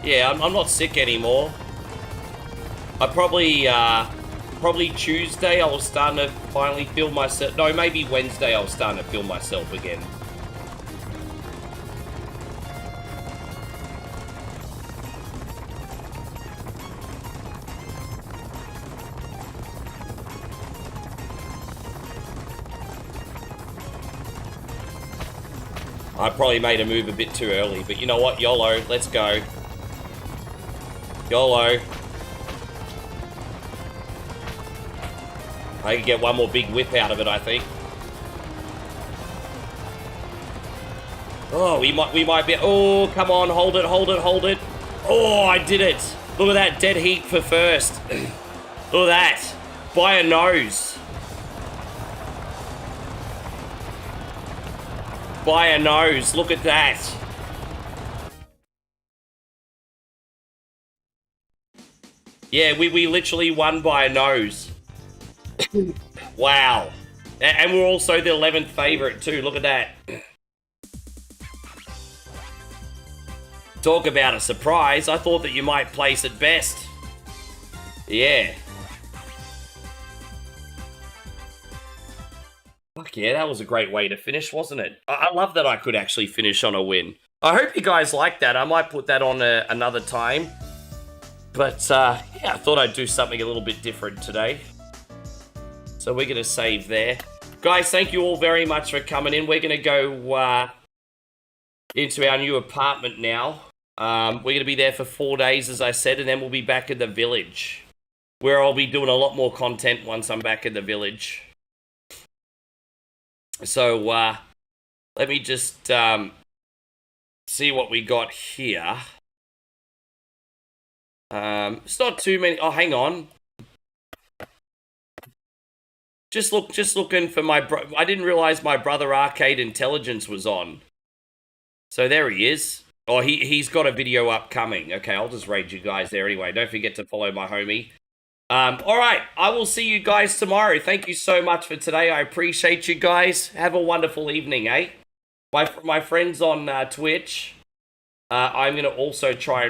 Yeah, I'm not sick anymore. I probably Tuesday I was starting to finally feel myself. No, maybe Wednesday I was starting to feel myself again. I probably made a move a bit too early, but you know what? YOLO, let's go. YOLO. I can get one more big whip out of it, I think. Oh, we might be. Oh, come on, hold it. Oh, I did it. Look at that, dead heat for first. Look at that, by a nose. By a nose, look at that. Yeah, we literally won by a nose. Wow. And we're also the 11th favorite too, look at that. Talk about a surprise. I thought that you might place it best. Yeah. Fuck yeah, that was a great way to finish, wasn't it? I love that I could actually finish on a win. I hope you guys like that. I might put that on another time. But, yeah, I thought I'd do something a little bit different today. So we're going to save there. Guys, thank you all very much for coming in. We're going to go into our new apartment now. We're going to be there for 4 days, as I said, and then we'll be back in the village, where I'll be doing a lot more content once I'm back in the village. So, let me just see what we got here. It's not too many. Oh, hang on. Just looking for my I didn't realize my brother Arcade Intelligence was on. So there he is. Oh, he's got a video upcoming. Okay, I'll just raid you guys there anyway. Don't forget to follow my homie. All right, I will see you guys tomorrow. Thank you so much for today. I appreciate you guys. Have a wonderful evening, eh? My friends on Twitch. I'm gonna also try